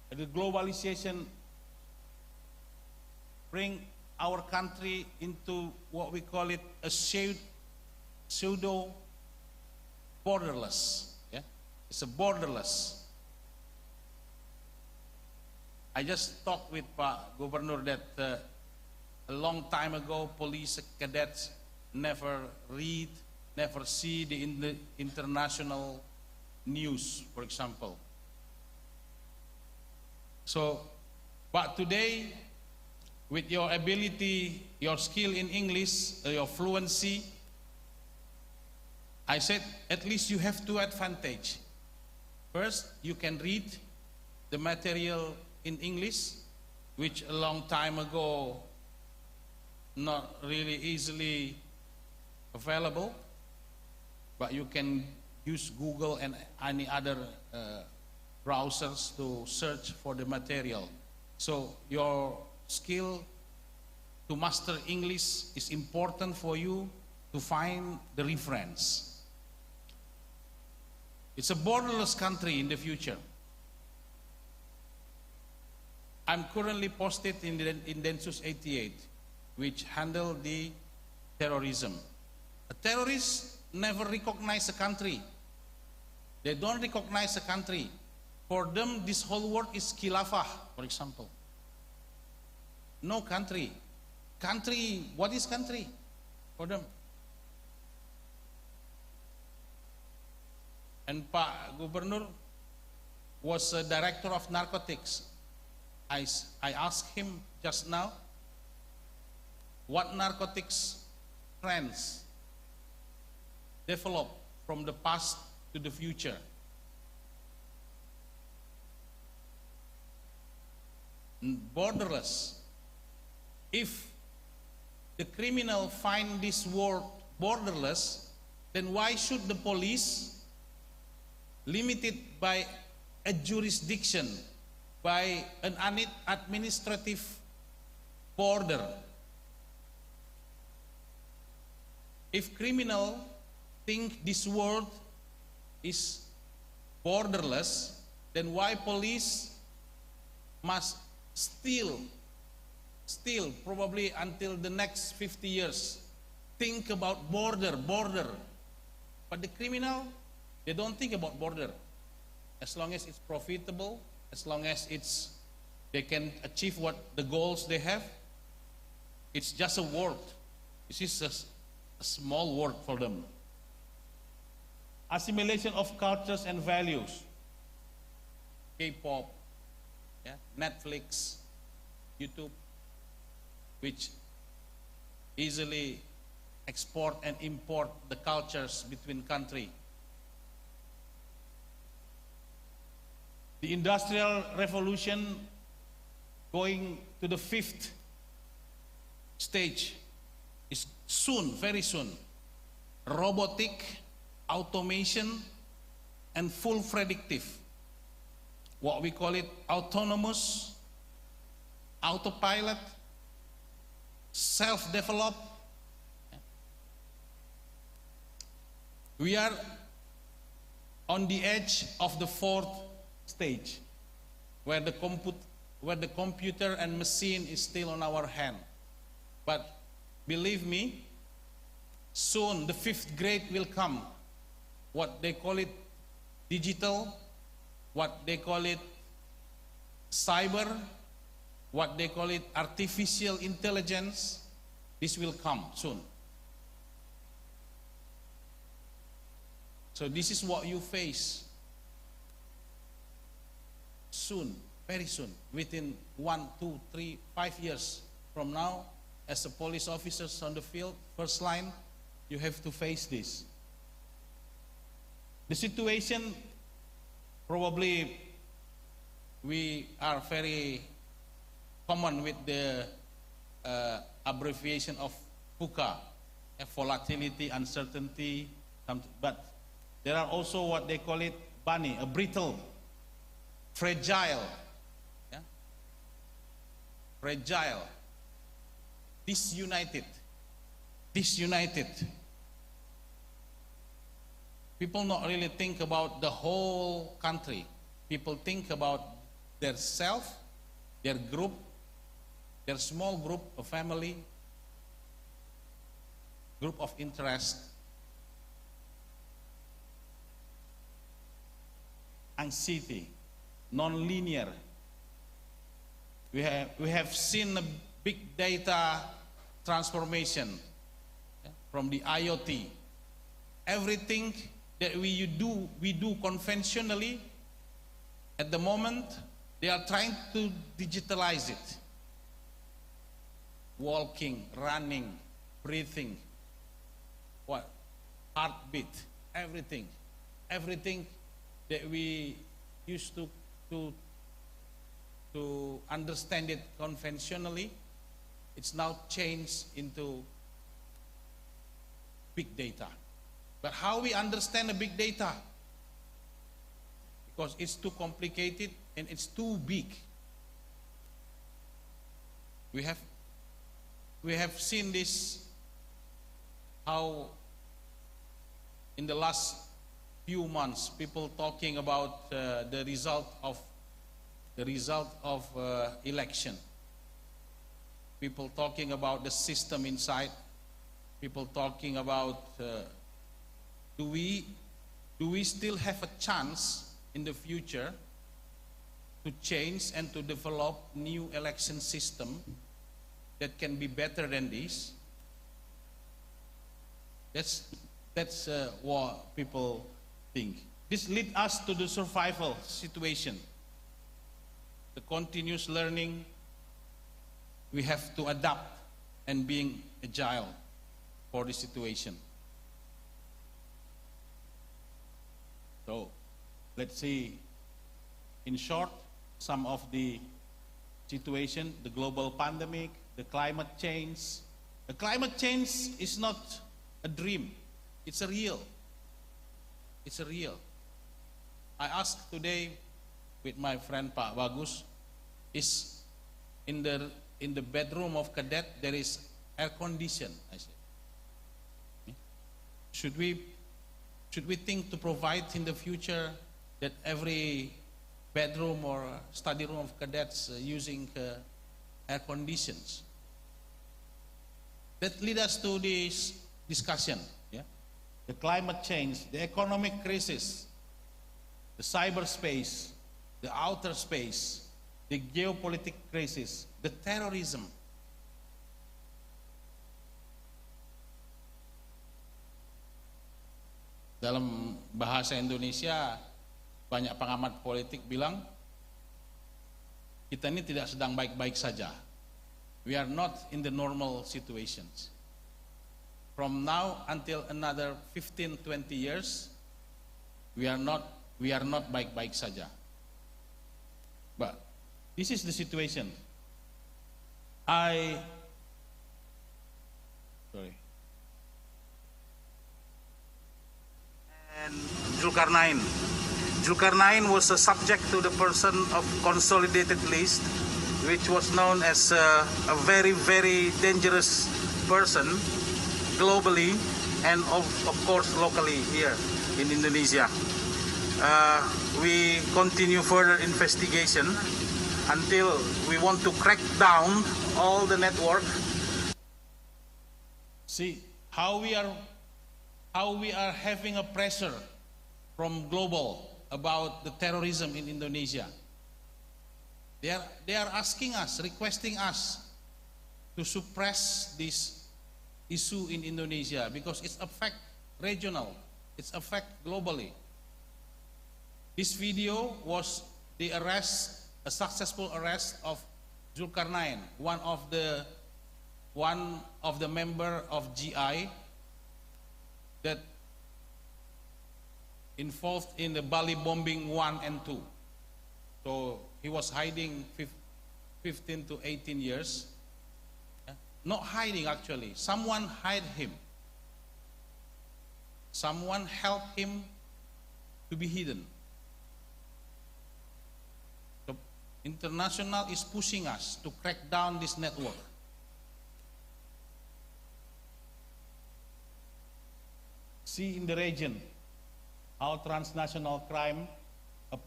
The globalization bring our country into what we call it a pseudo borderless. Yeah? It's a borderless. I just talked with Pak Governor that a long time ago, police cadets never read, never see the international news, for example. So, but today, with your ability, your skill in English, your fluency, I said at least you have two advantages. First, you can read the material in English, which a long time ago not really easily available, but you can use Google and any other browsers to search for the material. So your skill to master English is important for you to find the reference. It's a borderless country in the future. I'm currently posted in Densus 88, which handle the terrorism. A terrorist never recognize a country. They don't recognize a country. For them, this whole world is khilafah, for example. No country. Country, what is country for them? And Pak Gubernur was a director of narcotics. I asked him just now, what narcotics trends develop from the past to the future? Borderless. If the criminal find this word borderless, then why should the police limit it by a jurisdiction, by an administrative border? If criminal think this world is borderless, then why police must still probably until the next 50 years think about border. But the criminal, they don't think about border. As long as it's profitable, as long as they can achieve what the goals they have, it's just a word. This is a small word for them. Assimilation of cultures and values. K-pop, yeah, Netflix, YouTube, which easily export and import the cultures between countries. The Industrial Revolution going to the 5th stage is soon, very soon. Robotic, automation, and full predictive. What we call it autonomous, autopilot, self-develop. We are on the edge of the 4th stage, where the computer and machine is still on our hand. But believe me, soon the 5th grade will come. What they call it digital, what they call it cyber, what they call it artificial intelligence, this will come soon. So this is what you face soon, very soon, within 1, 2, 3, 5 years from now. As a police officers on the field, first line, you have to face this. The situation, probably we are very common with the abbreviation of VUCA, volatility, uncertainty, but there are also what they call it bunny, a brittle, fragile, yeah? fragile, disunited. People not really think about the whole country. People think about their self, their group, their small group of family, group of interest. Anxiety, non-linear. We have seen a big data transformation from the IoT. Everything that we do conventionally, at the moment, they are trying to digitalize it. Walking, running, breathing, heartbeat, everything that we used to understand it conventionally, it's now changed into big data. But how we understand the big data? Because it's too complicated and it's too big. We have seen this, how in the last few months people talking about the result of election. People talking about the system inside. People talking about do we still have a chance in the future to change and to develop new election system that can be better than this? That's what people think. This leads us to the survival situation. The continuous learning, we have to adapt and being agile for the situation. So, let's see, in short, some of the situation, the global pandemic, the climate change. The climate change is not a dream, it's a real. It's a real. I asked today with my friend Pak Bagus, is in the bedroom of Cadet there is air condition, I said. Should we think to provide in the future that every bedroom or study room of Cadets using air conditions? That leads us to this discussion. Yeah? The climate change, the economic crisis, the cyberspace, the outer space, the geopolitical crisis, the terrorism. Dalam bahasa Indonesia, banyak pengamat politik bilang, kita ini tidak sedang baik-baik saja. We are not in the normal situations. From now until another 15-20 years, we are not baik-baik saja. But this is the situation. And Zulkarnain was a subject to the person of consolidated list, which was known as a very, very dangerous person globally and of course locally here in Indonesia. We continue further investigation until we want to crack down all the network. See how we are having a pressure from global about the terrorism in Indonesia. They are asking us, requesting us to suppress this issue in Indonesia because it's affect regional, it's affect globally. This video was a successful arrest of Zulkarnain, one of the member of GI that involved in the Bali bombing 1 and 2. So he was hiding 15 to 18 years. Not hiding actually, someone hid him. Someone helped him to be hidden. So International is pushing us to crack down this network. See in the region how transnational crime,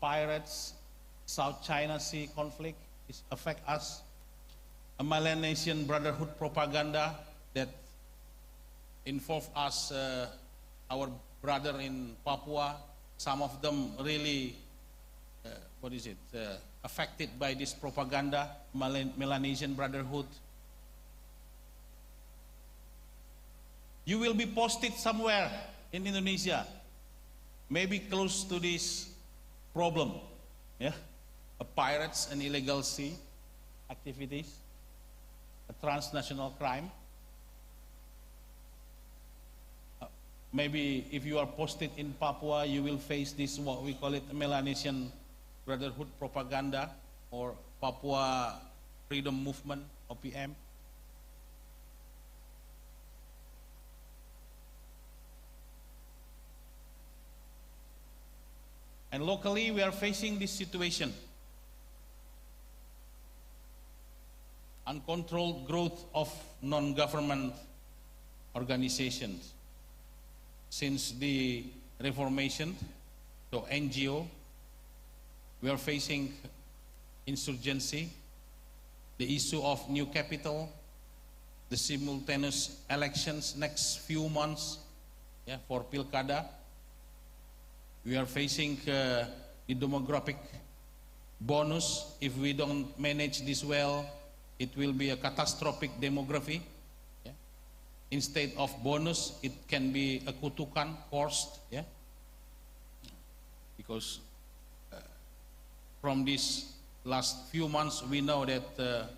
pirates, South China Sea conflict affect us, a Melanesian Brotherhood propaganda that involve us, our brother in Papua, some of them really, affected by this propaganda, Melanesian Brotherhood. You will be posted somewhere in Indonesia, maybe close to this problem, yeah? Pirates and illegal sea activities, a transnational crime. Maybe if you are posted in Papua, you will face this, what we call it, Melanesian Brotherhood propaganda, or Papua Freedom Movement, OPM. And locally, we are facing this situation. Uncontrolled growth of non-government organizations. Since the Reformation, so NGO, we are facing insurgency, the issue of new capital, the simultaneous elections next few months, yeah, for Pilkada. We are facing the demographic bonus. If we don't manage this well, it will be a catastrophic demography. Yeah? Instead of bonus, it can be a kutukan, cost. Yeah? Because from these last few months, we know that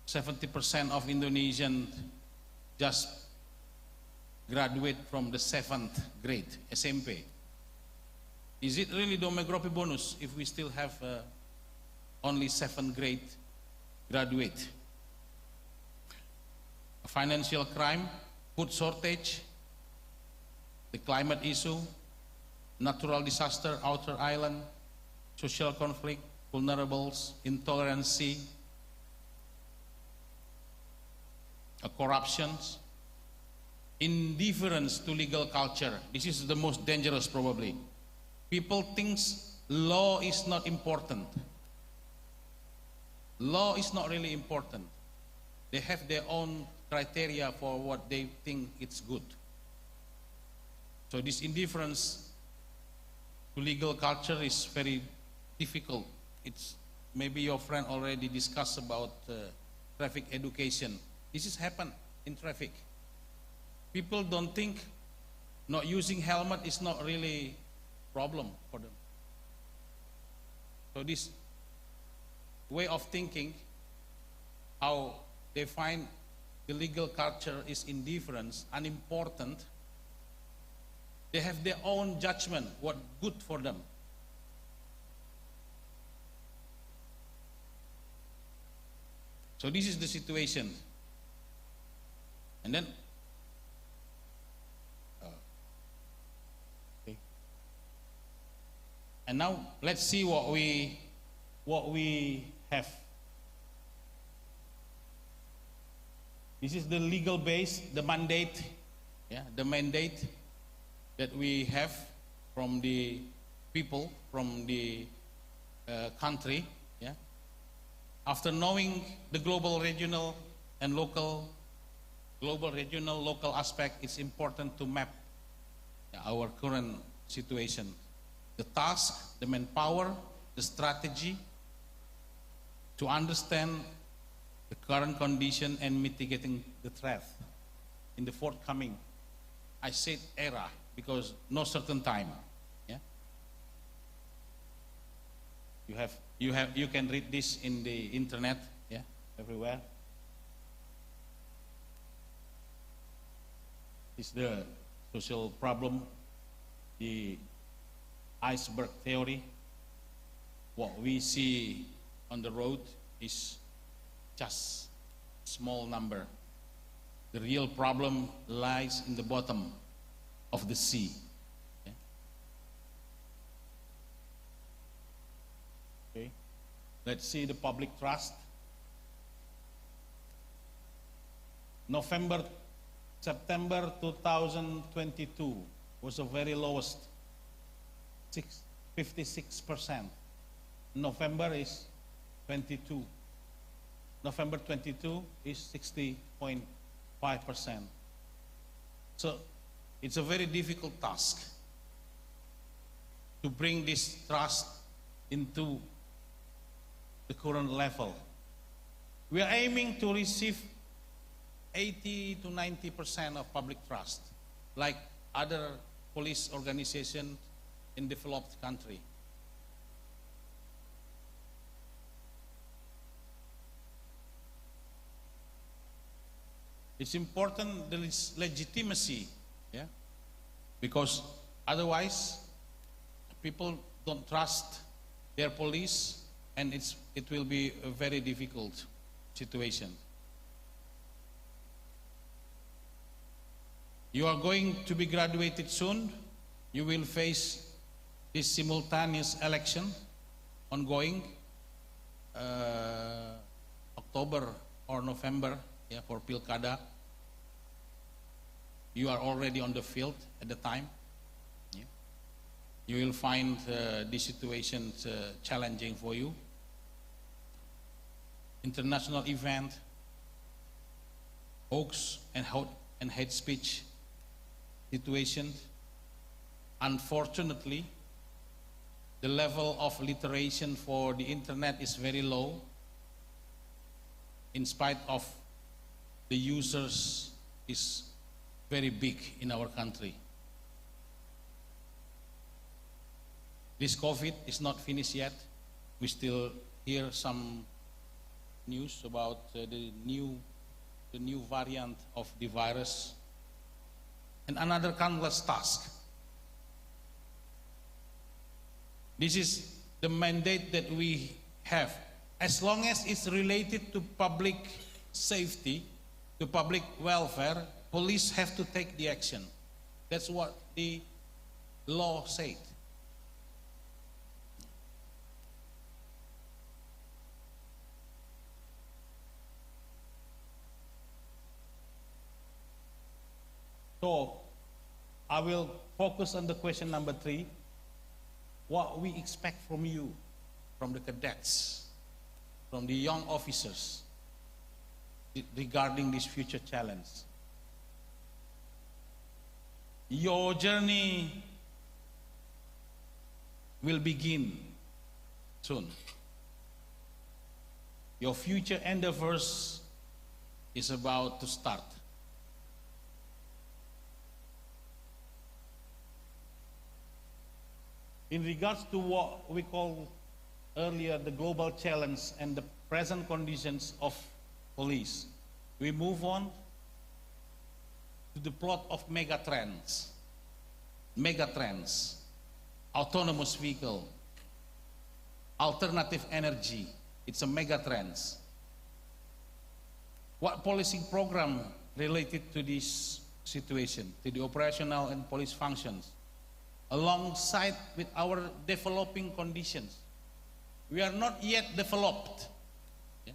70% of Indonesians just graduate from the 7th grade, SMP. Is it really demographic bonus if we still have only 7th grade graduate? A financial crime, food shortage, the climate issue, natural disaster, outer island, social conflict, vulnerables, intolerance, corruptions, indifference to legal culture. This is the most dangerous probably. People think law is not important. Law is not really important. They have their own criteria for what they think it's good. So this indifference to legal culture is very difficult. It's maybe your friend already discussed about traffic education. This has happened in traffic. People don't think not using helmet is not really problem for them. So this way of thinking, how they find the legal culture is indifference, unimportant, they have their own judgment, what good for them. So this is the situation. And then and now let's see what we have. This is the legal base, the mandate, yeah, the mandate that we have from the people, from the country. Yeah. After knowing the global, regional, and local aspect, it's important to map our current situation. The task, the manpower, the strategy, to understand the current condition and mitigating the threat in the forthcoming. I said era because no certain time. Yeah. You can read this in the internet. Yeah, everywhere. It's the social problem, the iceberg theory. What we see on the road is just a small number. The real problem lies in the bottom of the sea. Yeah? Let's see the public trust. September 2022 was the very lowest, 56%. November is 22. November 22 is 60.5%. So it's a very difficult task to bring this trust into the current level. We are aiming to receive 80 to 90% of public trust, like other police organizations in developed country. It's important there is legitimacy, yeah, because otherwise people don't trust their police, and it will be a very difficult situation. You are going to be graduated soon. You will face this simultaneous election ongoing October or November, yeah, for Pilkada. You are already on the field at the time. Yeah. You will find this situation challenging for you. International event, hoax and hate speech situation. Unfortunately, the level of literation for the internet is very low, in spite of the users is very big in our country. This COVID is not finished yet. We still hear some news about the new variant of the virus, and another countless task. This is the mandate that we have. As long as it's related to public safety, to public welfare, police have to take the action. That's what the law said. So, I will focus on the question number 3. What we expect from you, from the cadets, from the young officers, regarding this future challenge. Your journey will begin soon. Your future endeavors is about to start. In regards to what we call earlier the global challenge and the present conditions of police, we move on to the plot of megatrends. Megatrends, autonomous vehicle, alternative energy, it's a megatrends. What policing program related to this situation, to the operational and police functions, alongside with our developing conditions? We are not yet developed. Yeah?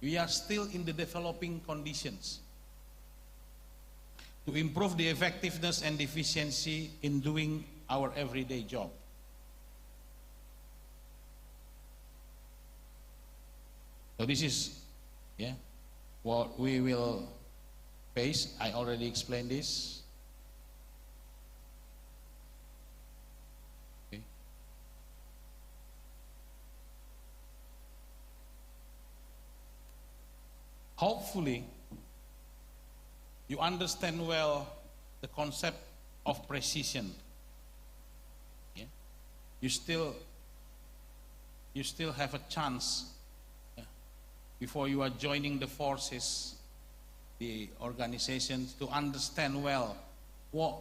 We are still in the developing conditions to improve the effectiveness and efficiency in doing our everyday job. So this is, yeah, what we will face. I already explained this. Hopefully, you understand well the concept of precision. Yeah? You still have a chance, yeah, before you are joining the forces, the organizations, to understand well what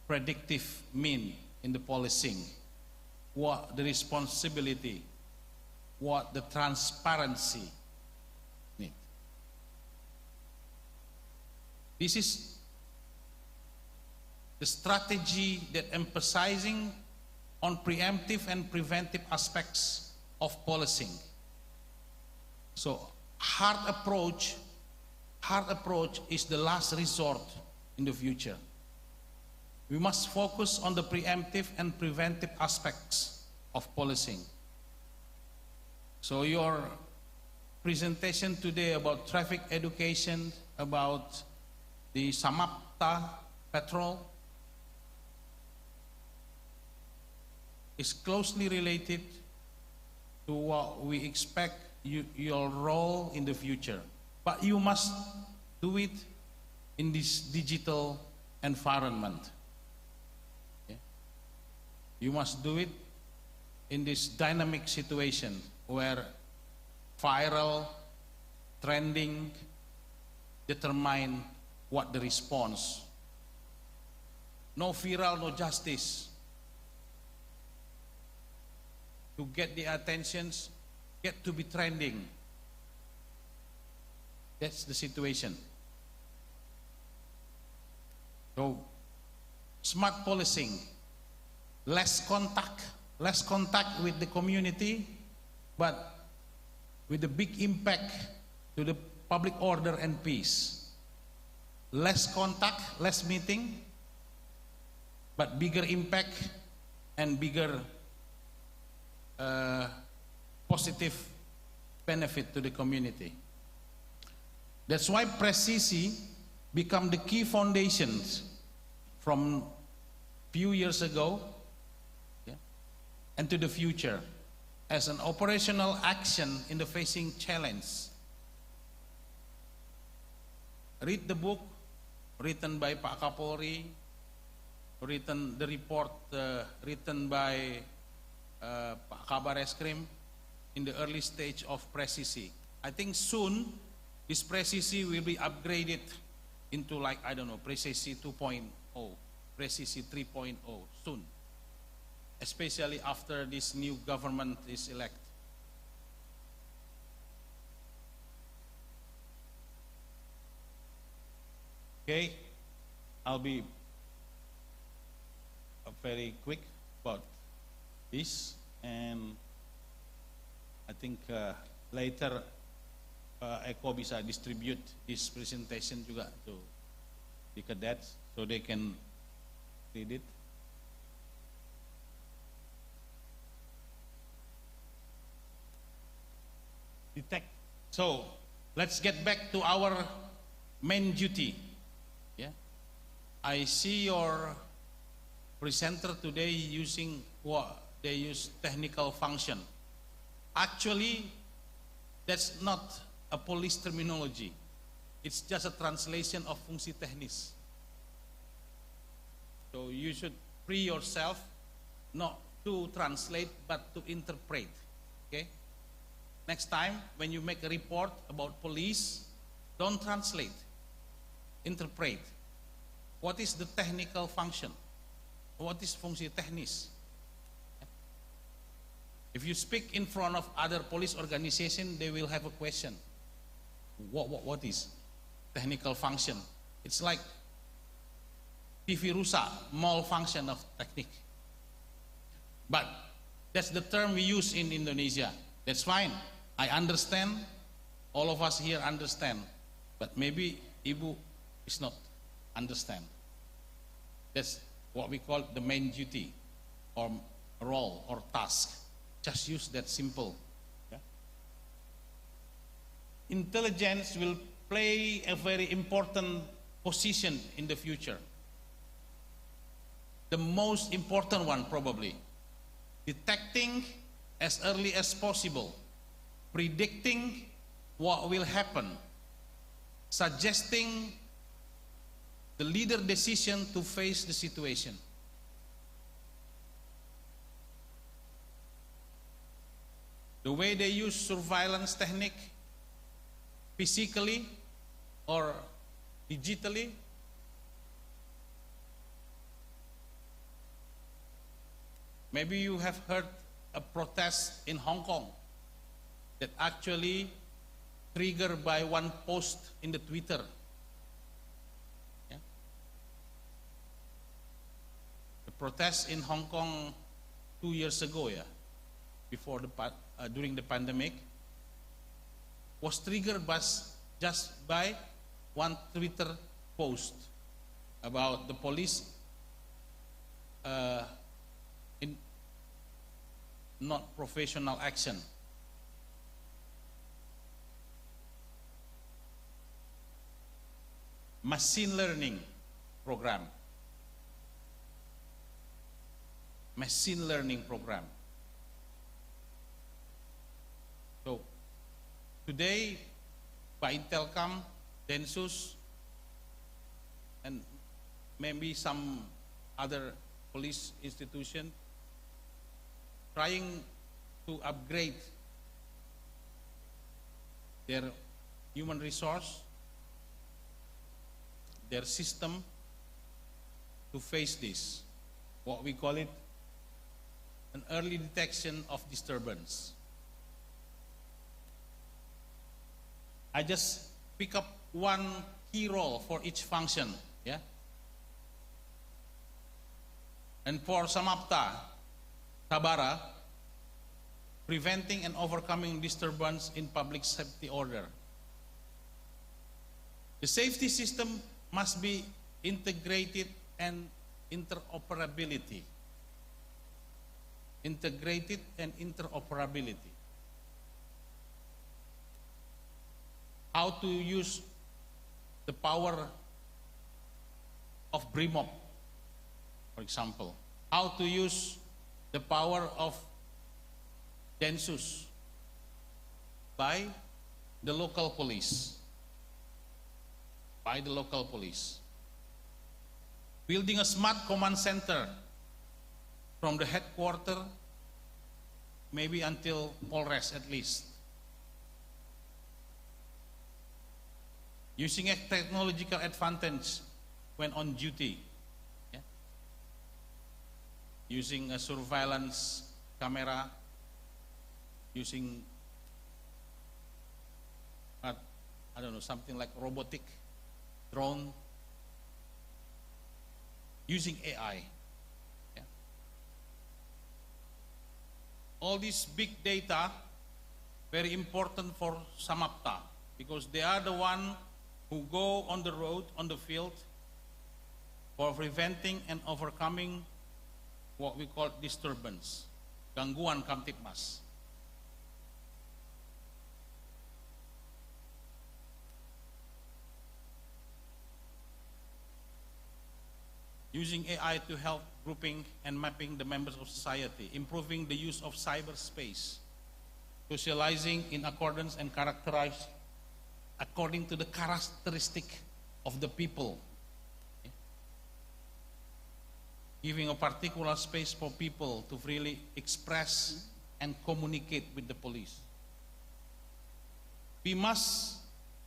predictive mean in the policing, what the responsibility, what the transparency. This is the strategy that emphasizing on preemptive and preventive aspects of policing. So hard approach is the last resort in the future. We must focus on the preemptive and preventive aspects of policing. So your presentation today about traffic education, about the Samapta patrol, is closely related to what we expect your role in the future. But you must do it in this digital environment. Okay? You must do it in this dynamic situation where viral, trending determine what the response. No viral, no justice. To get the attentions, get to be trending. That's the situation. So, smart policing, less contact with the community, but with a big impact to the public order and peace. Less contact, less meeting, but bigger impact and bigger positive benefit to the community. That's why Presisi become the key foundations from few years ago, yeah, and to the future as an operational action in the facing challenge. Read the book written by Pak Kapolri, the report written by Pak Kabar Eskrim in the early stage of Presisi. I think soon this Presisi will be upgraded into, like, I don't know, Presisi 2.0, Presisi 3.0 soon, especially after this new government is elected. Okay, I'll be very quick about this, and I think later Eko bisa distribute this presentation juga to the cadets so they can read it. So let's get back to our main duty. Yeah, I see your presenter today using what they use technical function. Actually, that's not a police terminology. It's just a translation of fungsi teknis. So you should free yourself not to translate but to interpret. Okay? Next time when you make a report about police, don't translate. Interpret. What is the technical function? What is fungsi teknis? If you speak in front of other police organization, they will have a question. What is technical function? It's like TV rusak, malfunction of technique. But that's the term we use in Indonesia. That's fine. I understand. All of us here understand. But maybe Ibu is not understand. That's what we call the main duty or role or task. Just use that simple. Yeah? Intelligence will play a very important position in the future. The most important one probably. Detecting as early as possible, predicting what will happen, suggesting the leader decision to face the situation. The way they use surveillance technique, physically or digitally, maybe you have heard a protest in Hong Kong that actually triggered by one post in the Twitter. Yeah? The protest in Hong Kong 2 years ago, yeah, before during the pandemic, was triggered just by one Twitter post about the police in not professional action. Machine learning program. Machine learning program. So today, by Intelcam, Densus, and maybe some other police institution trying to upgrade their human resource, their system to face this, what we call it, an early detection of disturbance. I just pick up one key role for each function, yeah? And for Samapta, Tabara, preventing and overcoming disturbance in public safety order. The safety system must be integrated and interoperability. Integrated and interoperability. How to use the power of BRIMOP, for example. How to use the power of Densus by the local police. By the local police. Building a smart command center from the headquarters, maybe until Polres at least. Using a technological advantage when on duty. Yeah? Using a surveillance camera, using, I don't know, something like robotic drone, using AI. Yeah? All these big data, very important for Samapta, because they are the one who go on the road, on the field, for preventing and overcoming what we call disturbance, gangguan kamtipmas. Using AI to help grouping and mapping the members of society, improving the use of cyberspace, socializing in accordance and characterized according to the characteristic of the people. Okay? Giving a particular space for people to freely express and communicate with the police. We must,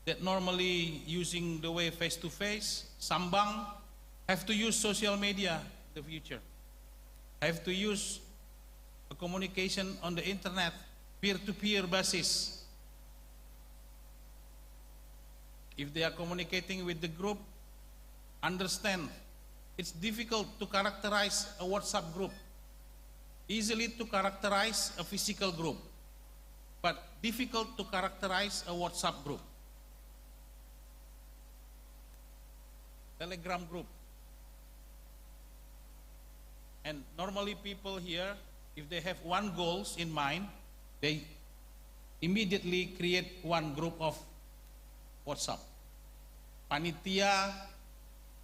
that normally using the way face-to-face, sambang, have to use social media in the future. Have to use a communication on the internet, peer-to-peer basis. If they are communicating with the group, understand it's difficult to characterize a WhatsApp group. Easily to characterize a physical group, but difficult to characterize a WhatsApp group. Telegram group. And normally people here, if they have one goals in mind, they immediately create one group of WhatsApp. Panitia,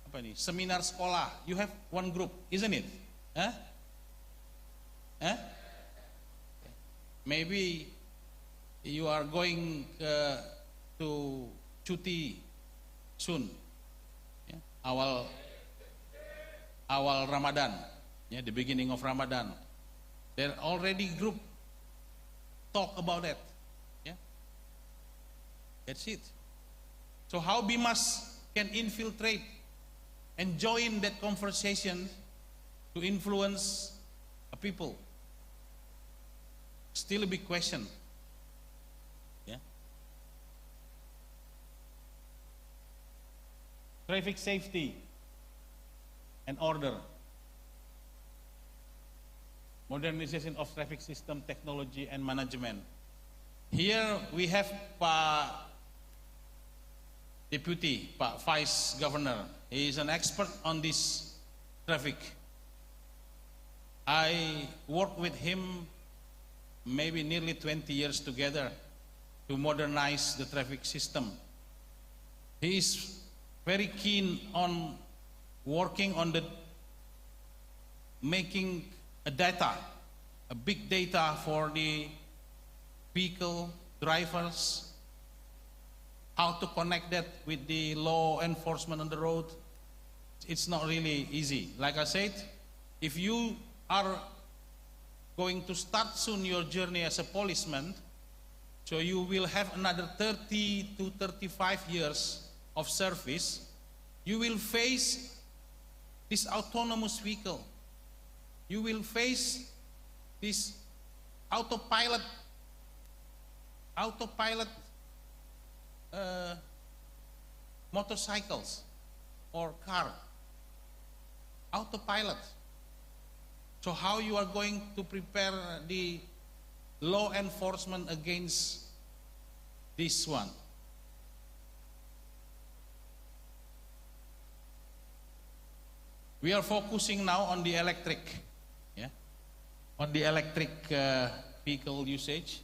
apa nih? Seminar sekolah. You have one group, isn't it? Huh? Huh? Maybe you are going to cuti soon. Yeah? Awal Ramadan. Yeah, the beginning of Ramadan. There already group talk about that. Yeah? That's it. So how BIMAS can infiltrate and join that conversation to influence a people? Still a big question. Yeah? Traffic safety and order. modernization of traffic system, technology, and management. Here we have Pak Deputy, Pak Vice Governor. He is an expert on this traffic. I worked with him maybe nearly 20 years together to modernize the traffic system. He is very keen on working on the making a data, a big data for the vehicle drivers, how to connect that with the law enforcement on the road. It's not really easy. Like I said, if you are going to start soon your journey as a policeman, so you will have another 30 to 35 years of service, you will face this autonomous vehicle. You will face this autopilot motorcycles or car. Autopilot. So how you are going to prepare the law enforcement against this one? We are focusing now on the electric, on the electric vehicle usage.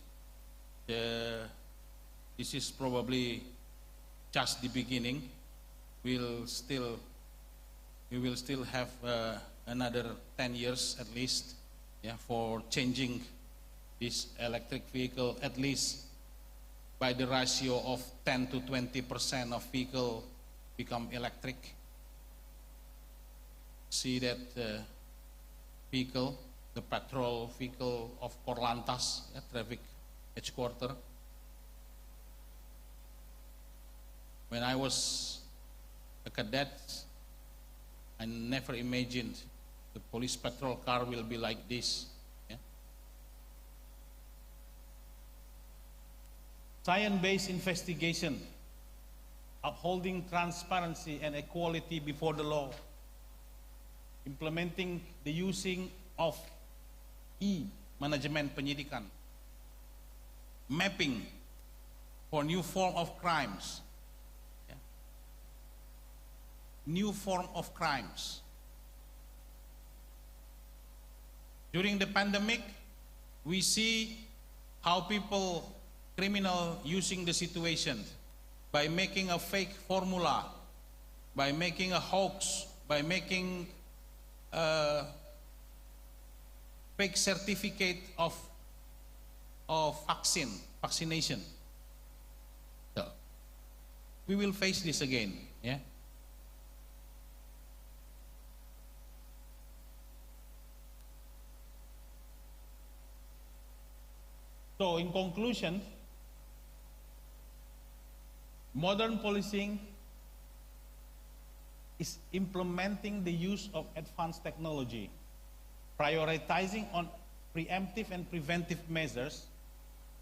This is probably just the beginning. We will still have another 10 years at least, for changing this electric vehicle, at least by the ratio of 10 to 20% of vehicle become electric. See that vehicle, the patrol vehicle of Korlantas, traffic headquarters. When I was a cadet, I never imagined the police patrol car will be like this. Science-based investigation, upholding transparency and equality before the law, implementing the using of e-management penyidikan, mapping for new form of crimes, new form of crimes. During the pandemic, we see how people, criminal, using the situation by making a fake formula, by making a hoax, by making a fake certificate of vaccination. So, we will face this again, So in conclusion, modern policing is implementing the use of advanced technology, prioritizing on preemptive and preventive measures,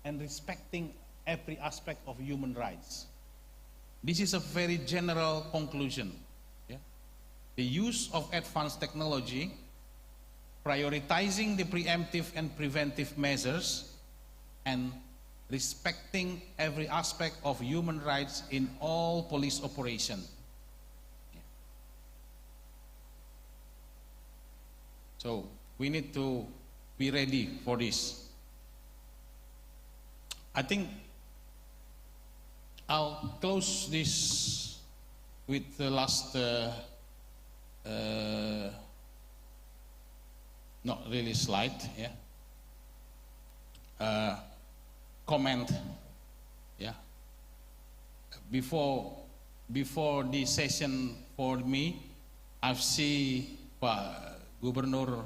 and respecting every aspect of human rights. This is a very general conclusion. The use of advanced technology, prioritizing the preemptive and preventive measures, and respecting every aspect of human rights in all police operations. So we need to be ready for this. I think I'll close this with the last, not really slide, comment, Before the session for me, I've seen Governor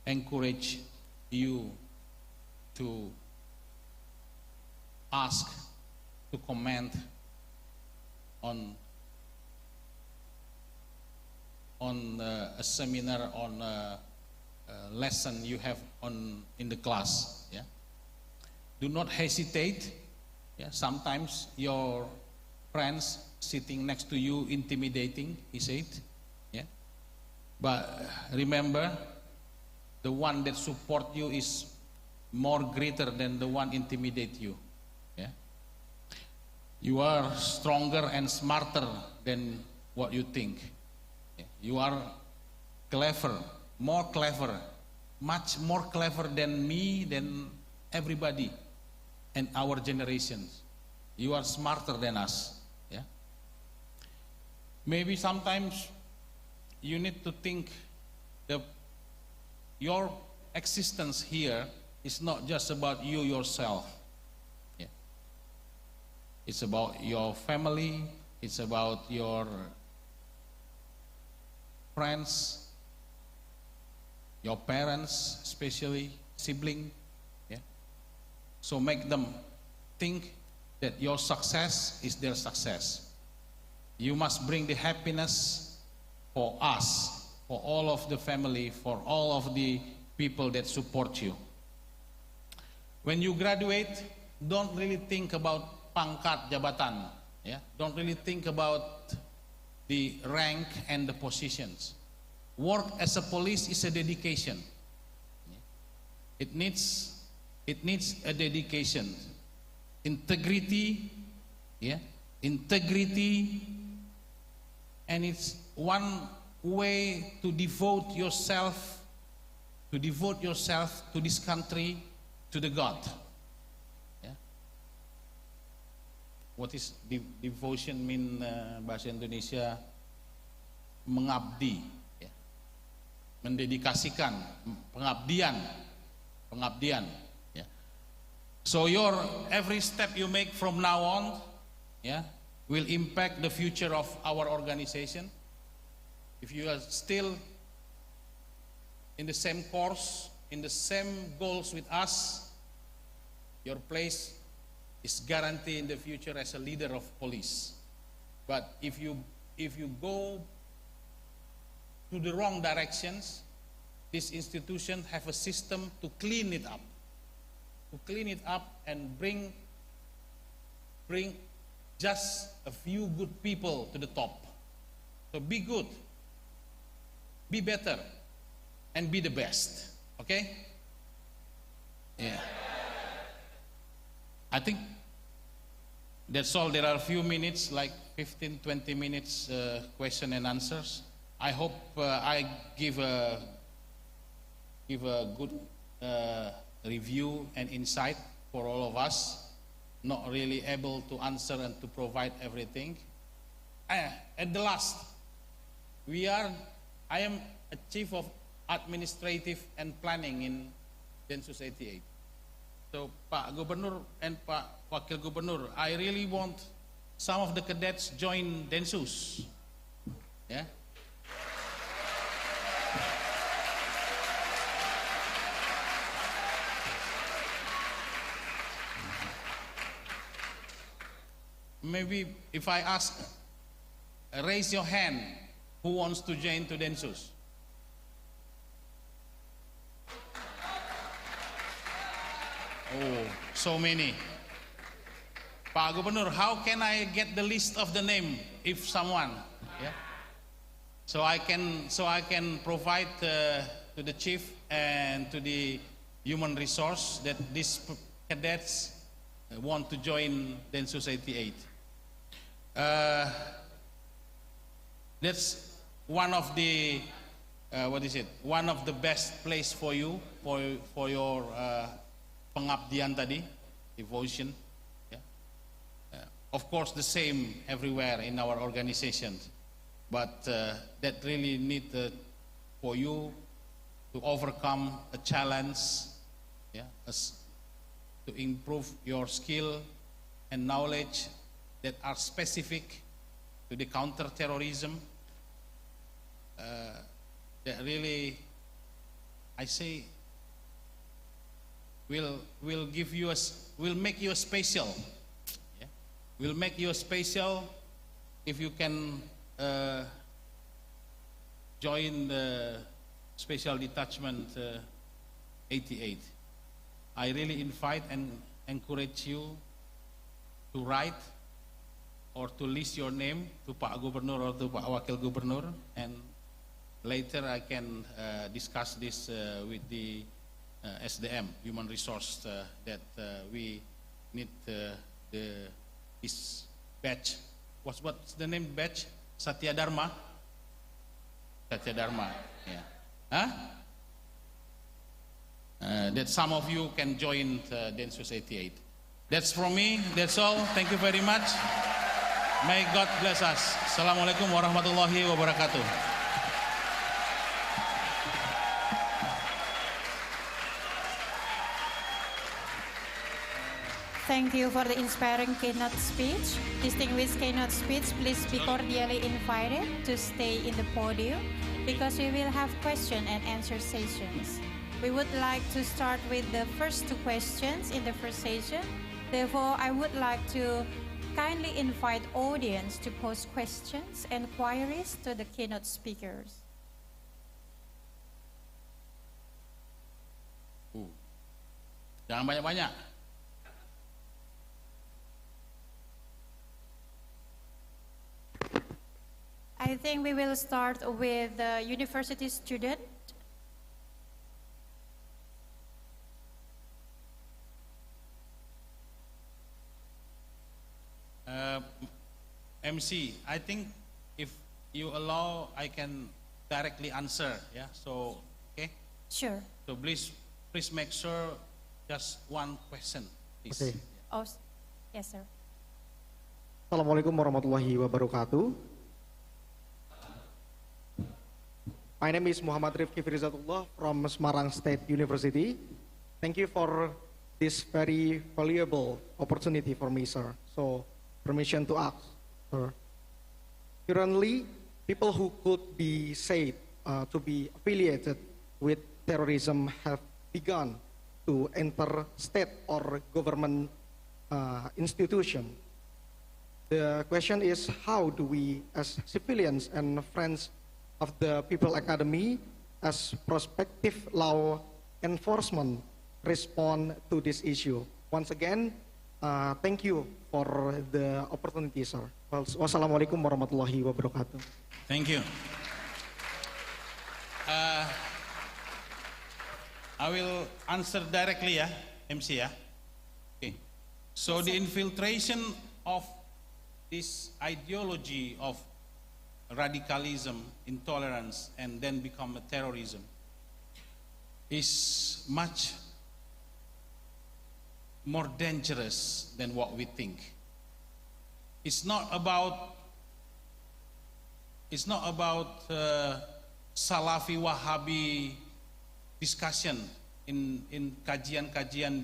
encourage you to ask to comment on a seminar, on a lesson you have in the class. Do not hesitate. Sometimes your friends sitting next to you intimidating, he said. But remember, the one that support you is more greater than the one intimidate you. Yeah? You are stronger and smarter than what you think. Yeah? You are clever, much more clever than me, than everybody and our generations. You are smarter than us. Yeah? Maybe sometimes you need to think your existence here is not just about you yourself. Yeah. It's about your family, it's about your friends, your parents, especially sibling. Yeah. So make them think that your success is their success. You must bring the happiness for us, for all of the family, for all of the people that support you. When you graduate, don't really think about pangkat jabatan. Yeah? Don't really think about the rank and the positions. Work as a police is a dedication. It needs a dedication. Integrity, yeah? Integrity, and it's one way to devote yourself to this country, to the God. Yeah? What is devotion mean bahasa Indonesia? Mengabdi, ya. Mendedikasikan, pengabdian. Yeah. So your every step you make from now on, yeah, will impact the future of our organization. If you are still in the same course, in the same goals with us, your place is guaranteed in the future as a leader of police. But if you go to the wrong directions, this institution have a system to clean it up, and bring just a few good people to the top. So be good, be better, and be the best. Okay? Yeah. I think that's all. There are a few minutes, like 15-20 minutes question and answers. I hope I give a good review and insight for all of us. Not really able to answer and to provide everything. At the last, I am a chief of administrative and planning in Densus 88. So Pak Gubernur and Pak Wakil Gubernur, I really want some of the cadets join Densus. Yeah. Maybe if I ask, raise your hand, who wants to join to Densus? Oh, so many. Pak Gubernur, how can I get the list of the name if someone? Yeah. So I can provide to the chief and to the human resource that these cadets want to join Densus 88. That's one of the one of the best place for you for your pengabdian tadi, devotion. Yeah. Of course, the same everywhere in our organizations, but that really need for you to overcome a challenge, yeah, to improve your skill and knowledge that are specific to the counter-terrorism. That really, I say, will make you a special. Yeah? Will make you a special if you can join the Special Detachment 88. I really invite and encourage you to write or to list your name to Pak Gubernur or to Pak Wakil Gubernur and later I can discuss this with the SDM, human resource, that we need this batch. What's the name batch? Satya Dharma? Satya Dharma, yeah. Huh? That some of you can join Densus 88. That's from me, that's all. Thank you very much. May God bless us. Assalamualaikum warahmatullahi wabarakatuh. Thank you for the inspiring keynote speech. Distinguished keynote speech, please be cordially invited to stay in the podium because we will have question and answer sessions. We would like to start with the first 2 questions in the first session. Therefore, I would like to kindly invite audience to pose questions and queries to the keynote speakers. Jangan banyak-banyak. I think we will start with the university student. MC, I think if you allow, I can directly answer. Yeah. So, okay. Sure. So please make sure just one question, please. Okay. Oh, yes, sir. Assalamualaikum warahmatullahi wabarakatuh. My name is Muhammad Rifki Firizatullah from Semarang State University. Thank you for this very valuable opportunity for me, sir. So, permission to ask, sir. Currently, people who could be said to be affiliated with terrorism have begun to enter state or government institution. The question is, how do we, as civilians and friends of the People Academy, as prospective law enforcement, respond to this issue? Once again, thank you for the opportunity, sir. Wassalamualaikum warahmatullahi wabarakatuh. Thank you. I will answer directly, yeah, MC, yeah. Okay. So the infiltration of this ideology of radicalism, intolerance, and then become a terrorism is much more dangerous than what we think. It's not about Salafi Wahhabi discussion in kajian-kajian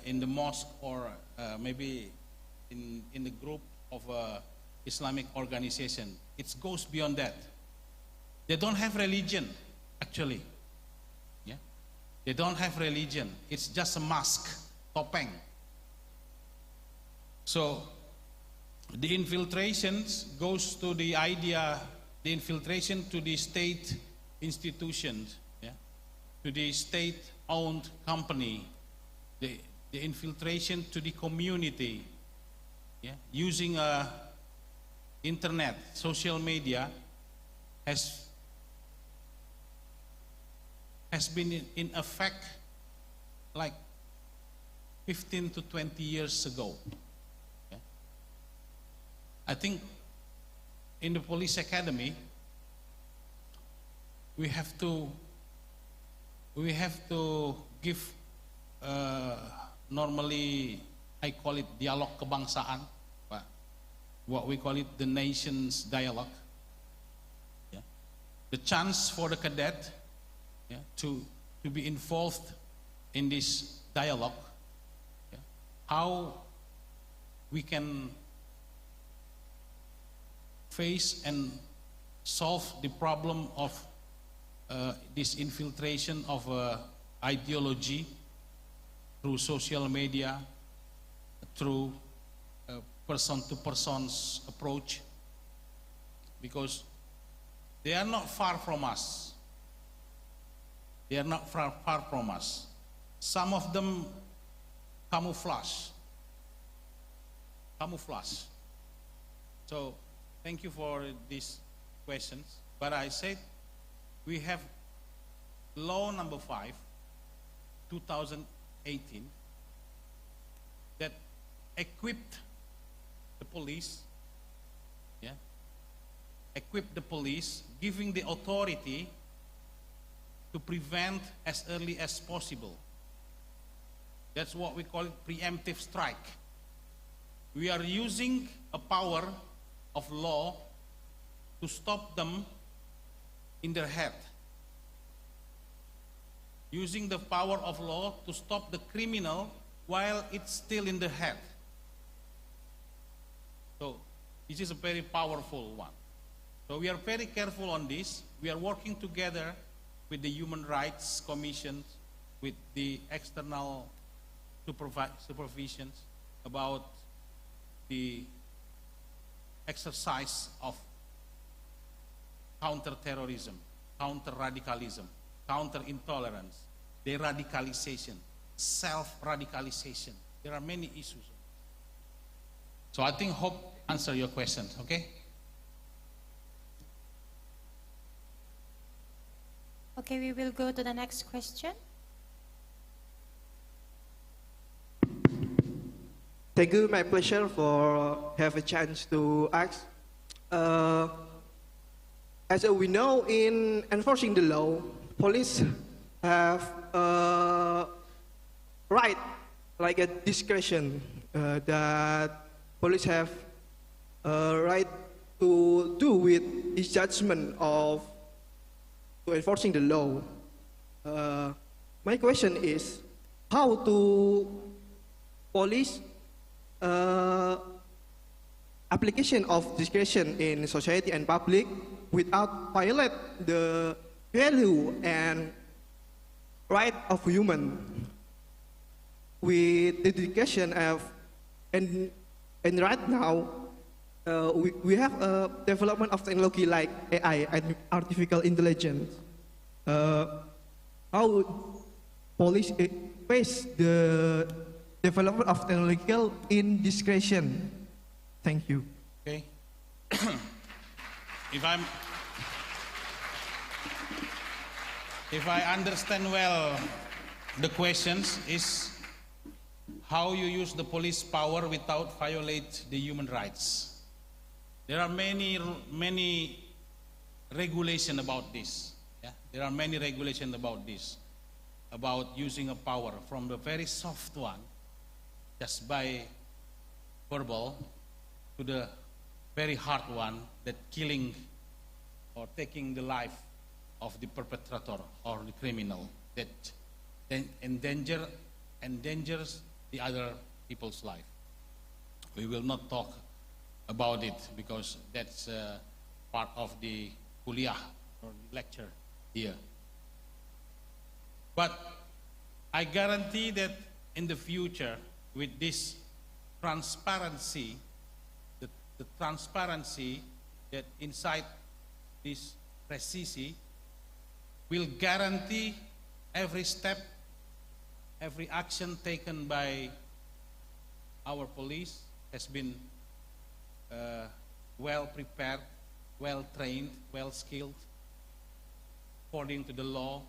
in the mosque or maybe in the group of Islamic organization. It goes beyond that. They don't have religion, actually. Yeah, they don't have religion. It's just a mask, topeng. So the infiltrations goes to the idea, the infiltration to the state institutions, yeah, to the state-owned company, the infiltration to the community, yeah, using internet, social media has been in effect like 15 to 20 years ago. Yeah. I think in the police academy we have to give normally I call it dialog kebangsaan, what we call it the nation's dialogue. Yeah. The chance for the cadet, yeah, to be involved in this dialogue, yeah, how we can face and solve the problem of this infiltration of ideology through social media, through person-to-person's approach, because they are not far from us. They are not far from us. Some of them camouflage. So, thank you for these questions. But I said we have law number 5, 2018, that equipped the police, giving the authority to prevent as early as possible. That's what we call preemptive strike. We are using a power of law to stop them in their head. Using the power of law to stop the criminal while it's still in the head. So this is a very powerful one. So we are very careful on this. We are working together with the Human Rights Commission, with the external supervisions about the exercise of counter-terrorism, counter-radicalism, counter-intolerance, de-radicalization, self-radicalization. There are many issues. So I think hope answer your questions, okay? Okay, we will go to the next question. Thank you, my pleasure for have a chance to ask. As we know, in enforcing the law, police have right, like a discretion, that police have right to do with its judgment of to enforcing the law. My question is, how to police application of discretion in society and public without violate the value and right of human. With the education of and right now we have a development of technology like AI and artificial intelligence. How police face the development of technological indiscretion? Thank you. Okay. If I understand well, the questions is how you use the police power without violate the human rights. There are many regulations about this. Yeah? There are many regulations about this, about using a power from the very soft one, just by verbal, to the very hard one, that killing or taking the life of the perpetrator or the criminal, that then endangers the other people's life. We will not talk about it because that's part of the kuliah or lecture here. But I guarantee that in the future, with this transparency, the transparency that inside this precision will guarantee every step, every action taken by our police has been well prepared, well trained, well skilled, according to the law,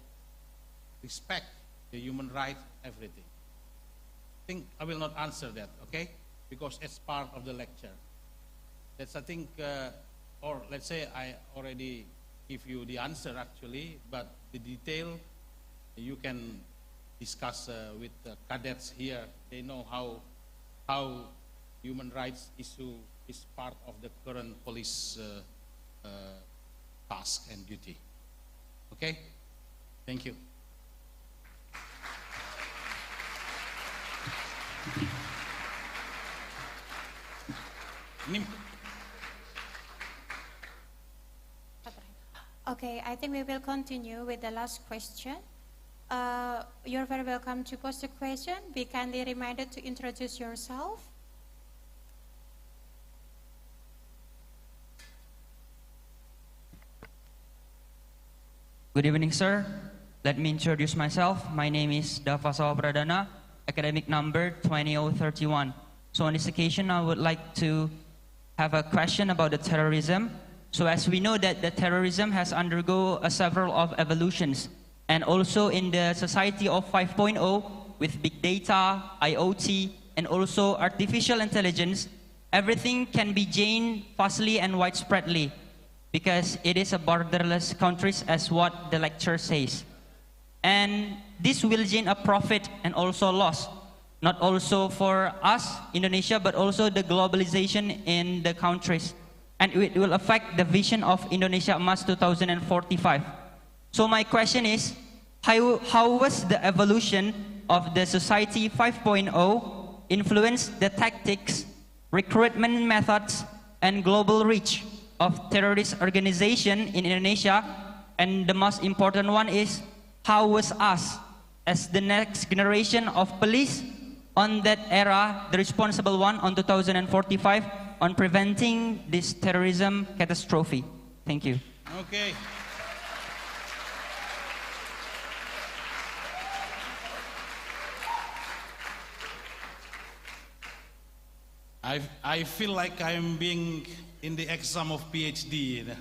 respect the human right, everything. I think I will not answer that, okay? Because it's part of the lecture. That's, I think, or let's say I already give you the answer actually, but the detail you can discuss with the cadets here. They know how human rights issue is part of the current police task and duty. Okay? Thank you. Okay, I think we will continue with the last question. You're very welcome to post a question. Be kindly reminded to introduce yourself. Good evening, sir. Let me introduce myself. My name is Davasawa Pradana, academic number 20031. So on this occasion, I would like to have a question about the terrorism. So as we know that the terrorism has undergone several of evolutions, and also in the society of 5.0 with big data, IoT, and also artificial intelligence, everything can be gained fastly and widespreadly because it is a borderless countries as what the lecture says. And this will gain a profit and also loss, not also for us, Indonesia, but also the globalization in the countries. And it will affect the vision of Indonesia Emas 2045. So my question is, how was the evolution of the society 5.0 influence the tactics, recruitment methods, and global reach of terrorist organization in Indonesia? And the most important one is, how was us as the next generation of police on that era, the responsible one on 2045, on preventing this terrorism catastrophe? Thank you. Okay. I feel like I'm being in the exam of PhD, you know,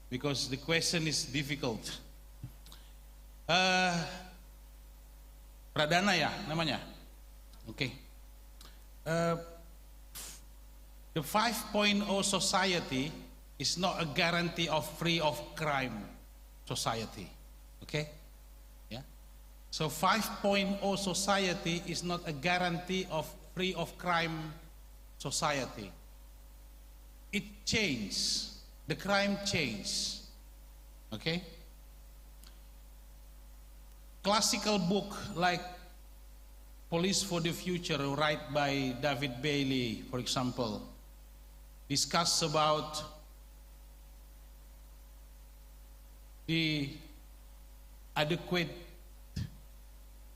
because the question is difficult. Pradana ya namanya? Okay. The 5.0 society is not a guarantee of free of crime society. Okay? Yeah. So 5.0 society is not a guarantee of free of crime society. It changed. The crime changed. Okay? Classical book like Police for the Future, written by David Bailey, for example, discuss about the adequate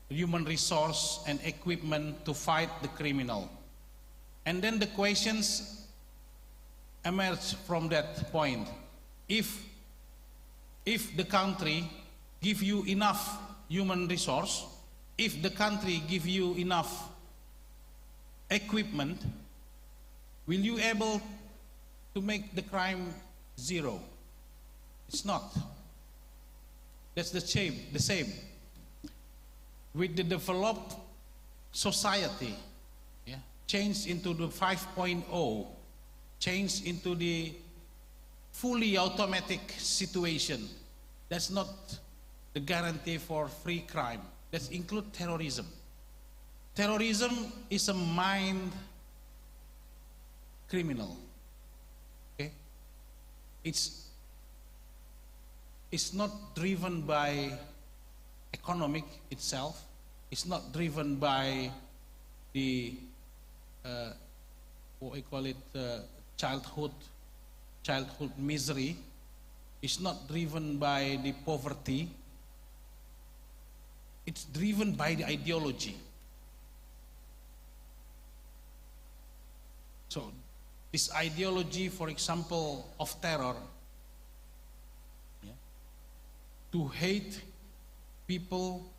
human resource and equipment to fight the criminal. And then the questions emerge from that point. If the country give you enough human resource, if the country give you enough equipment, will you able to make the crime zero? It's not. That's the same. With the developed society, yeah, change into the 5.0, change into the fully automatic situation. That's not the guarantee for free crime. That include terrorism. Terrorism is a mind criminal. Okay? It's not driven by economic itself. It's not driven by the what we call it childhood misery. It's not driven by the poverty. It's driven by the ideology. So this ideology, for example, of terror, yeah, to hate people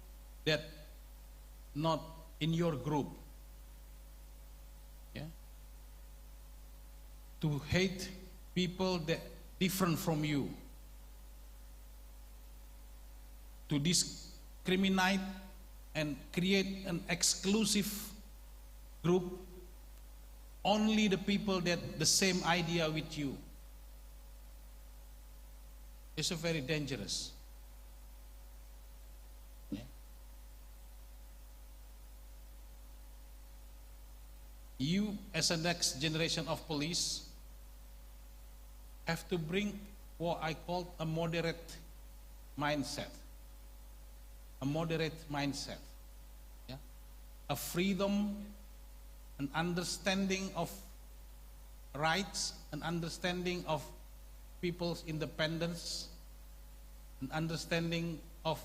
that not in your group, yeah, to hate people that different from you, to discriminate and create an exclusive group, only the people that the same idea with you. It's a very dangerous. Yeah. You, as a next generation of police, have to bring what I call a moderate mindset. A moderate mindset. Yeah? A freedom, an understanding of rights, an understanding of people's independence, an understanding of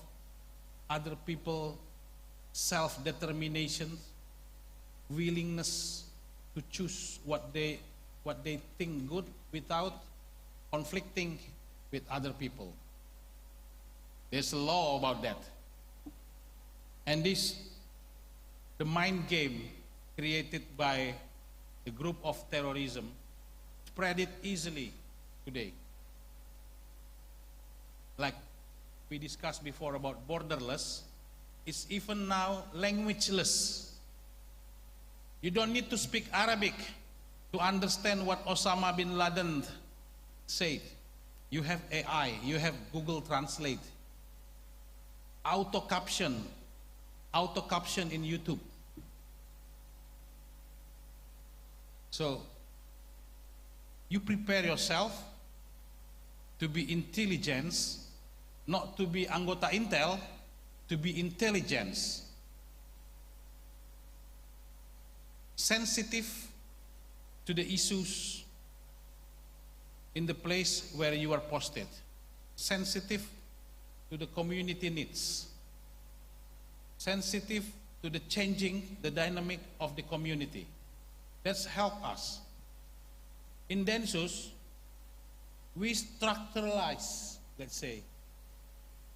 other people's self-determination, willingness to choose what they think good without conflicting with other people. There's a law about that. And this, the mind game created by the group of terrorism, spread it easily today. like we discussed before about borderless, it's even now languageless. You don't need to speak Arabic to understand what Osama bin Laden said. You have AI, you have Google Translate, auto caption in YouTube. So you prepare yourself to be intelligence, not to be anggota intel, to be intelligence. Sensitive to the issues in the place where you are posted. Sensitive to the community needs. Sensitive to the changing, the dynamic of the community. That's help us. In Densus, we structuralize, let's say.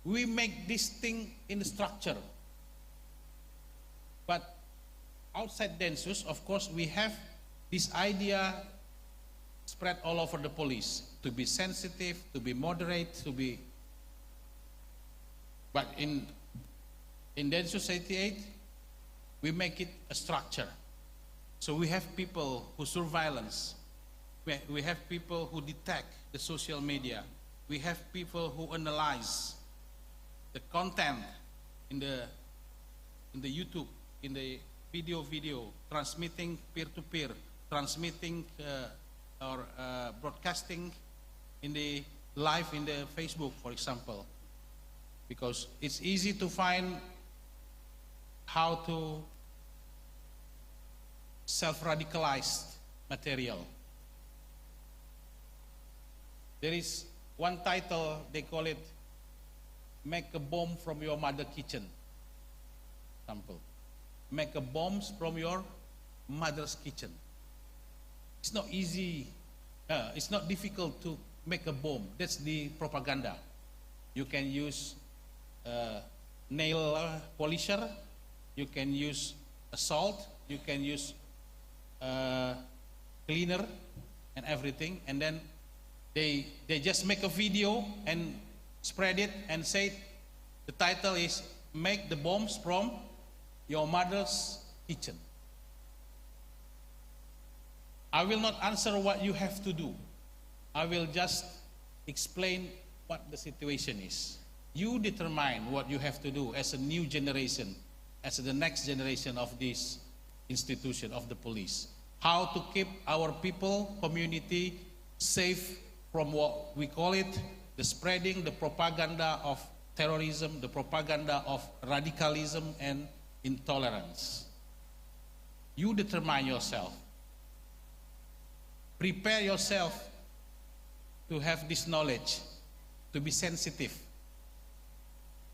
We make this thing in structure. But outside Densus, of course, we have this idea spread all over the police, to be sensitive, to be moderate, to be... But in Densus 88, we make it a structure. So we have people who surveillance, we have people who detect the social media, we have people who analyze the content in the YouTube, in the video, transmitting peer-to-peer, transmitting or broadcasting in the live in the Facebook, for example, because it's easy to find how to self-radicalized material. There is one title, they call it, "Make a Bomb from Your Mother Kitchen." Example. Make a bomb from your mother's kitchen. It's not easy, it's not difficult to make a bomb. That's the propaganda. You can use nail polisher, you can use salt, you can use cleaner and everything, and then they just make a video and spread it and say the title is "Make the Bombs from Your Mother's Kitchen." I will not answer what you have to do. I will just explain what the situation is. You determine what you have to do as a new generation, as the next generation of this institution of the police. How to keep our people, community safe from what we call it, the spreading, the propaganda of terrorism, the propaganda of radicalism and intolerance. You determine yourself. Prepare yourself to have this knowledge, to be sensitive,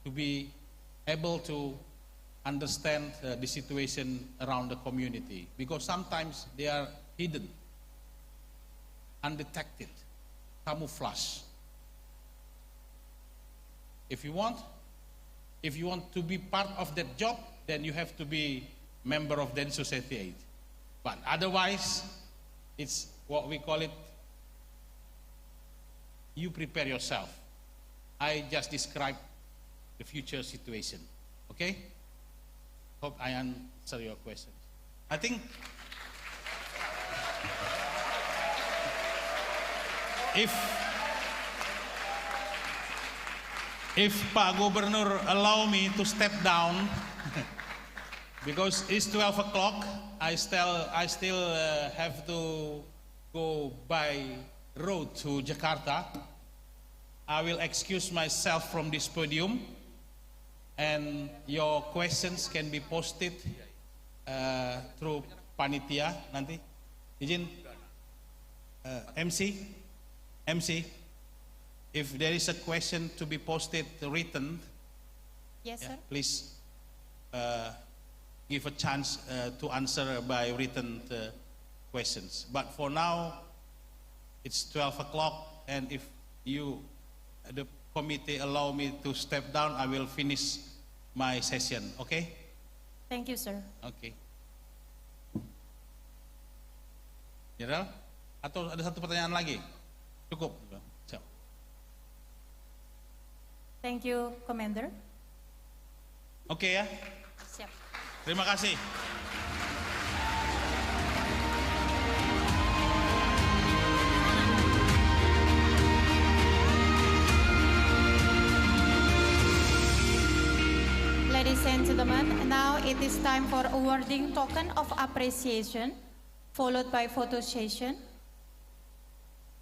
to be able to understand the situation around the community, because sometimes they are hidden, undetected, camouflage. If you want to be part of that job, then you have to be member of Densus 88. But otherwise, it's what we call it, you prepare yourself. I just described the future situation. Okay? Hope I answer your questions. I think if Pak Gubernur allow me to step down, because it's 12 o'clock, I still have to go by road to Jakarta. I will excuse myself from this podium, and your questions can be posted through panitia nanti. Izin MC, if there is a question to be posted written, yes, sir. Please give a chance to answer by written questions. But for now, it's 12 o'clock, and if you, the committee, allow me to step down, I will finish my session. Okay? Thank you, sir. Okay. General, atau ada satu pertanyaan lagi? Cukup. Siap. Thank you, Commander. Oke ya. Siap. Terima kasih. Ladies and gentlemen, now it is time for awarding token of appreciation, followed by photo session.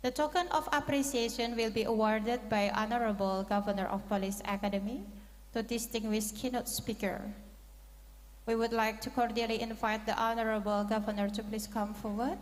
The token of appreciation will be awarded by Honorable Governor of Police Academy to distinguished keynote speaker. We would like to cordially invite the Honorable Governor to please come forward.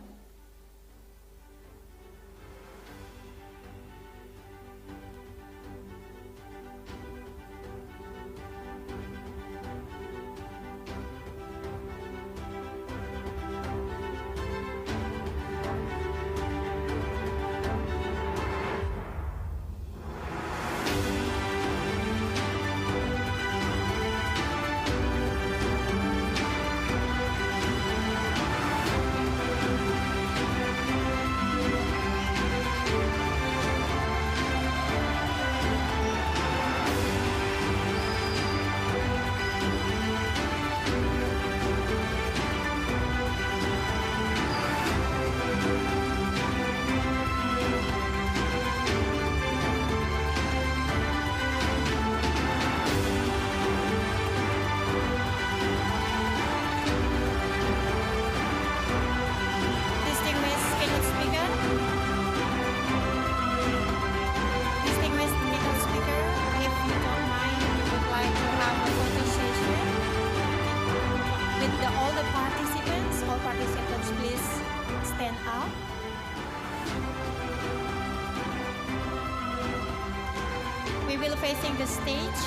We will facing the stage.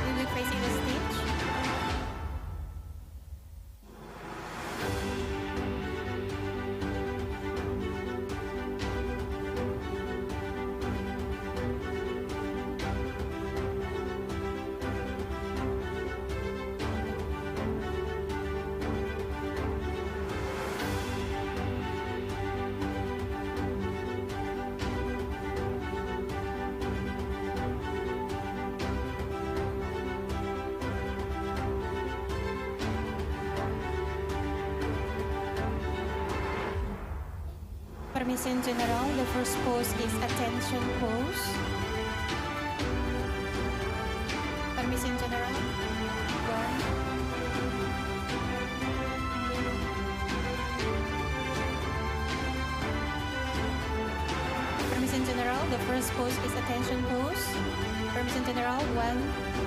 We will facing the stage. Permission General, the first pose is attention pose. Permission General, 1. Permission General, the first pose is attention pose. Permission General, 1,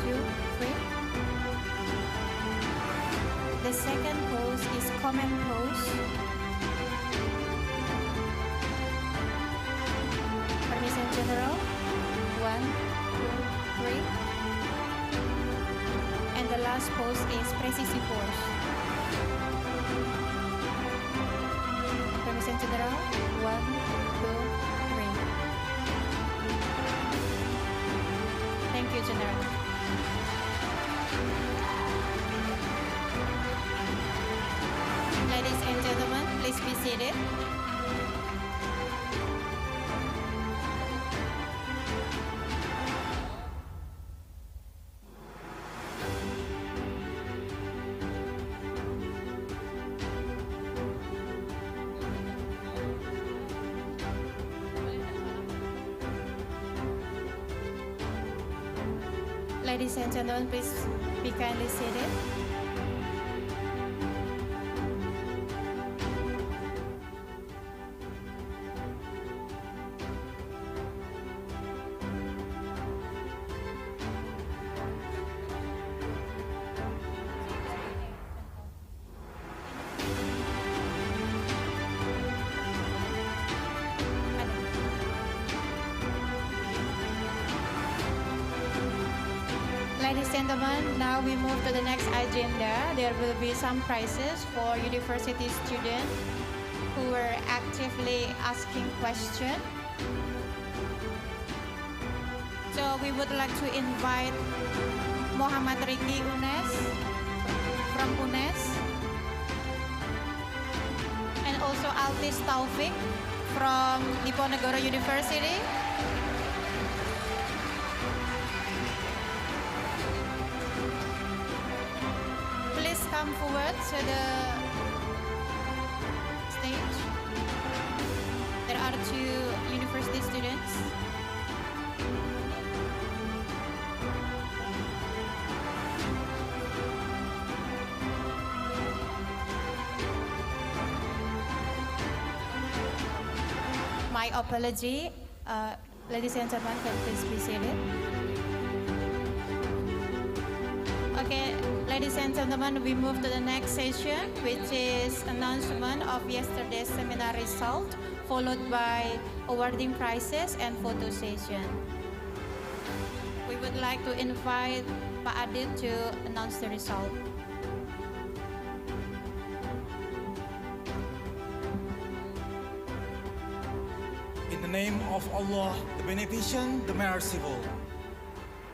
2, 3. The second pose is command pose. Permission General, 1, 2, 3. And the last pose is presisi pose. Permission General, 1, 2, 3. Thank you, General. Ladies and gentlemen, please be seated. Ladies and gentlemen, please be kindly seated. Ladies and gentlemen, now we move to the next agenda. There will be some prizes for university students who were actively asking questions. So we would like to invite Muhammad Riki Unes from UNES, and also Altis Taufik from Diponegoro University. to the stage. There are two university students. My apology. Ladies and gentlemen, can please be seated. Okay, ladies and gentlemen, we move to the next session, which is announcement of yesterday's seminar result, followed by awarding prizes and photo session. We would like to invite Pak Adit to announce the result. In the name of Allah, the Beneficent, the Merciful.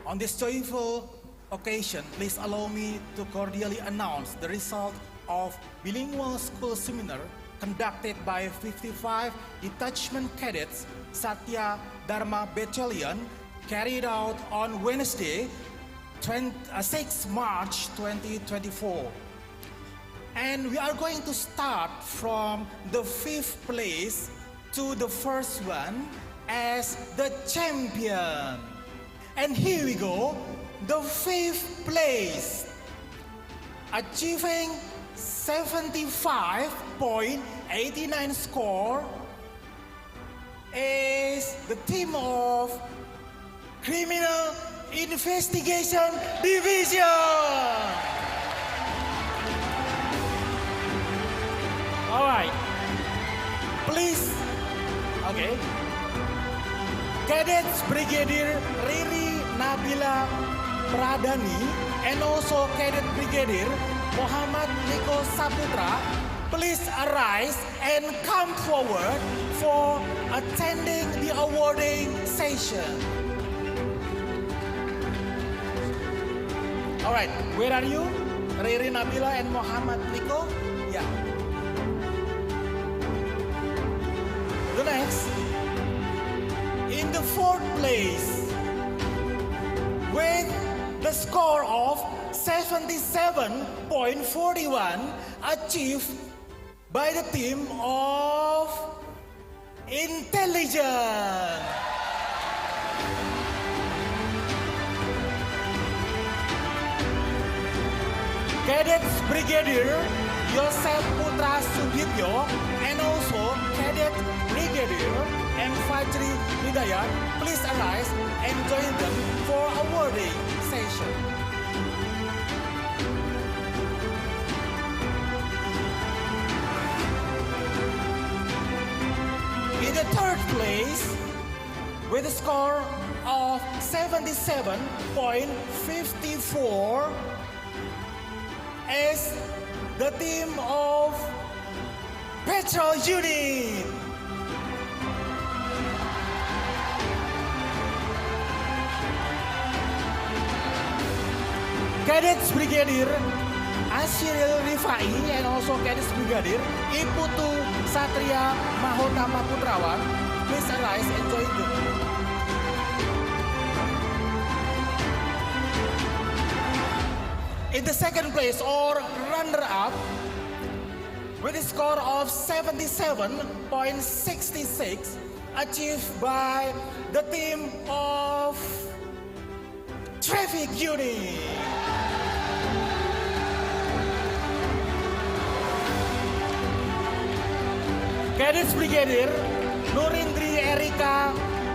On this joyful occasion, please allow me to cordially announce the result of Bilingual School Seminar conducted by 55 Detachment Cadets, Satya, Dharma Battalion, carried out on Wednesday, 6 March 2024. And we are going to start from the 5th place to the first one as the champion. And here we go, the 5th place, achieving 75.89 score, is the team of Criminal Investigation Division. All right, please. Okay. Cadets Brigadier Riri Nabila Pradani and also Cadet Brigadier Muhammad Niko Saputra, please arise and come forward for attending the awarding session. All right, where are you? Riri Nabila and Muhammad Niko? Yeah. The next, in the 4th place, with the score of 77.41 achieved by the team of Intelligence. Cadets Brigadier Yosef Putra Sudibyo and also Cadet Brigadier M. Fajri Hidayat, please arise and join them for awarding session. In the 3rd place, with a score of 77.54, is the team of Patrol Unit. Cadets Brigadier Asyril Rifai and also Cadets Brigadier Iputu Satya Mahotama Putrawan, please arise and join them. In the 2nd place or runner-up, with a score of 77.66 achieved by the team of Traffic Unit. Cadets Brigadier Nurindri Erika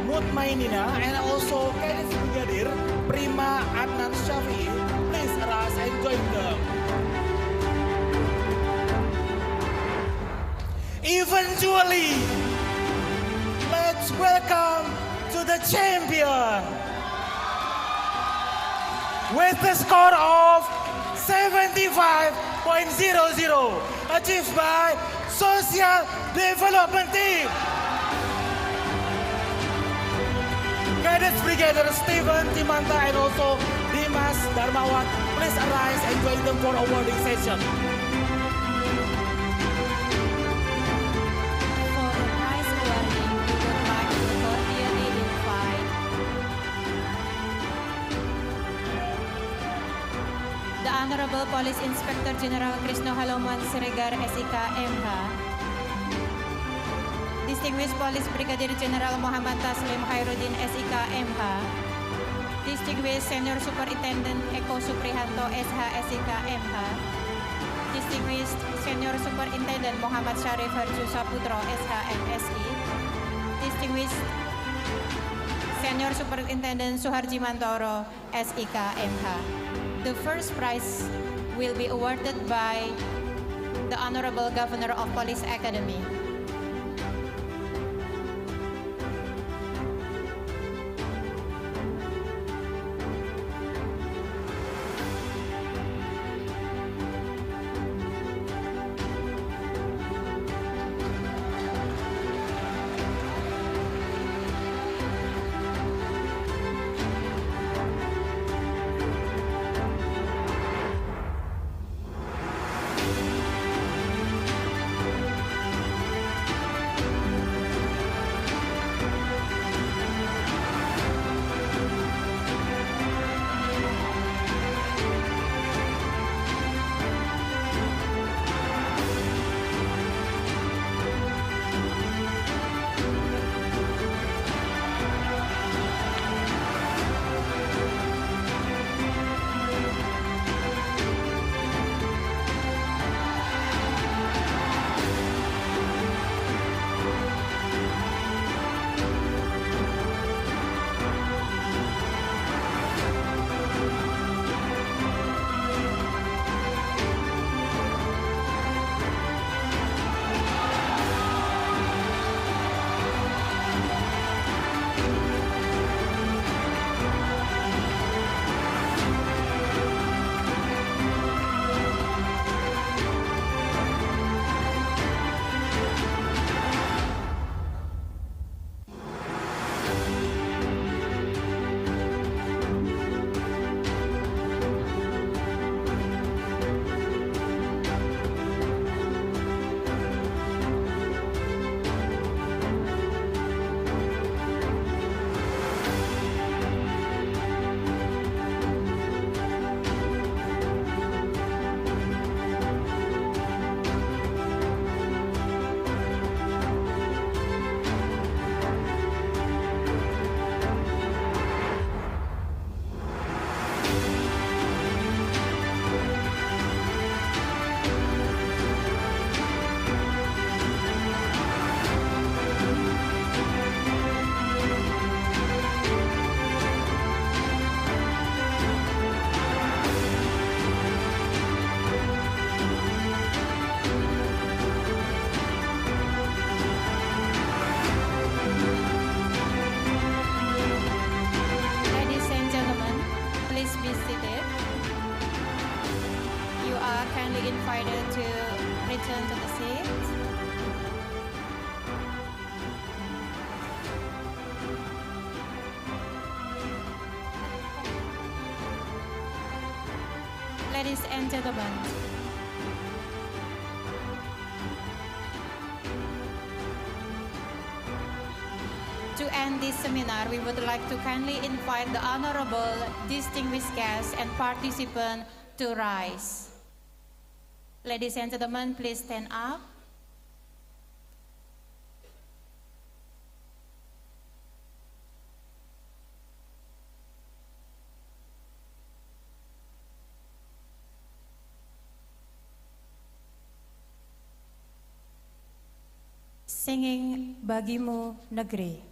Mutmainina and also Cadets Brigadier Prima Adnan Shafi'i, please arise and join them. Eventually, let's welcome to the champion with the score of 75.00 achieved by Social Development Team. Cadets Brigadier Steven Timanta and also Dimas Darmawan, please arise and join them for awarding session. For the prize awarding, we would like to cordially invite the Honorable Police Inspector General Krisno Haloman Siregar SIK MH, Distinguished Police Brigadier General Muhammad Taslim Khairuddin SIK MH, Distinguished Senior Superintendent Eko Suprihanto SH SIK MH, Distinguished Senior Superintendent Muhammad Syarif Harju Saputro SH MSI, Distinguished Senior Superintendent Suharji Mantoro SIK MH. The first prize will be awarded by the Honorable Governor of Police Academy. Invited to return to the seat. Ladies and gentlemen, to end this seminar, we would like to kindly invite the honorable distinguished guests and participants to rise. Ladies and gentlemen, please stand up. Singing Bagimu Negeri.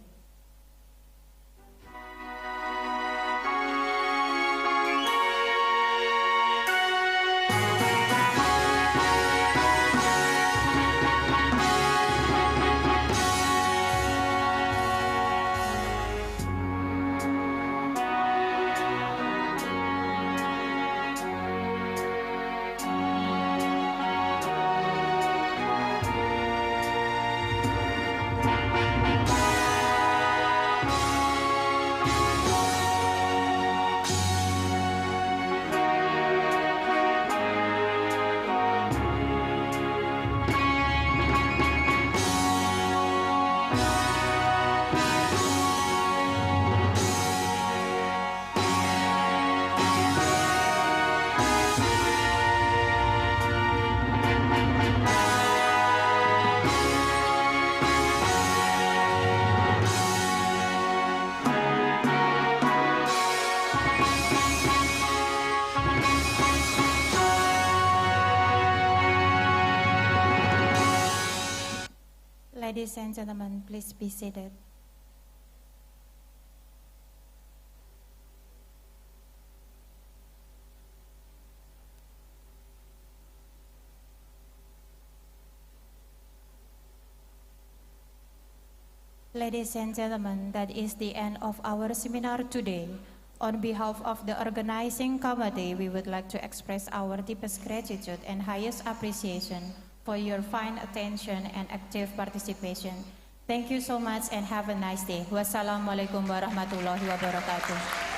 Ladies and gentlemen, please be seated. Ladies and gentlemen, that is the end of our seminar today. On behalf of the organizing committee, we would like to express our deepest gratitude and highest appreciation for your fine attention and active participation. Thank you so much and have a nice day. Wassalamualaikum warahmatullahi wabarakatuh.